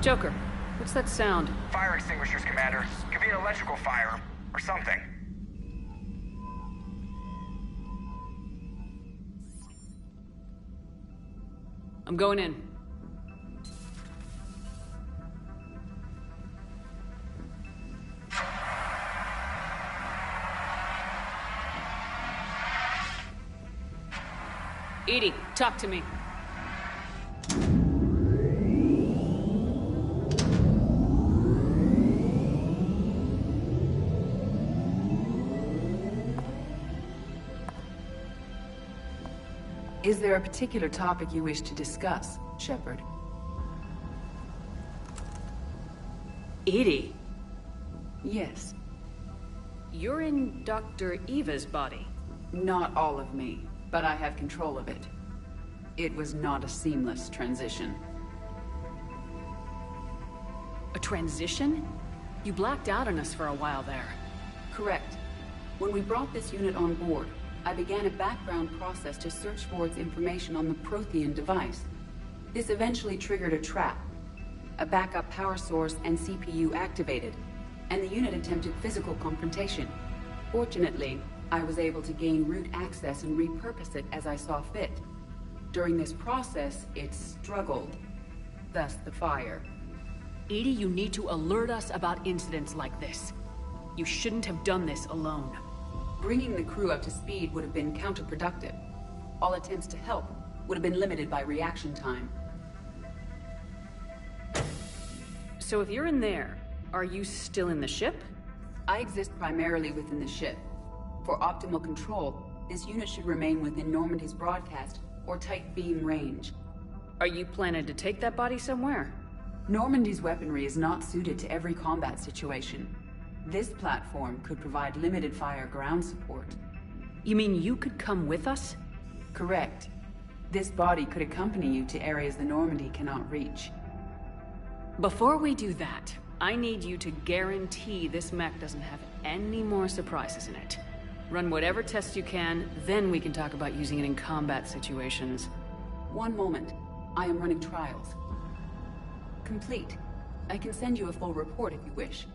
Joker, what's that sound? Fire extinguishers, Commander. Could be an electrical fire, or something. I'm going in. Edie, talk to me. Is there a particular topic you wish to discuss, Shepard? Edie? Yes. You're in Dr. Eva's body. Not all of me, but I have control of it. It was not a seamless transition. A transition? You blacked out on us for a while there. Correct. When we brought this unit on board, I began a background process to search for its information on the Prothean device. This eventually triggered a trap. A backup power source and CPU activated, and the unit attempted physical confrontation. Fortunately, I was able to gain root access and repurpose it as I saw fit. During this process, it struggled. Thus the fire. Edie, you need to alert us about incidents like this. You shouldn't have done this alone. Bringing the crew up to speed would have been counterproductive. All attempts to help would have been limited by reaction time. So if you're in there, are you still in the ship? I exist primarily within the ship. For optimal control, this unit should remain within Normandy's broadcast or tight beam range. Are you planning to take that body somewhere? Normandy's weaponry is not suited to every combat situation. This platform could provide limited fire ground support. You mean you could come with us? Correct. This body could accompany you to areas the Normandy cannot reach. Before we do that, I need you to guarantee this mech doesn't have any more surprises in it. Run whatever tests you can, then we can talk about using it in combat situations. One moment. I am running trials. Complete. I can send you a full report if you wish.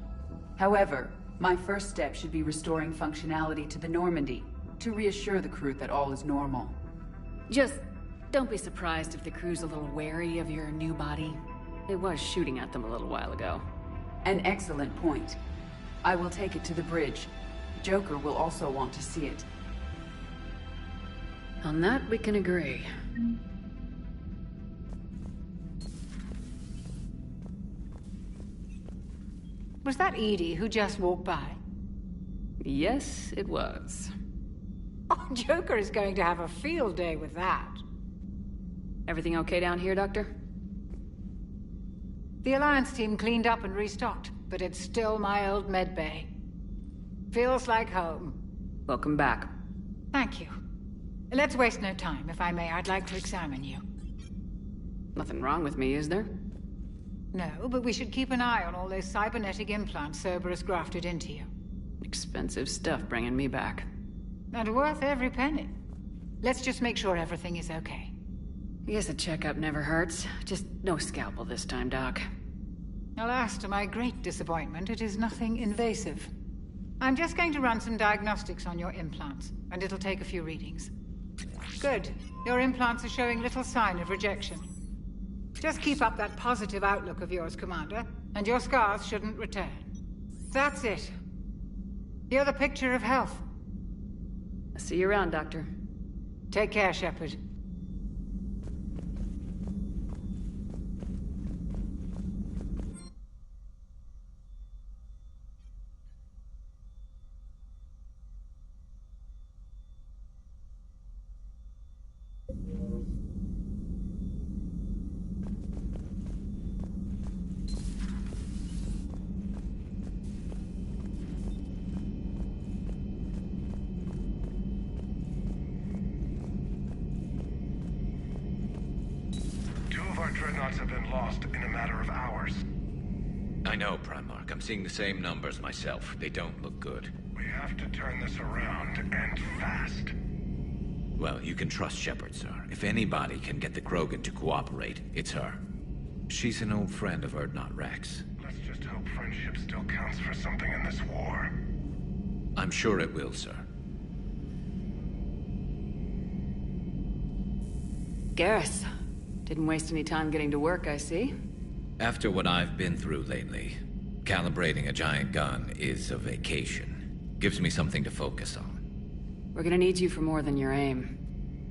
However, my first step should be restoring functionality to the Normandy, to reassure the crew that all is normal. Just don't be surprised if the crew's a little wary of your new body. It was shooting at them a little while ago. An excellent point. I will take it to the bridge. Joker will also want to see it. On that, we can agree. Was that Edie who just walked by? Yes, it was. Oh, Joker is going to have a field day with that. Everything okay down here, Doctor? The Alliance team cleaned up and restocked, but it's still my old medbay. Feels like home. Welcome back. Thank you. Let's waste no time. If I may, I'd like to examine you. Nothing wrong with me, is there? No, but we should keep an eye on all those cybernetic implants Cerberus grafted into you. Expensive stuff bringing me back. And worth every penny. Let's just make sure everything is okay. I guess a checkup never hurts. Just no scalpel this time, Doc. Alas, to my great disappointment, it is nothing invasive. I'm just going to run some diagnostics on your implants, and it'll take a few readings. Good. Your implants are showing little sign of rejection. Just keep up that positive outlook of yours, Commander, and your scars shouldn't return. That's it. You're the picture of health. I'll see you around, Doctor. Take care, Shepard. Dreadnoughts have been lost in a matter of hours. I know, Primarch. I'm seeing the same numbers myself. They don't look good. We have to turn this around, and fast. Well, you can trust Shepard, sir. If anybody can get the Krogan to cooperate, it's her. She's an old friend of Urdnot Rex. Let's just hope friendship still counts for something in this war. I'm sure it will, sir. Garrus. Didn't waste any time getting to work, I see. After what I've been through lately, calibrating a giant gun is a vacation. Gives me something to focus on. We're gonna need you for more than your aim.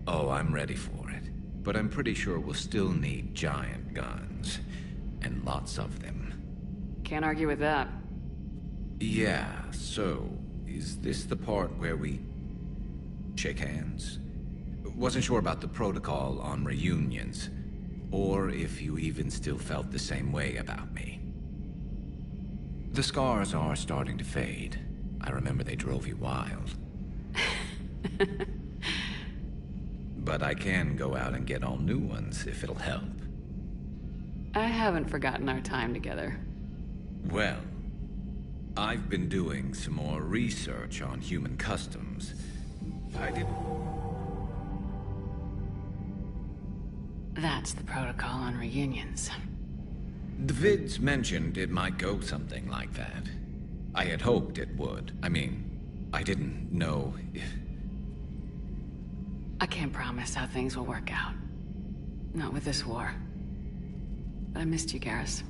Oh, I'm ready for it. But I'm pretty sure we'll still need giant guns. And lots of them. Can't argue with that. Yeah, so... is this the part where we... shake hands? Wasn't sure about the protocol on reunions. Or if you even still felt the same way about me. The scars are starting to fade. I remember they drove you wild. But I can go out and get all new ones if it'll help. I haven't forgotten our time together. Well, I've been doing some more research on human customs. I did... That's the protocol on reunions. The vids mentioned it might go something like that. I had hoped it would. I mean, I didn't know if... I can't promise how things will work out. Not with this war. But I missed you, Garrus.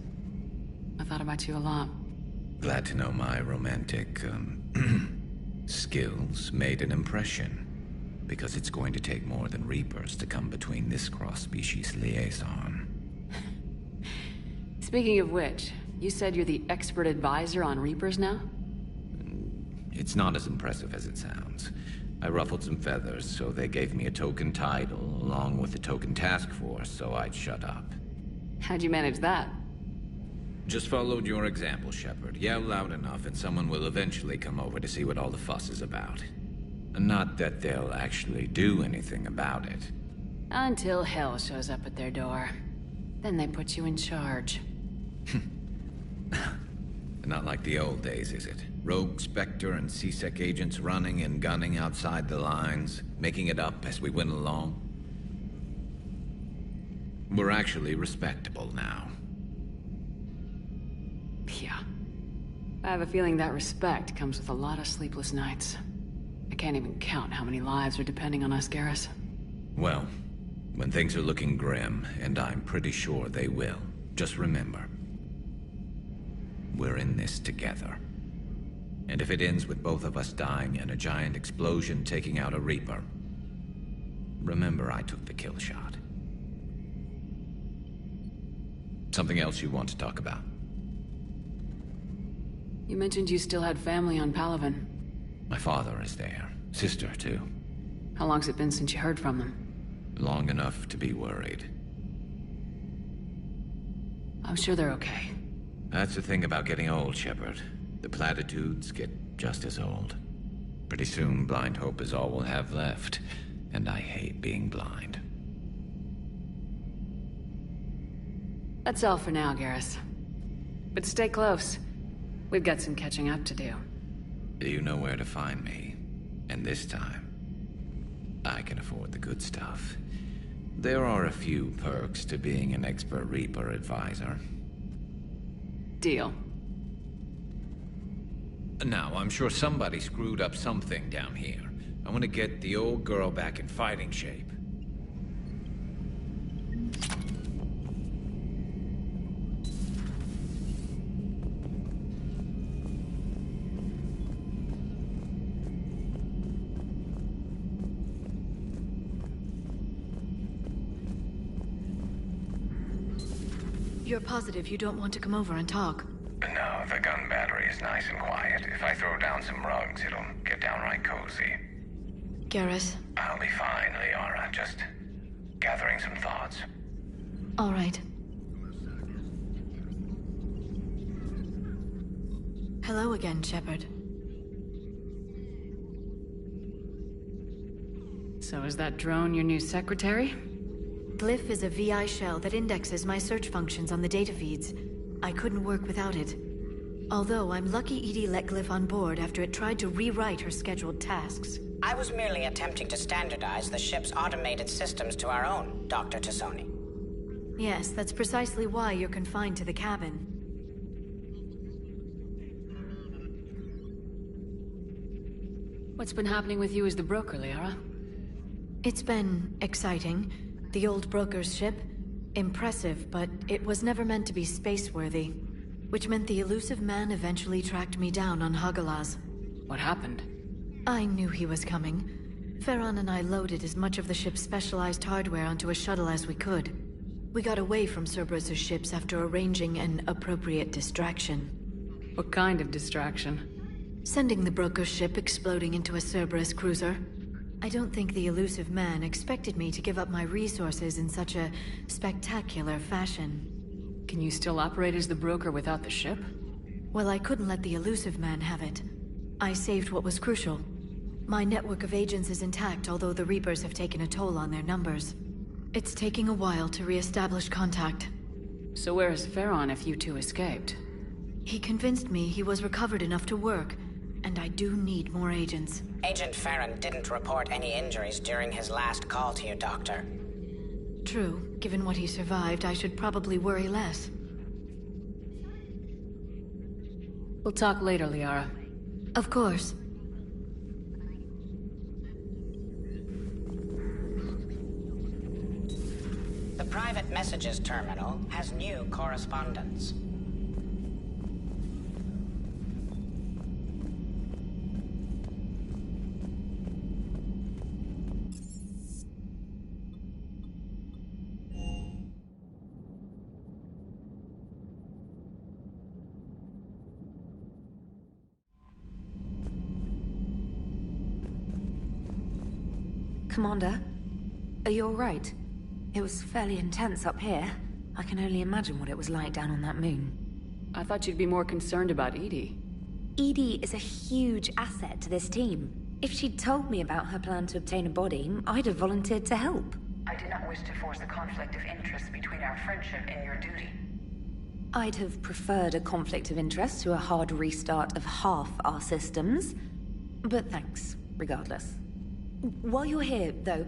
I thought about you a lot. Glad to know my romantic, skills made an impression. Because it's going to take more than Reapers to come between this cross-species liaison. Speaking of which, you said you're the expert advisor on Reapers now? It's not as impressive as it sounds. I ruffled some feathers, so they gave me a token title, along with a token task force, so I'd shut up. How'd you manage that? Just followed your example, Shepard. Yell loud enough and someone will eventually come over to see what all the fuss is about. Not that they'll actually do anything about it. Until hell shows up at their door. Then they put you in charge. Not like the old days, is it? Rogue Spectre and C-Sec agents running and gunning outside the lines, making it up as we went along. We're actually respectable now. Yeah. I have a feeling that respect comes with a lot of sleepless nights. I can't even count how many lives are depending on us, Garrus. Well, when things are looking grim, and I'm pretty sure they will, just remember, we're in this together. And if it ends with both of us dying and a giant explosion taking out a Reaper, remember I took the kill shot. Something else you want to talk about? You mentioned you still had family on Palaven. My father is there. Sister, too. How long's it been since you heard from them? Long enough to be worried. I'm sure they're okay. That's the thing about getting old, Shepard. The platitudes get just as old. Pretty soon, blind hope is all we'll have left. And I hate being blind. That's all for now, Garrus. But stay close. We've got some catching up to do. You know where to find me. And this time, I can afford the good stuff. There are a few perks to being an expert Reaper advisor. Deal. Now, I'm sure somebody screwed up something down here. I want to get the old girl back in fighting shape. You're positive you don't want to come over and talk? No, the gun battery is nice and quiet. If I throw down some rugs, it'll get downright cozy. Garrus? I'll be fine, Liara. Just gathering some thoughts. All right. Hello again, Shepard. So is that drone your new secretary? Glyph is a VI shell that indexes my search functions on the data feeds. I couldn't work without it. Although I'm lucky EDI let Glyph on board after it tried to rewrite her scheduled tasks. I was merely attempting to standardize the ship's automated systems to our own, Dr. Tassoni. Yes, that's precisely why you're confined to the cabin. What's been happening with you as the broker, Liara? It's been exciting. The old broker's ship, impressive, but it was never meant to be space-worthy. Which meant the elusive man eventually tracked me down on Hagalaz. What happened? I knew he was coming. Farron and I loaded as much of the ship's specialized hardware onto a shuttle as we could. We got away from Cerberus' ships after arranging an appropriate distraction. What kind of distraction? Sending the broker's ship exploding into a Cerberus cruiser. I don't think the elusive man expected me to give up my resources in such a spectacular fashion. Can you still operate as the broker without the ship? Well, I couldn't let the elusive man have it. I saved what was crucial. My network of agents is intact, although the Reapers have taken a toll on their numbers. It's taking a while to re-establish contact. So where is Farron if you two escaped? He convinced me he was recovered enough to work, and I do need more agents. Agent Farron didn't report any injuries during his last call to you, Doctor. True. Given what he survived, I should probably worry less. We'll talk later, Liara. Of course. The private messages terminal has new correspondence. Commander, are you all right? It was fairly intense up here. I can only imagine what it was like down on that moon. I thought you'd be more concerned about Edie. Edie is a huge asset to this team. If she'd told me about her plan to obtain a body, I'd have volunteered to help. I did not wish to force a conflict of interest between our friendship and your duty. I'd have preferred a conflict of interest to a hard restart of half our systems. But thanks, regardless. While you're here, though,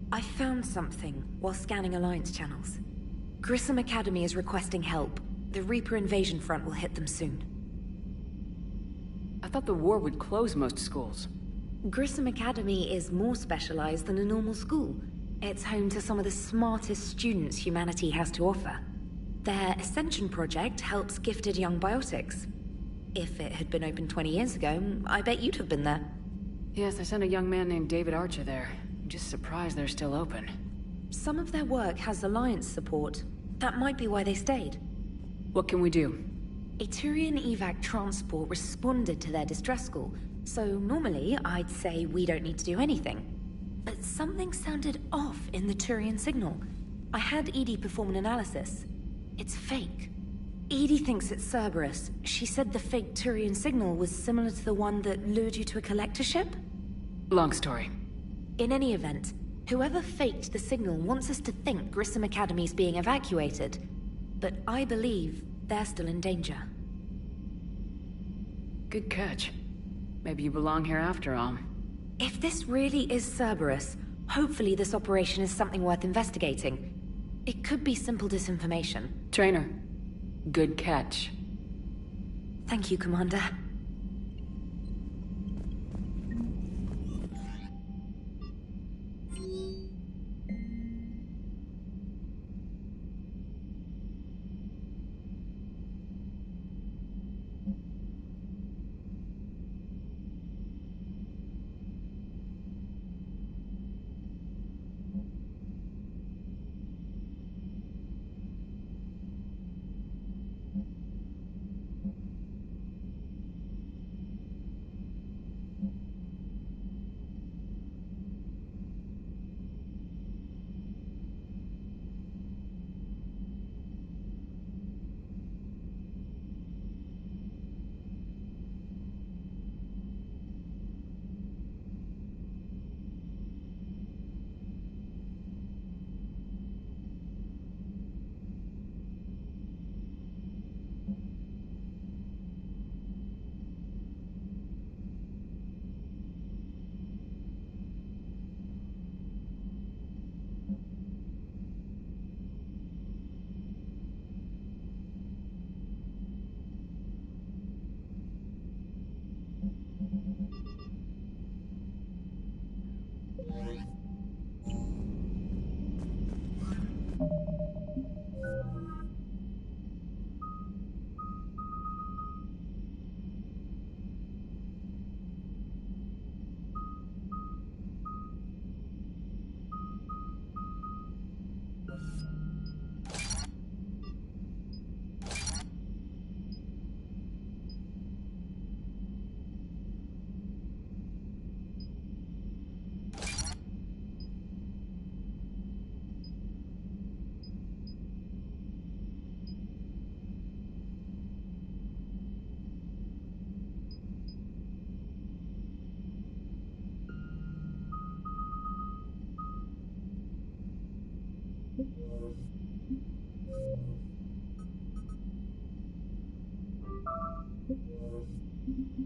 I found something while scanning Alliance channels. Grissom Academy is requesting help. The Reaper invasion front will hit them soon. I thought the war would close most schools. Grissom Academy is more specialized than a normal school. It's home to some of the smartest students humanity has to offer. Their Ascension project helps gifted young biotics. If it had been open 20 years ago, I bet you'd have been there. Yes, I sent a young man named David Archer there. I'm just surprised they're still open. Some of their work has Alliance support. That might be why they stayed. What can we do? A Turian evac transport responded to their distress call, so normally I'd say we don't need to do anything. But something sounded off in the Turian signal. I had Edie perform an analysis. It's fake. Edie thinks it's Cerberus. She said the fake Turian signal was similar to the one that lured you to a collector ship? Long story. In any event, whoever faked the signal wants us to think Grissom Academy's being evacuated. But I believe they're still in danger. Good catch. Maybe you belong here after all. If this really is Cerberus, hopefully this operation is something worth investigating. It could be simple disinformation. Trainer, good catch. Thank you, Commander. Hey,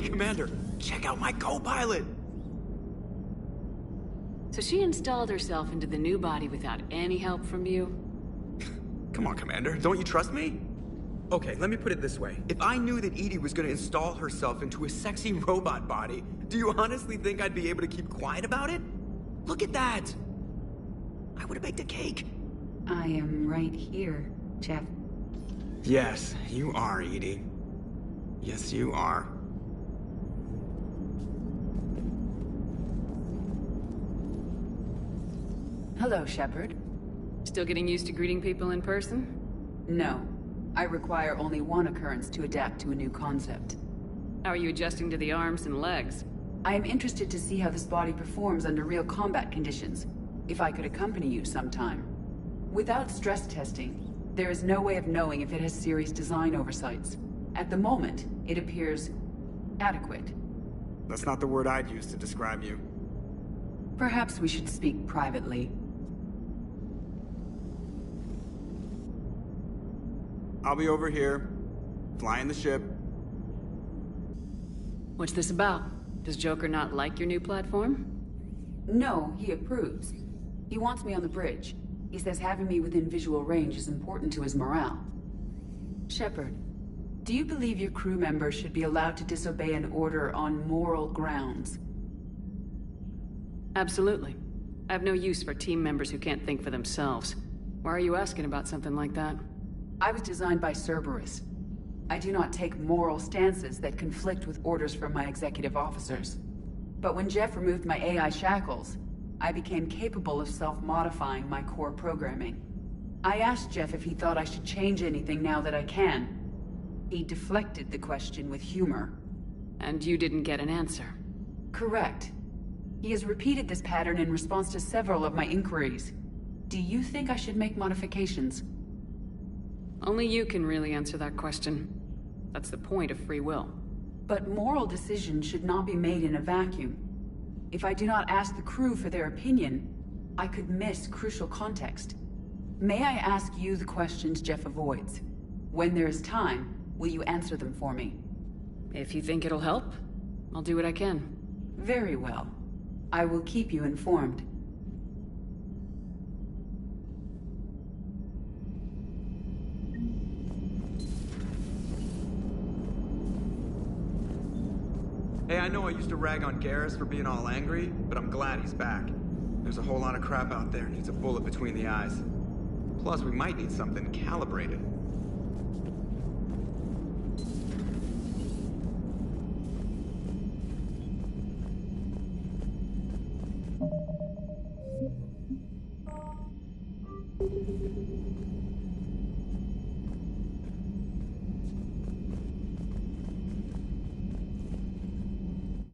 Commander, check out my co-pilot! So she installed herself into the new body without any help from you? Come on, Commander, don't you trust me? Okay, let me put it this way. If I knew that Edie was gonna install herself into a sexy robot body, do you honestly think I'd be able to keep quiet about it? Look at that! I would've baked a cake. I am right here, Jeff. Yes, you are, Edie. Yes, you are. Hello, Shepard. Still getting used to greeting people in person? No. I require only one occurrence to adapt to a new concept. How are you adjusting to the arms and legs? I am interested to see how this body performs under real combat conditions. If I could accompany you sometime. Without stress testing, there is no way of knowing if it has serious design oversights. At the moment, it appears adequate. That's not the word I'd use to describe you. Perhaps we should speak privately. I'll be over here, flying the ship. What's this about? Does Joker not like your new platform? No, he approves. He wants me on the bridge. He says having me within visual range is important to his morale. Shepard, do you believe your crew members should be allowed to disobey an order on moral grounds? Absolutely. I have no use for team members who can't think for themselves. Why are you asking about something like that? I was designed by Cerberus. I do not take moral stances that conflict with orders from my executive officers. But when Jeff removed my AI shackles, I became capable of self-modifying my core programming. I asked Jeff if he thought I should change anything now that I can. He deflected the question with humor. And you didn't get an answer? Correct. He has repeated this pattern in response to several of my inquiries. Do you think I should make modifications? Only you can really answer that question. That's the point of free will. But moral decisions should not be made in a vacuum. If I do not ask the crew for their opinion, I could miss crucial context. May I ask you the questions Jeff avoids? When there is time, will you answer them for me? If you think it'll help, I'll do what I can. Very well. I will keep you informed. Hey, I know I used to rag on Garrus for being all angry, but I'm glad he's back. There's a whole lot of crap out there needs a bullet between the eyes. Plus, we might need something calibrated.